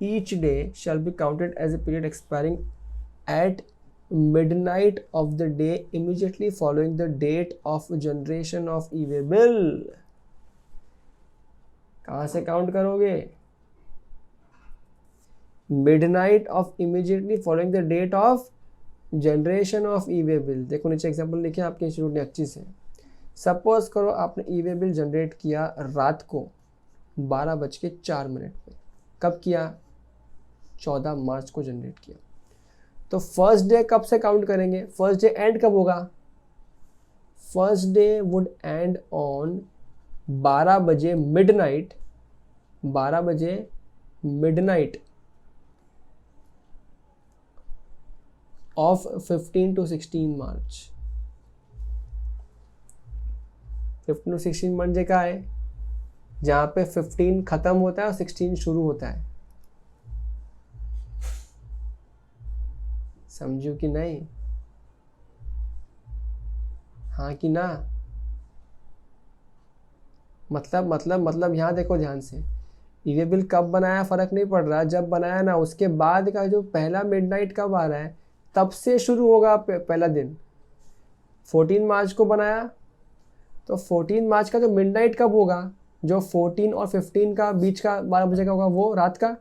S2: each day shall be counted as a period expiring at midnight of the day immediately following the date of generation of e-way bill। कहाँ से काउंट करोगे? midnight of immediately following the date of generation of e-way bill। देखो नीचे एग्जाम्पल लिखे आपके इंस्टीट्यूट ने अच्छी से। सपोज करो आपने ई-वे बिल जनरेट किया रात को 12:04 पे। कब किया? 14 मार्च को जनरेट किया। तो फर्स्ट डे कब से काउंट करेंगे? फर्स्ट डे एंड कब होगा? First day would end on 12 बजे मिडनाइट, 12 बजे midnight of 15 to 16 March. 15 to 16 म्हणजे काय? जहाँ पे 15 खत्म होता है और 16 शुरू होता है। समझू कि नहीं? हाँ कि ना? मतलब यहाँ देखो ध्यान से, ई-वे बिल कब बनाया फर्क नहीं पड़ रहा, जब बनाया ना उसके बाद का जो पहला मिडनाइट कब आ रहा है तब से शुरू होगा पहला दिन। 14 मार्च को बनाया तो 14 मार्च का जो मिडनाइट कब होगा, जो 14 और 15 का बीच का 12 बजे का होगा वो रात का,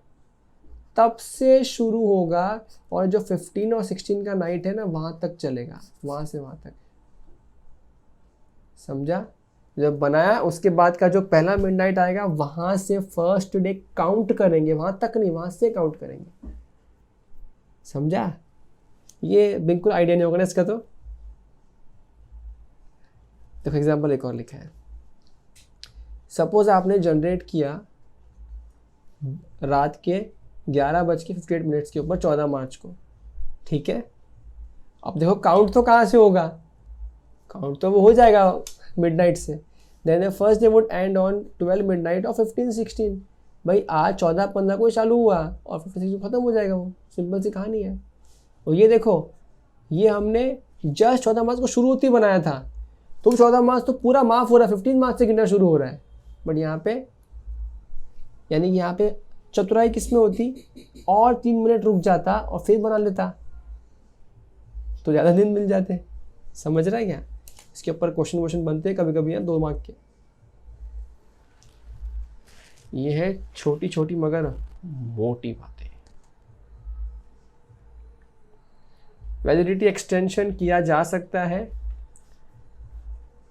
S2: तब से शुरू होगा, और जो 15 और 16 का नाइट है ना वहाँ तक चलेगा, वहाँ से वहाँ तक। समझा? जब बनाया उसके बाद का जो पहला मिडनाइट आएगा वहाँ से फर्स्ट डे काउंट करेंगे, वहाँ तक नहीं, वहाँ से काउंट करेंगे। समझा? ये बिल्कुल आइडिया नहीं होगा ना इसका। तो देखो एग्जाम्पल एक और लिखा है। सपोज आपने जनरेट किया रात के 11:58 के ऊपर 14 मार्च को, ठीक है। अब देखो काउंट तो कहाँ से होगा? काउंट तो वो हो जाएगा मिडनाइट से, then the first day would end on 12 midnight और 15-16। भाई आज 14-15 को चालू हुआ और 15-16 खत्म हो जाएगा, वो सिंपल सी कहानी है। और ये देखो, ये हमने जस्ट 14 मार्च को शुरू होती बनाया था, तुम 14 मार्च तो पूरा माफ हो रहा है, 15 मार्च से गिनना शुरू हो रहा है। बट यहाँ पे यानी कि यहाँ पे चतुराई किसमें होती, और 3 मिनट रुक जाता और फिर बना लेता तो ज़्यादा दिन मिल जाते। समझ रहा है क्या? इसके ऊपर क्वेश्चन बनते हैं कभी कभी हैं 2 मार्क के। ये है छोटी छोटी मगर मोटी बातें। वैलिडिटी एक्सटेंशन किया जा सकता है,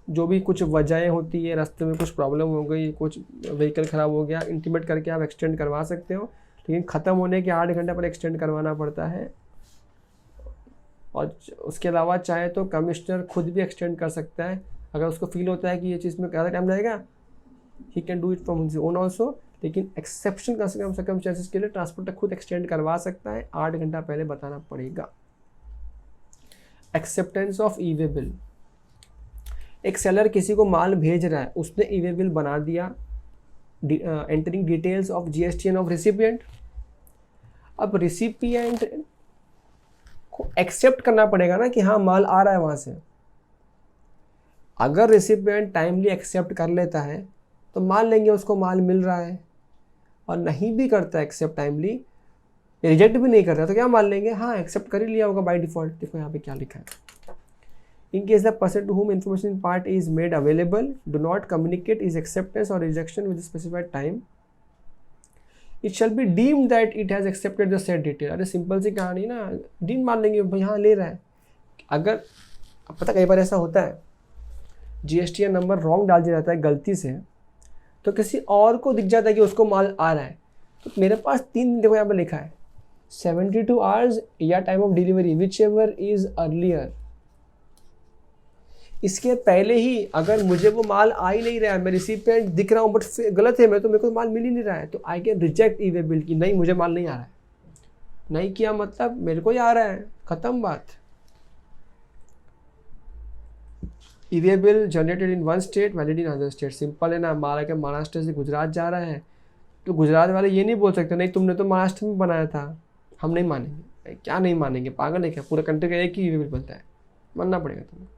S2: जो भी कुछ वजहें होती है, रास्ते में कुछ प्रॉब्लम हो गई, कुछ व्हीकल ख़राब हो गया, इंटीमेट करके आप एक्सटेंड करवा सकते हो, लेकिन ख़त्म होने के 8 घंटे पर एक्सटेंड करवाना पड़ता है। और उसके अलावा चाहे तो कमिश्नर खुद भी एक्सटेंड कर सकता है, अगर उसको फील होता है कि ये चीज़ में ज़्यादा टाइम लगेगा, he can do it from his own also. लेकिन एक्सेप्शन का सर्कमस्टेंसेस के लिए ट्रांसपोर्टर खुद एक्सटेंड करवा सकता है, 8 घंटा पहले बताना पड़ेगा। Acceptance of e way bill. एक सेलर किसी को माल भेज रहा है, उसने ई वे बिल बना दिया, entering details of GSTN of recipient. अब रिसिपिएंट को एक्सेप्ट करना पड़ेगा ना कि हाँ माल आ रहा है वहाँ से। अगर रिसिपिएंट टाइमली एक्सेप्ट कर लेता है तो मान लेंगे उसको माल मिल रहा है, और नहीं भी करता एक्सेप्ट टाइमली, रिजेक्ट भी नहीं करता, तो क्या मान लेंगे, हाँ एक्सेप्ट कर ही लिया होगा बाय डिफॉल्ट। देखो यहाँ पे क्या लिखा है, in case the person to whom information in part is made available do not communicate is acceptance और rejection with specified time, it shall be deemed that it has accepted the set detail. अरे सिंपल सी कहानी ना, डीम मान लेंगे भाई हाँ ले रहा है। अगर पता कई बार ऐसा होता है GSTN नंबर रॉन्ग डाल दिया जाता है गलती से, तो किसी और को दिख जाता है कि उसको माल आ रहा है, तो मेरे पास 3 दिन, देखो यहाँ पर लिखा है 72 आवर्स या time of delivery which ever is earlier. इसके पहले ही अगर मुझे वो माल आ ही नहीं रहा है, मैं रिसिपिएंट दिख रहा हूँ बट गलत है, मैं तो मेरे को माल मिल ही नहीं रहा है, तो I can reject E way bill की नहीं मुझे माल नहीं आ रहा है। नहीं किया मतलब मेरे को ही आ रहा है, खत्म बात। E way bill generated in one state valid in other state. Simple है ना, माल के महाराष्ट्र से गुजरात जा रहा है तो गुजरात वाले ये नहीं बोल सकते नहीं तुमने तो महाराष्ट्र में बनाया था, हम नहीं मानेंगे। क्या नहीं मानेंगे, पागल है क्या? पूरा कंट्री का एक ही ई वे बिल बनता है, मानना पड़ेगा तुम्हें।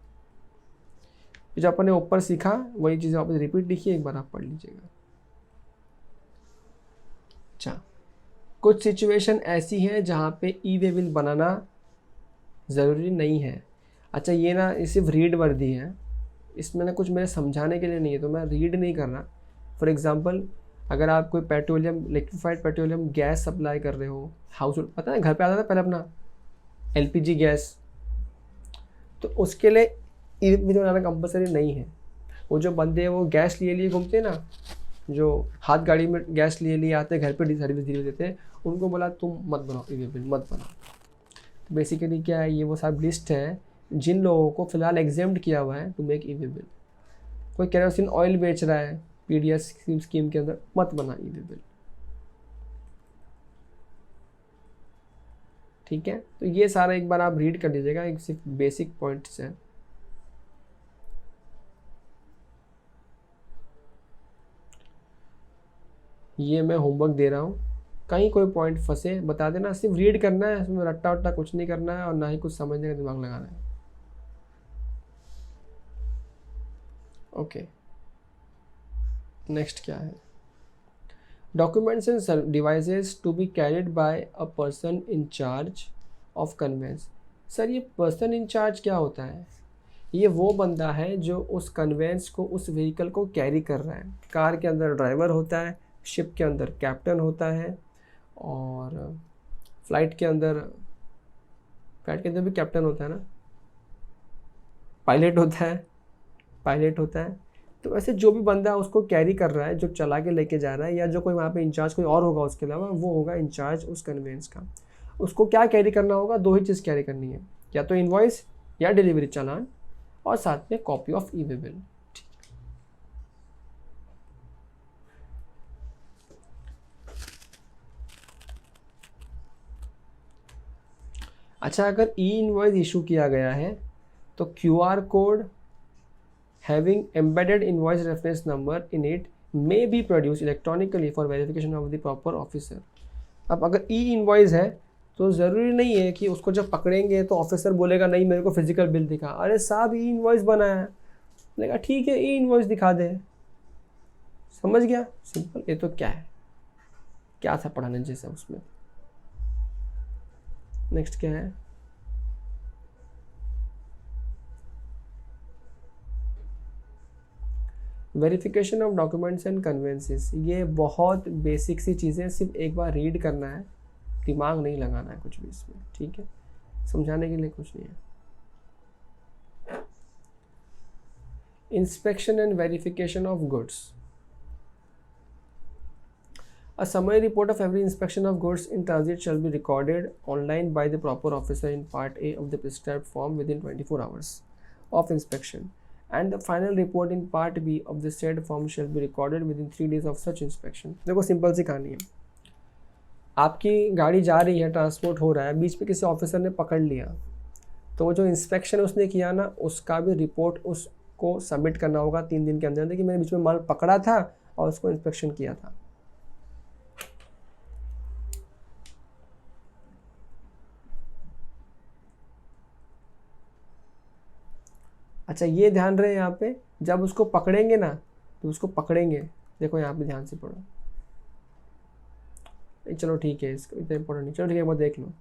S2: जो अपन ने ऊपर सीखा वही चीज़ वापस रिपीट लिखिए, एक बार आप पढ़ लीजिएगा। अच्छा, कुछ सिचुएशन ऐसी है जहाँ पे ई वे बिल बनाना ज़रूरी नहीं है। अच्छा ये ना ये सिर्फ रीड वर्दी है, इसमें ना कुछ मेरे समझाने के लिए नहीं है, तो मैं रीड नहीं कर रहा। फॉर एग्जांपल अगर आप कोई petroleum liquefied petroleum gas supply कर रहे हो, हाउस होल्ड, पता है घर पे आता था पहले अपना LPG गैस, तो उसके लिए ई वे बिल बनाना कंपलसरी नहीं है। वो जो बंदे हैं वो गैस लिए घूमते हैं ना, जो हाथ गाड़ी में गैस लिए आते हैं घर पे सर्विस धीरे देते हैं, उनको बोला तुम मत बनाओ ई वे बिल मत बनाओ। तो बेसिकली क्या है, ये वो सब लिस्ट है जिन लोगों को फिलहाल एग्जेम्प्ट किया हुआ है to make e way bill. कोई केरोसिन ऑयल बेच रहा है PDS स्कीम के अंदर, मत बना ई वे बिल। ठीक है, तो ये सारा एक बार आप रीड कर लीजिएगा, एक सिर्फ बेसिक पॉइंट्स हैं। ये मैं होमवर्क दे रहा हूँ, कहीं कोई पॉइंट फंसे बता देना, सिर्फ रीड करना है, इसमें रट्टा वट्टा कुछ नहीं करना है और ना ही कुछ समझने का दिमाग लगाना है। ओके, नेक्स्ट क्या है, documents and devices to be carried by a person in charge of conveyance. Sir ये पर्सन इन चार्ज क्या होता है? ये वो बंदा है जो उस कन्वेंस को, उस व्हीकल को कैरी कर रहा है। कार के अंदर ड्राइवर होता है, शिप के अंदर कैप्टन होता है, और फ्लाइट के अंदर भी कैप्टन होता है ना, पायलट होता है। तो वैसे जो भी बंदा उसको कैरी कर रहा है, जो चला के लेके जा रहा है, या जो कोई वहाँ पे इंचार्ज कोई और होगा उसके अलावा, वो होगा इंचार्ज उस कन्वेंस का। उसको क्या कैरी करना होगा? 2 ही चीज़ कैरी करनी है, या तो इनवॉइस या डिलीवरी चालान, और साथ में copy of e way bill. अच्छा, अगर ई इनवॉइस इशू किया गया है तो QR code having embedded invoice reference number in it may be produced electronically for verification of the proper officer. अब अगर ई इन्वॉइस है तो ज़रूरी नहीं है कि उसको जब पकड़ेंगे तो ऑफिसर बोलेगा नहीं मेरे को फिजिकल बिल दिखा, अरे साहब ई इन्वॉइस बनाया है, बोलेगा ठीक है ई इन्वॉइस दिखा दे, समझ गया, सिंपल। ये तो क्या है, क्या था पढ़ाने जैसा उसमें। नेक्स्ट क्या है, वेरिफिकेशन ऑफ डॉक्यूमेंट्स एंड कन्वेंसेस। ये बहुत बेसिक सी चीज़ें, सिर्फ एक बार रीड करना है, दिमाग नहीं लगाना है कुछ भी इसमें, ठीक है, समझाने के लिए कुछ नहीं है। Inspection and verification of goods. A summary report of every inspection of goods in transit shall be recorded online by the proper officer in Part A of the prescribed form within 24 hours of inspection, and the final report in Part B of the said form shall be recorded within 3 days of such inspection. देखो सिंपल सी कहानी है, आपकी गाड़ी जा रही है, ट्रांसपोर्ट हो रहा है, बीच में किसी ऑफिसर ने पकड़ लिया, तो वो जो इंस्पेक्शन उसने किया ना, उसका भी रिपोर्ट उसको सबमिट करना होगा 3 दिन के अंदर कि मैंने बीच में माल पकड़ा था और उसको इंस्पेक्शन किया था। अच्छा ये ध्यान रहे यहाँ पे, जब उसको पकड़ेंगे ना तो उसको पकड़ेंगे, देखो यहाँ पे ध्यान से पढ़ो, चलो ठीक है, इसको इतना इंपॉर्टेंट नहीं, चलो ठीक है एक बार देख लो।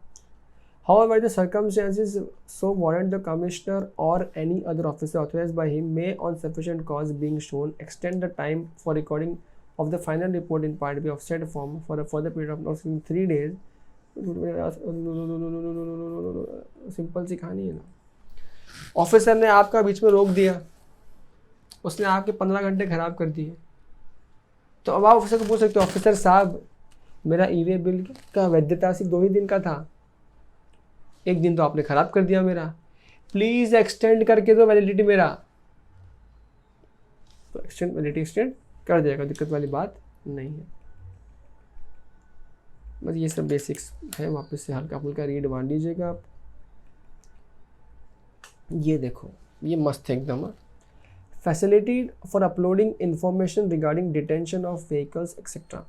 S2: However, the circumstances so warrant the commissioner or any other officer authorized by him may, on sufficient cause being shown, extend the time for recording of the final report in Part B of said form for a further period of not 3 days. Simple सी कहानी है ना, ऑफिसर ने आपका बीच में रोक दिया, उसने आपके 15 घंटे खराब कर दिए, तो अब आप ऑफिसर को पूछ सकते हो ऑफिसर साहब मेरा ई-वे बिल का वैधता सिर्फ 2 ही दिन का था, 1 दिन तो आपने ख़राब कर दिया मेरा, प्लीज़ एक्सटेंड करके दो वैलिडिटी मेरा, तो वैलिडिटी एक्सटेंड कर देगा, दिक्कत वाली बात नहीं है। बस ये सब बेसिक्स है, वापस से हल्का फुल्का रीड बांध लीजिएगा आप। ये देखो ये मस्त है एकदम, facility for uploading information regarding detention of vehicles etcetera.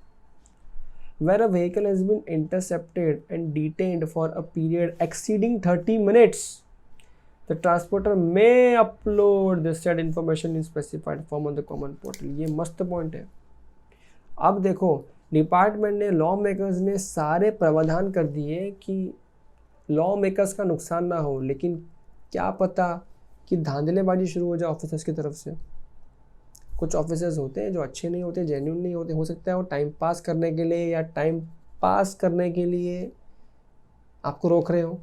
S2: Where a vehicle has been intercepted and detained for a period exceeding 30 minutes, the transporter may upload the said information in specified form on the common portal. ये मस्त पॉइंट है। अब देखो डिपार्टमेंट ने, लॉ मेकर्स ने सारे प्रावधान कर दिए कि लॉ मेकर्स का नुकसान ना हो, लेकिन क्या पता कि धांधलेबाजी शुरू हो जाए ऑफिसर्स की तरफ से। कुछ ऑफिसर्स होते हैं जो अच्छे नहीं होते, जेन्युइन नहीं होते, हो सकता है वो टाइम पास करने के लिए या टाइम पास करने के लिए आपको रोक रहे हो,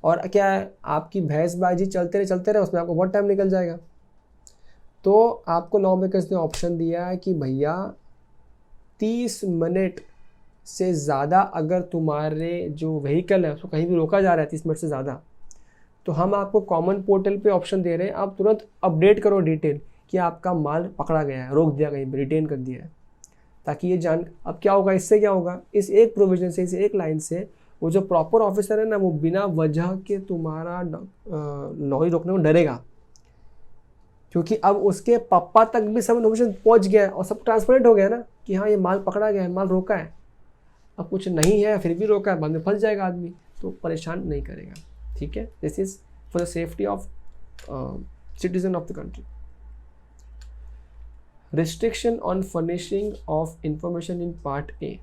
S2: और क्या है आपकी भैंसबाजी चलते रहे उसमें आपको बहुत टाइम निकल जाएगा। तो आपको लॉ मेकर्स ने ऑप्शन दिया है कि भैया 30 मिनट से ज़्यादा अगर तुम्हारे जो व्हीकल है उसको कहीं भी रोका जा रहा है 30 मिनट से ज़्यादा, तो हम आपको कॉमन पोर्टल पे ऑप्शन दे रहे हैं, आप तुरंत अपडेट करो डिटेल कि आपका माल पकड़ा गया है, रोक दिया कहीं पर, रिटेन कर दिया है, ताकि ये जान। अब क्या होगा, इससे क्या होगा, इस एक प्रोविजन से, इस एक लाइन से वो जो प्रॉपर ऑफिसर है ना, वो बिना वजह के तुम्हारा लॉरी रोकने में डरेगा, क्योंकि अब उसके पापा तक भी सब इन्फॉर्मेशन पहुंच गया है और सब ट्रांसपेरेंट हो गया ना कि हाँ ये माल पकड़ा गया है, माल रोका है। अब कुछ नहीं है फिर भी रोका है, बाद में फंस जाएगा आदमी, तो परेशान नहीं करेगा, ठीक है। This is for the safety of citizen of the country. Restriction on furnishing of information in part A.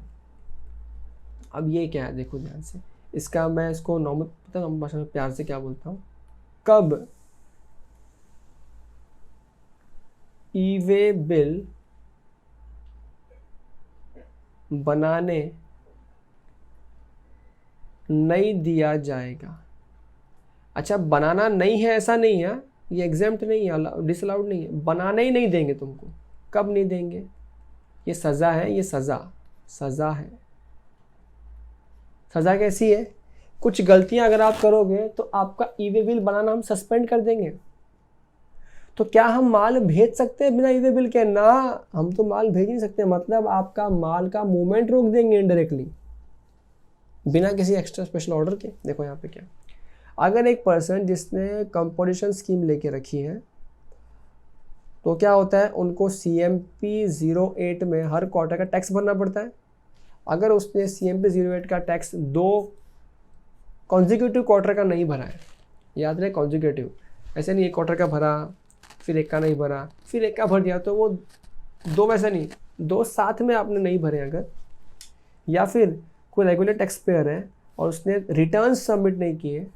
S2: अब ये क्या है, देखो ध्यान से, इसका मैं इसको नॉर्मल पता है भाषा में प्यार से क्या बोलता हूँ, कब ई-वे बिल बनाने नहीं दिया जाएगा। अच्छा बनाना नहीं है ऐसा नहीं है, ये एग्जेम्प्ट नहीं है, डिसअलाउड नहीं है, बनाने ही नहीं देंगे तुमको। कब नहीं देंगे, ये सज़ा है, ये सज़ा है। सज़ा कैसी है, कुछ गलतियां अगर आप करोगे तो आपका ई-वे बिल बनाना हम सस्पेंड कर देंगे। तो क्या हम माल भेज सकते हैं बिना ई-वे बिल के? ना, हम तो माल भेज नहीं सकते, मतलब आपका माल का मूवमेंट रोक देंगे इनडायरेक्टली, बिना किसी एक्स्ट्रा स्पेशल ऑर्डर के। देखो यहाँ पे क्या, अगर एक पर्सन जिसने कंपोजिशन स्कीम लेके रखी है तो क्या होता है, उनको CMP 08 में हर क्वार्टर का टैक्स भरना पड़ता है। अगर उसने CMP 08 का टैक्स 2 कॉन्जिक्यूटिव क्वार्टर का नहीं भरा है, याद रहे कॉन्जिक्यूटिव, ऐसे नहीं एक क्वार्टर का भरा फिर एक का नहीं भरा फिर एक का भर दिया, तो वो 2 वैसा नहीं, 2 साथ में आपने नहीं भरे अगर, या फिर कोई रेगुलर टैक्स पेयर है और उसने रिटर्न्स सबमिट नहीं किए,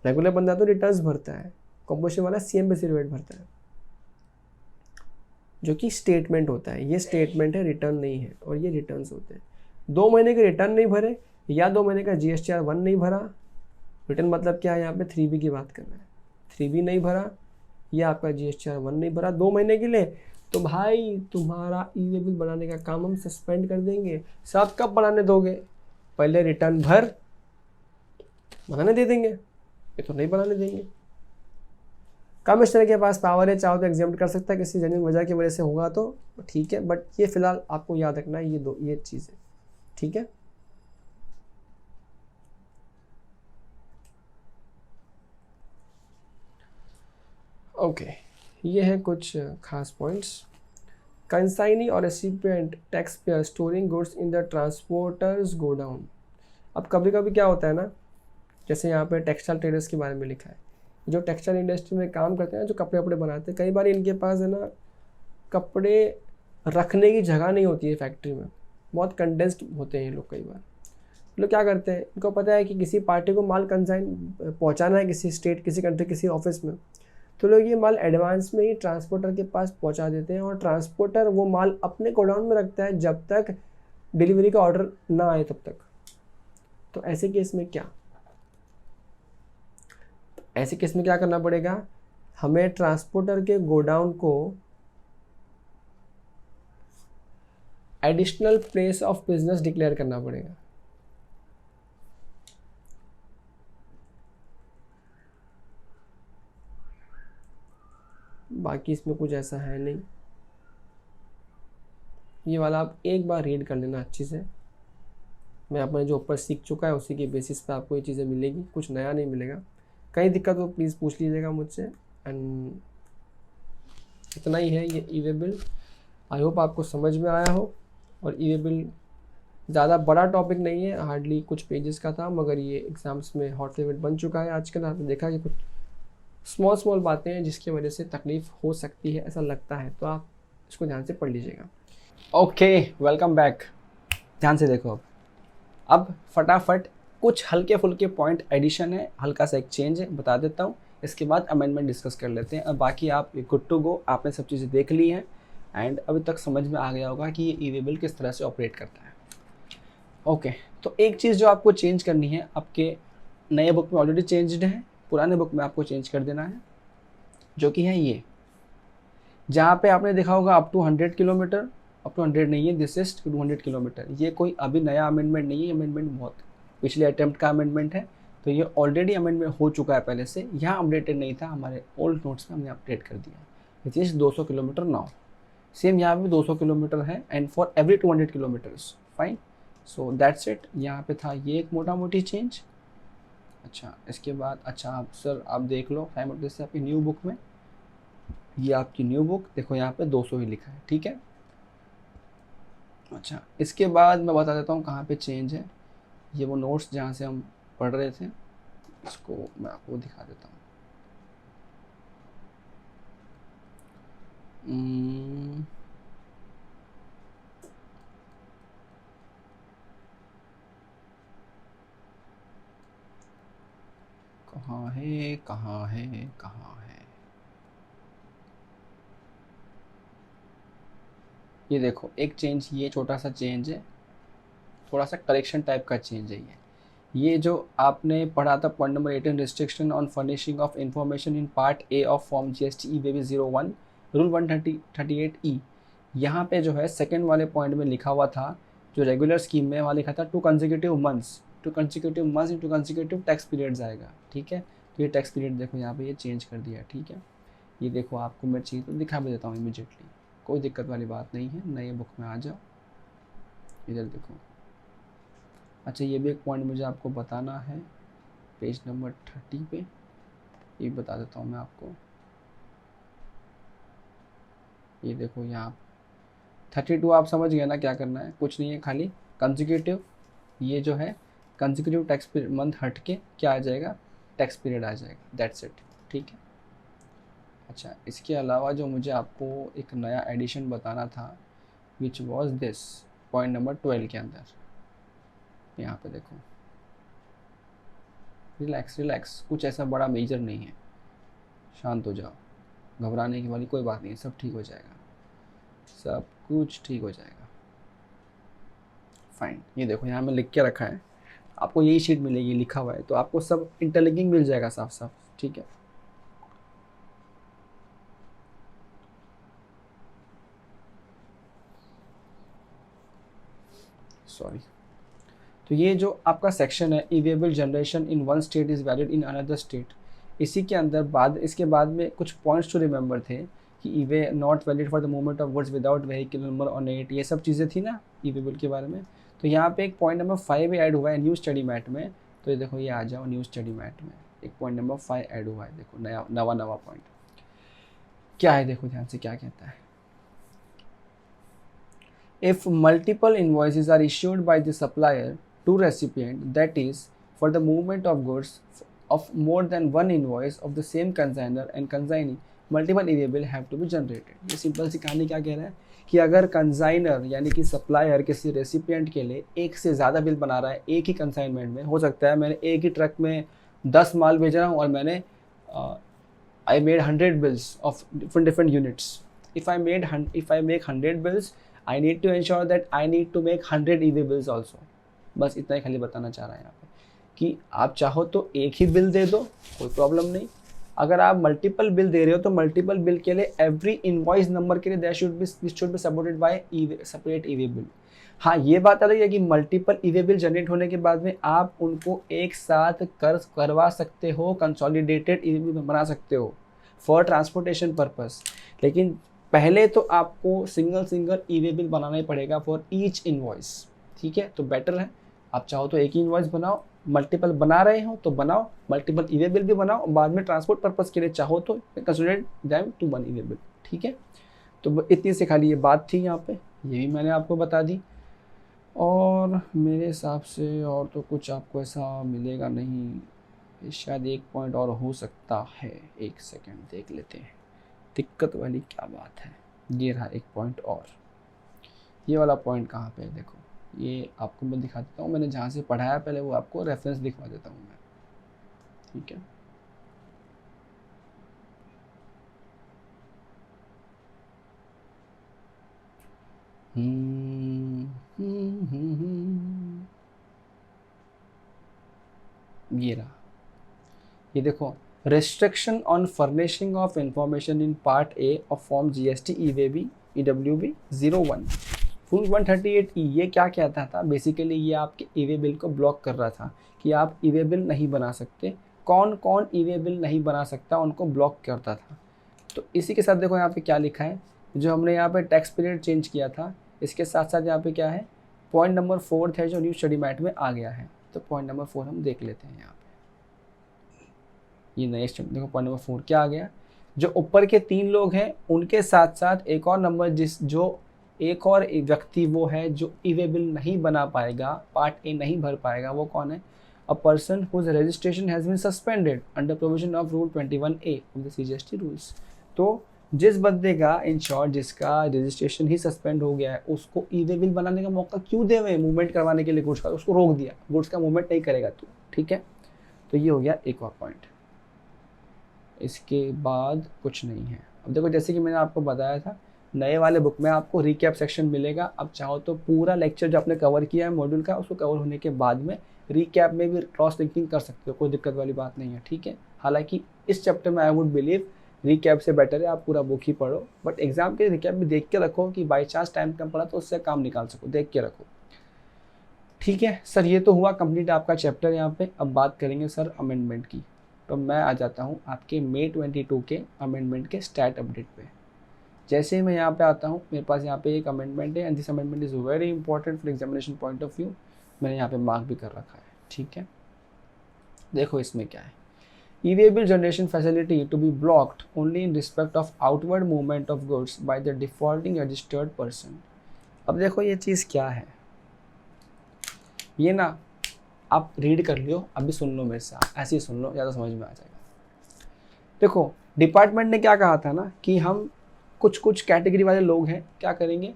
S2: रेगुलर बंदा तो रिटर्न्स भरता है, कॉम्पोजिशन वाला CMP 08 भरता है, जो कि स्टेटमेंट होता है, ये स्टेटमेंट है, रिटर्न नहीं है, और ये रिटर्न्स होते हैं। 2 महीने के रिटर्न नहीं भरे या 2 महीने का GSTR 1 नहीं भरा, रिटर्न मतलब क्या है, यहाँ पे 3B की बात कर रहे हैं, 3B नहीं भरा या आपका GSTR 1 नहीं भरा 2 महीने के लिए, तो भाई तुम्हारा ई-वे बिल बनाने का काम हम सस्पेंड कर देंगे। सब कब बनाने दोगे, पहले रिटर्न भर, बनाने दे देंगे, ये तो नहीं बनाने देंगे। कमिश्नर के पास पावर है, चाहो तो एग्जाम्प्ट कर सकता है, किसी जेन्युइन वजह की वजह से होगा तो ठीक है, बट ये फिलहाल आपको याद रखना है ये चीज़ें, ठीक है। ओके, ये हैं कुछ खास पॉइंट्स। कंसाइनी और recipient tax payer storing goods in the transporters godown. अब कभी कभी क्या होता है ना, जैसे यहाँ पे टेक्सटाइल ट्रेडर्स के बारे में लिखा है, जो टेक्सटाइल इंडस्ट्री में काम करते हैं, जो कपड़े वपड़े बनाते हैं, कई बार इनके पास है ना कपड़े रखने की जगह नहीं होती है फैक्ट्री में, बहुत कंडेंस्ड होते हैं ये लोग। कई बार लोग क्या करते हैं, इनको पता है कि किसी पार्टी को माल कंसाइन पहुँचाना है, किसी स्टेट, किसी कंट्री, किसी ऑफिस में, तो लोग ये माल एडवांस में ही ट्रांसपोर्टर के पास पहुंचा देते हैं, और ट्रांसपोर्टर वो माल अपने गोडाउन में रखता है जब तक डिलीवरी का ऑर्डर ना आए तब तक। तो ऐसे केस में क्या, ऐसे केस में क्या करना पड़ेगा, हमें ट्रांसपोर्टर के गोडाउन को additional place of business declare करना पड़ेगा। बाकी इसमें कुछ ऐसा है नहीं, ये वाला आप एक बार रीड कर लेना अच्छी से। मैं अपने जो ऊपर सीख चुका है उसी के बेसिस पे आपको ये चीज़ें मिलेगी, कुछ नया नहीं मिलेगा। कहीं दिक्कत हो प्लीज़ पूछ लीजिएगा मुझसे। एंड इतना ही है ये ई-वे बिल। आई होप आपको समझ में आया हो। और ई-वे बिल ज़्यादा बड़ा टॉपिक नहीं है, हार्डली कुछ पेजेस का था, मगर ये एग्ज़ाम्स में हॉट फेवरेट बन चुका है आजकल। आपने देखा कि कुछ स्मॉल बातें हैं जिसकी वजह से तकलीफ़ हो सकती है, ऐसा लगता है, तो आप इसको ध्यान से पढ़ लीजिएगा।
S1: Okay, welcome back. ध्यान से देखो, अब फटाफट कुछ हल्के फुल्के पॉइंट एडिशन है, हल्का सा एक चेंज है, बता देता हूँ। इसके बाद अमेंडमेंट डिस्कस कर लेते हैं। और बाकी आप गुड टू गो, आपने सब चीज़ें देख ली हैं एंड अभी तक समझ में आ गया होगा कि ये ई-वे बिल किस तरह से ऑपरेट करता है। ओके, तो एक चीज़ जो आपको चेंज करनी है, आपके नए बुक में ऑलरेडी चेंज्ड है, पुराने बुक में आपको चेंज कर देना है, जो कि है ये, जहाँ पे आपने देखा होगा up to 100 kilometre, up to 100 नहीं है, दिस इज 200 किलोमीटर। ये कोई अभी नया अमेंडमेंट नहीं है, अमेंडमेंट बहुत पिछले अटेम्प्ट का अमेंडमेंट है, तो ये ऑलरेडी अमेंडमेंट हो चुका है पहले से। यहाँ अपडेटेड नहीं था, हमारे ओल्ड नोट्स में हमने अपडेट कर दिया। Which is 200 kilometre now. Same यहाँ पे 200 किलोमीटर है and for every 200 kilometres, fine. So that's it. यहाँ पे था ये एक मोटा मोटी चेंज। अच्छा, इसके बाद अच्छा आप सर आप देख लो साइमल्टेनियसली आपकी न्यू बुक में, ये आपकी न्यू बुक देखो, यहाँ पे 200 ही लिखा है, ठीक है। अच्छा, इसके बाद मैं बता देता हूँ कहाँ पे चेंज है। ये वो नोट्स जहाँ से हम पढ़ रहे थे, इसको मैं आपको दिखा देता हूँ। कहाँ है कहाँ है कहाँ है, ये देखो एक चेंज, ये छोटा सा चेंज है, थोड़ा सा करेक्शन टाइप का चेंज है ये जो आपने पढ़ा था point number 18, restriction on furnishing of information in part A of form GST ई-वे-बिल 01 rule 138E। यहाँ पे जो है सेकंड वाले पॉइंट में लिखा हुआ था, जो रेगुलर स्कीम में वहाँ लिखा था 2 consecutive months, 2 consecutive months into consecutive tax periods आएगा, ठीक है। तो ये टैक्स पीरियड देखो यहाँ पे ये चेंज कर दिया, ठीक है। ये देखो आपको मैं चाहिए तो दिखा भी देता हूँ इमीडिएटली, कोई दिक्कत वाली बात नहीं है। नए बुक में आ जाओ, इधर देखो। अच्छा, ये भी एक पॉइंट मुझे आपको बताना है, पेज नंबर 30 पे, ये बता देता हूँ मैं आपको। ये देखो यहाँ 32 आप समझ गए ना क्या करना है, कुछ नहीं है, खाली कंसेक्यूटिव, ये जो है कंसेक्यूटिव टैक्स मंथ हट के क्या आ जाएगा, टैक्स पीरियड आ जाएगा, दैट्स इट। ठीक है। अच्छा, इसके अलावा जो मुझे आपको एक नया एडिशन बताना था which was this, point number 12 के अंदर यहाँ पे देखो, रिलैक्स रिलैक्स, कुछ ऐसा बड़ा मेजर नहीं है, शांत हो जाओ, घबराने की वाली कोई बात नहीं है, सब ठीक हो जाएगा, सब कुछ ठीक हो जाएगा। फाइन, ये देखो यहाँ में लिख के रखा है, आपको यही शीट मिलेगी, लिखा हुआ है, तो आपको सब इंटरलिंकिंग मिल जाएगा साफ साफ। ठीक है। सॉरी। तो ये जो आपका सेक्शन है, e way bill generation in one state is valid in another state, इसी के अंदर इसके बाद में कुछ पॉइंट्स टू रिमेंबर थे कि e-way not valid for the movement of goods without vehicle number on it, ये सब चीज़ें थी ना ईवेबल के बारे में। तो यहाँ पे एक पॉइंट नंबर 5 ऐड हुआ है न्यू स्टडी मैट में, तो ये देखो ये आ जाओ न्यू स्टडी मैट में, एक पॉइंट नंबर 5 ऐड हुआ है, देखो नवा पॉइंट क्या है, देखो ध्यान से क्या कहता है। If multiple invoices are issued by the supplier to recipient, that is, for the movement of goods of more than one invoice of the same consignor and consignee, multiple e-way have to be generated. ये सिंपल सी कहानी क्या कह रहा है कि अगर कंसाइनर यानी कि सप्लायर किसी रेसिपिएंट के लिए एक से ज़्यादा बिल बना रहा है एक ही कंसाइनमेंट में, हो सकता है मैंने एक ही ट्रक में 10 माल भेज रहा हूँ और मैंने I made 100 bills of different units. If I make 100 bills, I need to ensure that I need to make 100 e-way bills also. बस इतना ही खाली बताना चाह रहा है यहाँ पे कि आप चाहो तो एक ही बिल दे दो, कोई प्रॉब्लम नहीं। अगर आप मल्टीपल बिल दे रहे हो तो मल्टीपल बिल के लिए एवरी इनवॉइस नंबर के लिए this should be supported by separate e-way bill. हाँ, ये बात अलग है कि मल्टीपल ई-वे बिल जनरेट होने के बाद में आप उनको एक साथ करवा सकते हो, कंसोलिडेटेड ई-वे बिल बना सकते हो फॉर ट्रांसपोर्टेशन पर्पस, लेकिन पहले तो आपको सिंगल ई-वे बिल बनाना ही पड़ेगा फॉर ईच इनवॉइस। ठीक है, तो बेटर है आप चाहो तो एक ही इनवॉइस बनाओ, मल्टीपल बना रहे हो तो बनाओ, मल्टीपल ई-वे बिल भी बनाओ, बाद में ट्रांसपोर्ट पर्पस के लिए चाहो तो consider them to one e way bill. ठीक है, तो इतनी से खाली ये बात थी यहाँ पे, ये भी मैंने आपको बता दी, और मेरे हिसाब से और तो कुछ आपको ऐसा मिलेगा नहीं, शायद एक पॉइंट और हो सकता है, एक सेकेंड देख लेते हैं दिक्कत वाली क्या बात है। ये रहा एक पॉइंट और, ये वाला पॉइंट कहाँ पे है, देखो ये आपको मैं दिखा देता हूँ, मैंने जहाँ से पढ़ाया पहले वो आपको रेफरेंस दिखवा देता हूँ मैं। ठीक है, ये रहा, ये देखो, restriction on furnishing of information in part A of form GST EWB 01 full 138E, ये क्या कहता था बेसिकली, ये आपके ई-वे बिल को ब्लॉक कर रहा था कि आप ई-वे बिल नहीं बना सकते, कौन कौन ई-वे बिल नहीं बना सकता उनको ब्लॉक करता था। तो इसी के साथ देखो यहाँ पे क्या लिखा है, जो हमने यहाँ पे टैक्स पीरियड चेंज किया था, इसके साथ साथ यहाँ पे क्या है, पॉइंट नंबर 4 है जो न्यू स्टडी मैट में आ गया है। तो पॉइंट नंबर 4 हम देख लेते हैं यहाँ पे, ये नए स्टेप देखो, पॉइंट नंबर 4 क्या आ गया, जो ऊपर के 3 लोग हैं उनके साथ साथ एक और नंबर जो एक और व्यक्ति वो है जो ई-वे बिल नहीं बना पाएगा, पार्ट ए नहीं भर पाएगा, वो कौन है, a person whose registration has been suspended under provision of rule 21A of the CGST rules. तो जिस बंदे का, इन शॉर्ट जिसका रजिस्ट्रेशन ही सस्पेंड हो गया है, उसको ई-वे बिल बनाने का मौका क्यों देवे, मूवमेंट करवाने के लिए गुड्स का, उसको रोक दिया, गुड्स का मूवमेंट नहीं करेगा तू। ठीक है, तो ये हो गया एक और पॉइंट, इसके बाद कुछ नहीं है। अब देखो जैसे कि मैंने आपको बताया था, नए वाले बुक में आपको रिकैप सेक्शन मिलेगा, अब चाहो तो पूरा लेक्चर जो आपने कवर किया है मॉड्यूल का, उसको कवर होने के बाद में रिकैप में भी क्रॉस लिंकिंग कर सकते हो, कोई दिक्कत वाली बात नहीं है। ठीक है, हालांकि इस चैप्टर में आई वुड बिलीव रिकैप से बेटर है आप पूरा बुक ही पढ़ो, बट एग्जाम के रिकैप भी देख के रखो कि बाई चांस टाइम कम पड़ा तो उससे काम निकाल सको, देख के रखो। ठीक है सर, ये तो हुआ कंप्लीट आपका चैप्टर यहाँ पे। अब बात करेंगे सर अमेंडमेंट की, तो मैं आ जाता हूँ आपके May 22 के अमेंडमेंट के स्टैट अपडेट पे। जैसे ही मैं यहाँ पे आता हूँ, मेरे पास यहाँ पे एक अमेंडमेंट है, and this amendment is very important for examination point of view, मैंने यहाँ पे मार्क भी कर रखा है। ठीक है, देखो इसमें क्या है, E-way bill generation facility to be blocked only in respect of outward movement of goods by the defaulting registered person. अब देखो ये चीज़ क्या है, ये ना आप रीड कर लियो, अभी सुन लो मेरे से, ऐसे ही सुन लो, ज़्यादा समझ में आ जाएगा। देखो डिपार्टमेंट ने क्या कहा था ना कि हम कुछ कुछ कैटेगरी वाले लोग हैं, क्या करेंगे,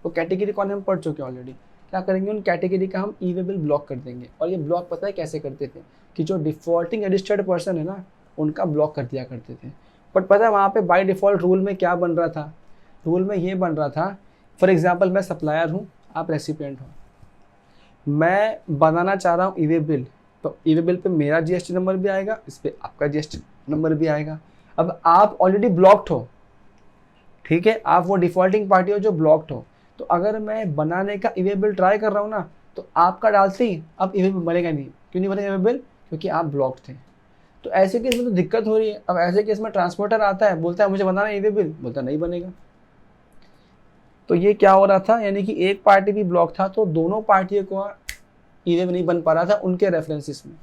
S1: वो कैटेगरी कौन हम पढ़ चुके हैं ऑलरेडी, क्या करेंगे उन कैटेगरी का हम ई-वे बिल ब्लॉक कर देंगे। और ये ब्लॉक पता है कैसे करते थे कि जो डिफ़ॉल्टिंग रजिस्टर्ड पर्सन है ना उनका ब्लॉक कर दिया करते थे। बट पता है वहाँ पे बाय डिफ़ॉल्ट रूल में क्या बन रहा था, रूल में ये बन रहा था, फॉर एग्जांपल मैं सप्लायर हूँ, आप रेसिपिएंट हो, मैं बनाना चाह रहा हूँ ई-वे बिल, तो ई-वे बिल पे मेरा जीएसटी नंबर भी आएगा, इस पर आपका जीएसटी नंबर भी आएगा। अब आप ऑलरेडी ब्लॉक्ड हो, ठीक है, आप वो डिफ़ॉल्टिंग पार्टी हो जो ब्लॉक्ड हो, तो अगर मैं बनाने का ई-वे बिल ट्राई कर रहा हूँ ना तो आपका डालते ही अब ई-वे बिल बनेगा नहीं। क्यों नहीं बनेगा ई-वे बिल? क्योंकि आप ब्लॉक्ड थे। तो ऐसे केस में तो दिक्कत हो रही है। अब ऐसे केस में ट्रांसपोर्टर आता है, बोलता है मुझे बनाना है ई-वे बिल, बोलता नहीं बनेगा। तो ये क्या हो रहा था, यानी कि एक पार्टी भी ब्लॉक था तो दोनों पार्टियों को ई-वे बिल नहीं बन पा रहा था उनके रेफरेंसेस में।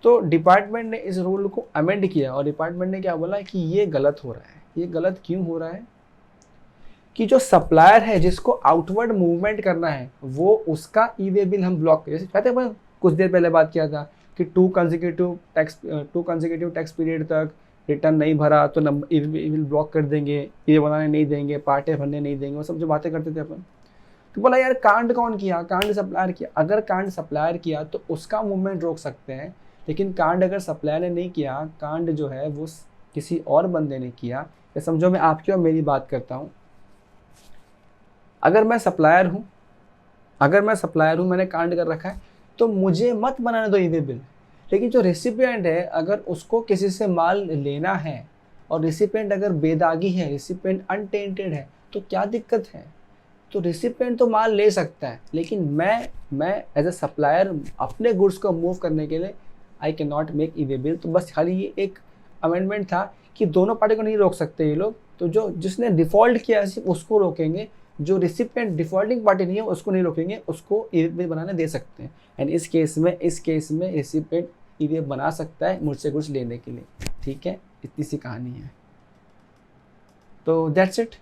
S1: तो डिपार्टमेंट ने इस रूल को अमेंड किया और डिपार्टमेंट ने क्या बोला कि ये गलत हो रहा है। ये गलत क्यों हो रहा है कि जो सप्लायर है जिसको आउटवर्ड मूवमेंट करना है वो उसका ई-वे बिल हम ब्लॉक, जैसे कहते हैं कुछ देर पहले बात किया था कि टू कंसेक्यूटिव टैक्स पीरियड तक रिटर्न नहीं भरा तो ई-वे बिल ब्लॉक कर देंगे, ये बनाने नहीं देंगे, पार्टे भरने नहीं देंगे, वो सब जो बातें करते थे अपन। तो बोला यार कांड कौन किया, कांड सप्लायर किया। अगर कांड सप्लायर किया तो उसका मूवमेंट रोक सकते हैं, लेकिन कांड अगर सप्लायर ने नहीं किया, कांड जो है वो किसी और बंदे ने किया, या समझो मैं आपकी और मेरी बात करता हूँ, अगर मैं सप्लायर हूँ, मैंने कांड कर रखा है तो मुझे मत बनाने दो ई-वे बिल। लेकिन जो रेसिपिएंट है अगर उसको किसी से माल लेना है और रेसिपिएंट अगर बेदागी है, रेसिपिएंट अनटेंटेड है, तो क्या दिक्कत है? तो रेसिपिएंट तो माल ले सकता है, लेकिन मैं एज अ सप्लायर अपने गुड्स को मूव करने के लिए I can not make e-way bill. तो बस खाली ये एक अमेंडमेंट था कि दोनों पार्टी को नहीं रोक सकते ये लोग, तो जो जिसने डिफ़ॉल्ट किया सिर्फ उसको रोकेंगे, जो रिसिपिएंट डिफ़ॉल्टिंग पार्टी नहीं है उसको नहीं रोकेंगे, उसको ई-वे बिल बनाने दे सकते हैं। एंड इस केस में रिसिपिएंट ई-वे बना सकता है मुझसे कुछ लेने के लिए। ठीक है, इतनी सी कहानी है। तो दैट्स इट।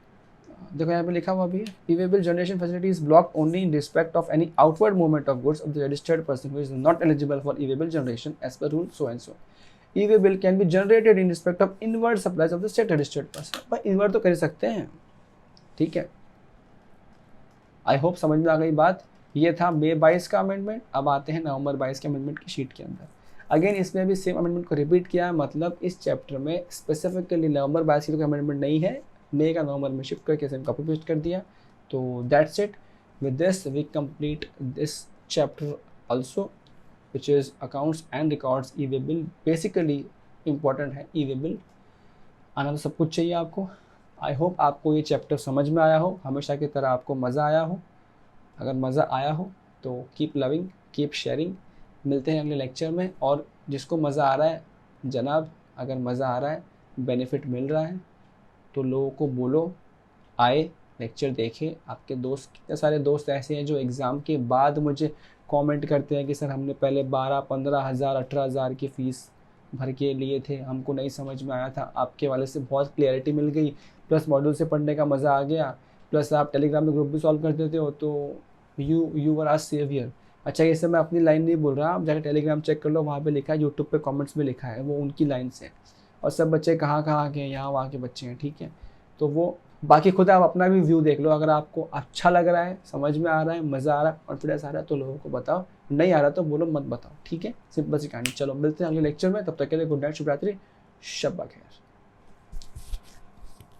S1: देखो यहाँ पे लिखा हुआ भी है, e way bill generation facility is blocked only in respect of any outward movement of goods of the registered person who is not eligible for e way bill generation as per rule so and so. E way bill can be generated in respect of inward supplies of the state registered person. पर इनवर्ड तो कर सकते हैं, ठीक है। आई होप समझ में आ गई बात। ये था मई 22 का अमेंडमेंट। अब आते हैं नवंबर 22 के अमेंडमेंट की शीट के अंदर। अगेन इसमें भी सेम अमेंडमेंट को रिपीट किया है, मतलब इस चैप्टर में स्पेसिफिकली नवंबर 22 की कोई अमेंडमेंट नहीं है, मई का नवंबर में शिफ्ट करके सेम कॉपी पेस्ट कर दिया। तो that's it. With this we complete this chapter also which is accounts and records e way bill. Basically important है ई-वे बिल, आना तो सब कुछ चाहिए आपको। आई होप आपको ये चैप्टर समझ में आया हो, हमेशा की तरह आपको मज़ा आया हो। अगर मज़ा आया हो तो कीप लविंग, कीप शेयरिंग। मिलते हैं अगले लेक्चर में। और जिसको मज़ा आ रहा है जनाब, अगर मज़ा आ रहा है, बेनिफिट मिल रहा है, तो लोगों को बोलो आए लेक्चर देखें। आपके दोस्त, कितने सारे दोस्त ऐसे हैं जो एग्ज़ाम के बाद मुझे कमेंट करते हैं कि सर हमने पहले 12-15 हज़ार 18 हज़ार की फ़ीस भर के लिए थे, हमको नहीं समझ में आया था, आपके वाले से बहुत क्लियरिटी मिल गई, प्लस मॉड्यूल से पढ़ने का मज़ा आ गया, प्लस आप टेलीग्राम में ग्रुप भी सॉल्व कर देते हो, तो यू वर आर सेवियर। अच्छा, ये सब मैं अपनी लाइन नहीं बोल रहा, आप जाकर टेलीग्राम चेक कर लो, वहाँ पे लिखा है, यूट्यूब पे कमेंट्स में लिखा है, वो उनकी लाइन से। और सब बच्चे कहाँ के हैं, यहाँ वहाँ के बच्चे हैं, ठीक है। तो वो बाकी खुद आप अपना भी व्यू देख लो। अगर आपको अच्छा लग रहा है, समझ में आ रहा है, मज़ा आ रहा है, कॉन्फिडेंस आ रहा है, तो लोगों को बताओ। नहीं आ रहा तो बोलो मत बताओ, ठीक है। सिंपल सी कहानी। चलो मिलते हैं अगले लेक्चर में, तब तक के लिए गुड नाइट, शुभ रात्रि, शब बखैर।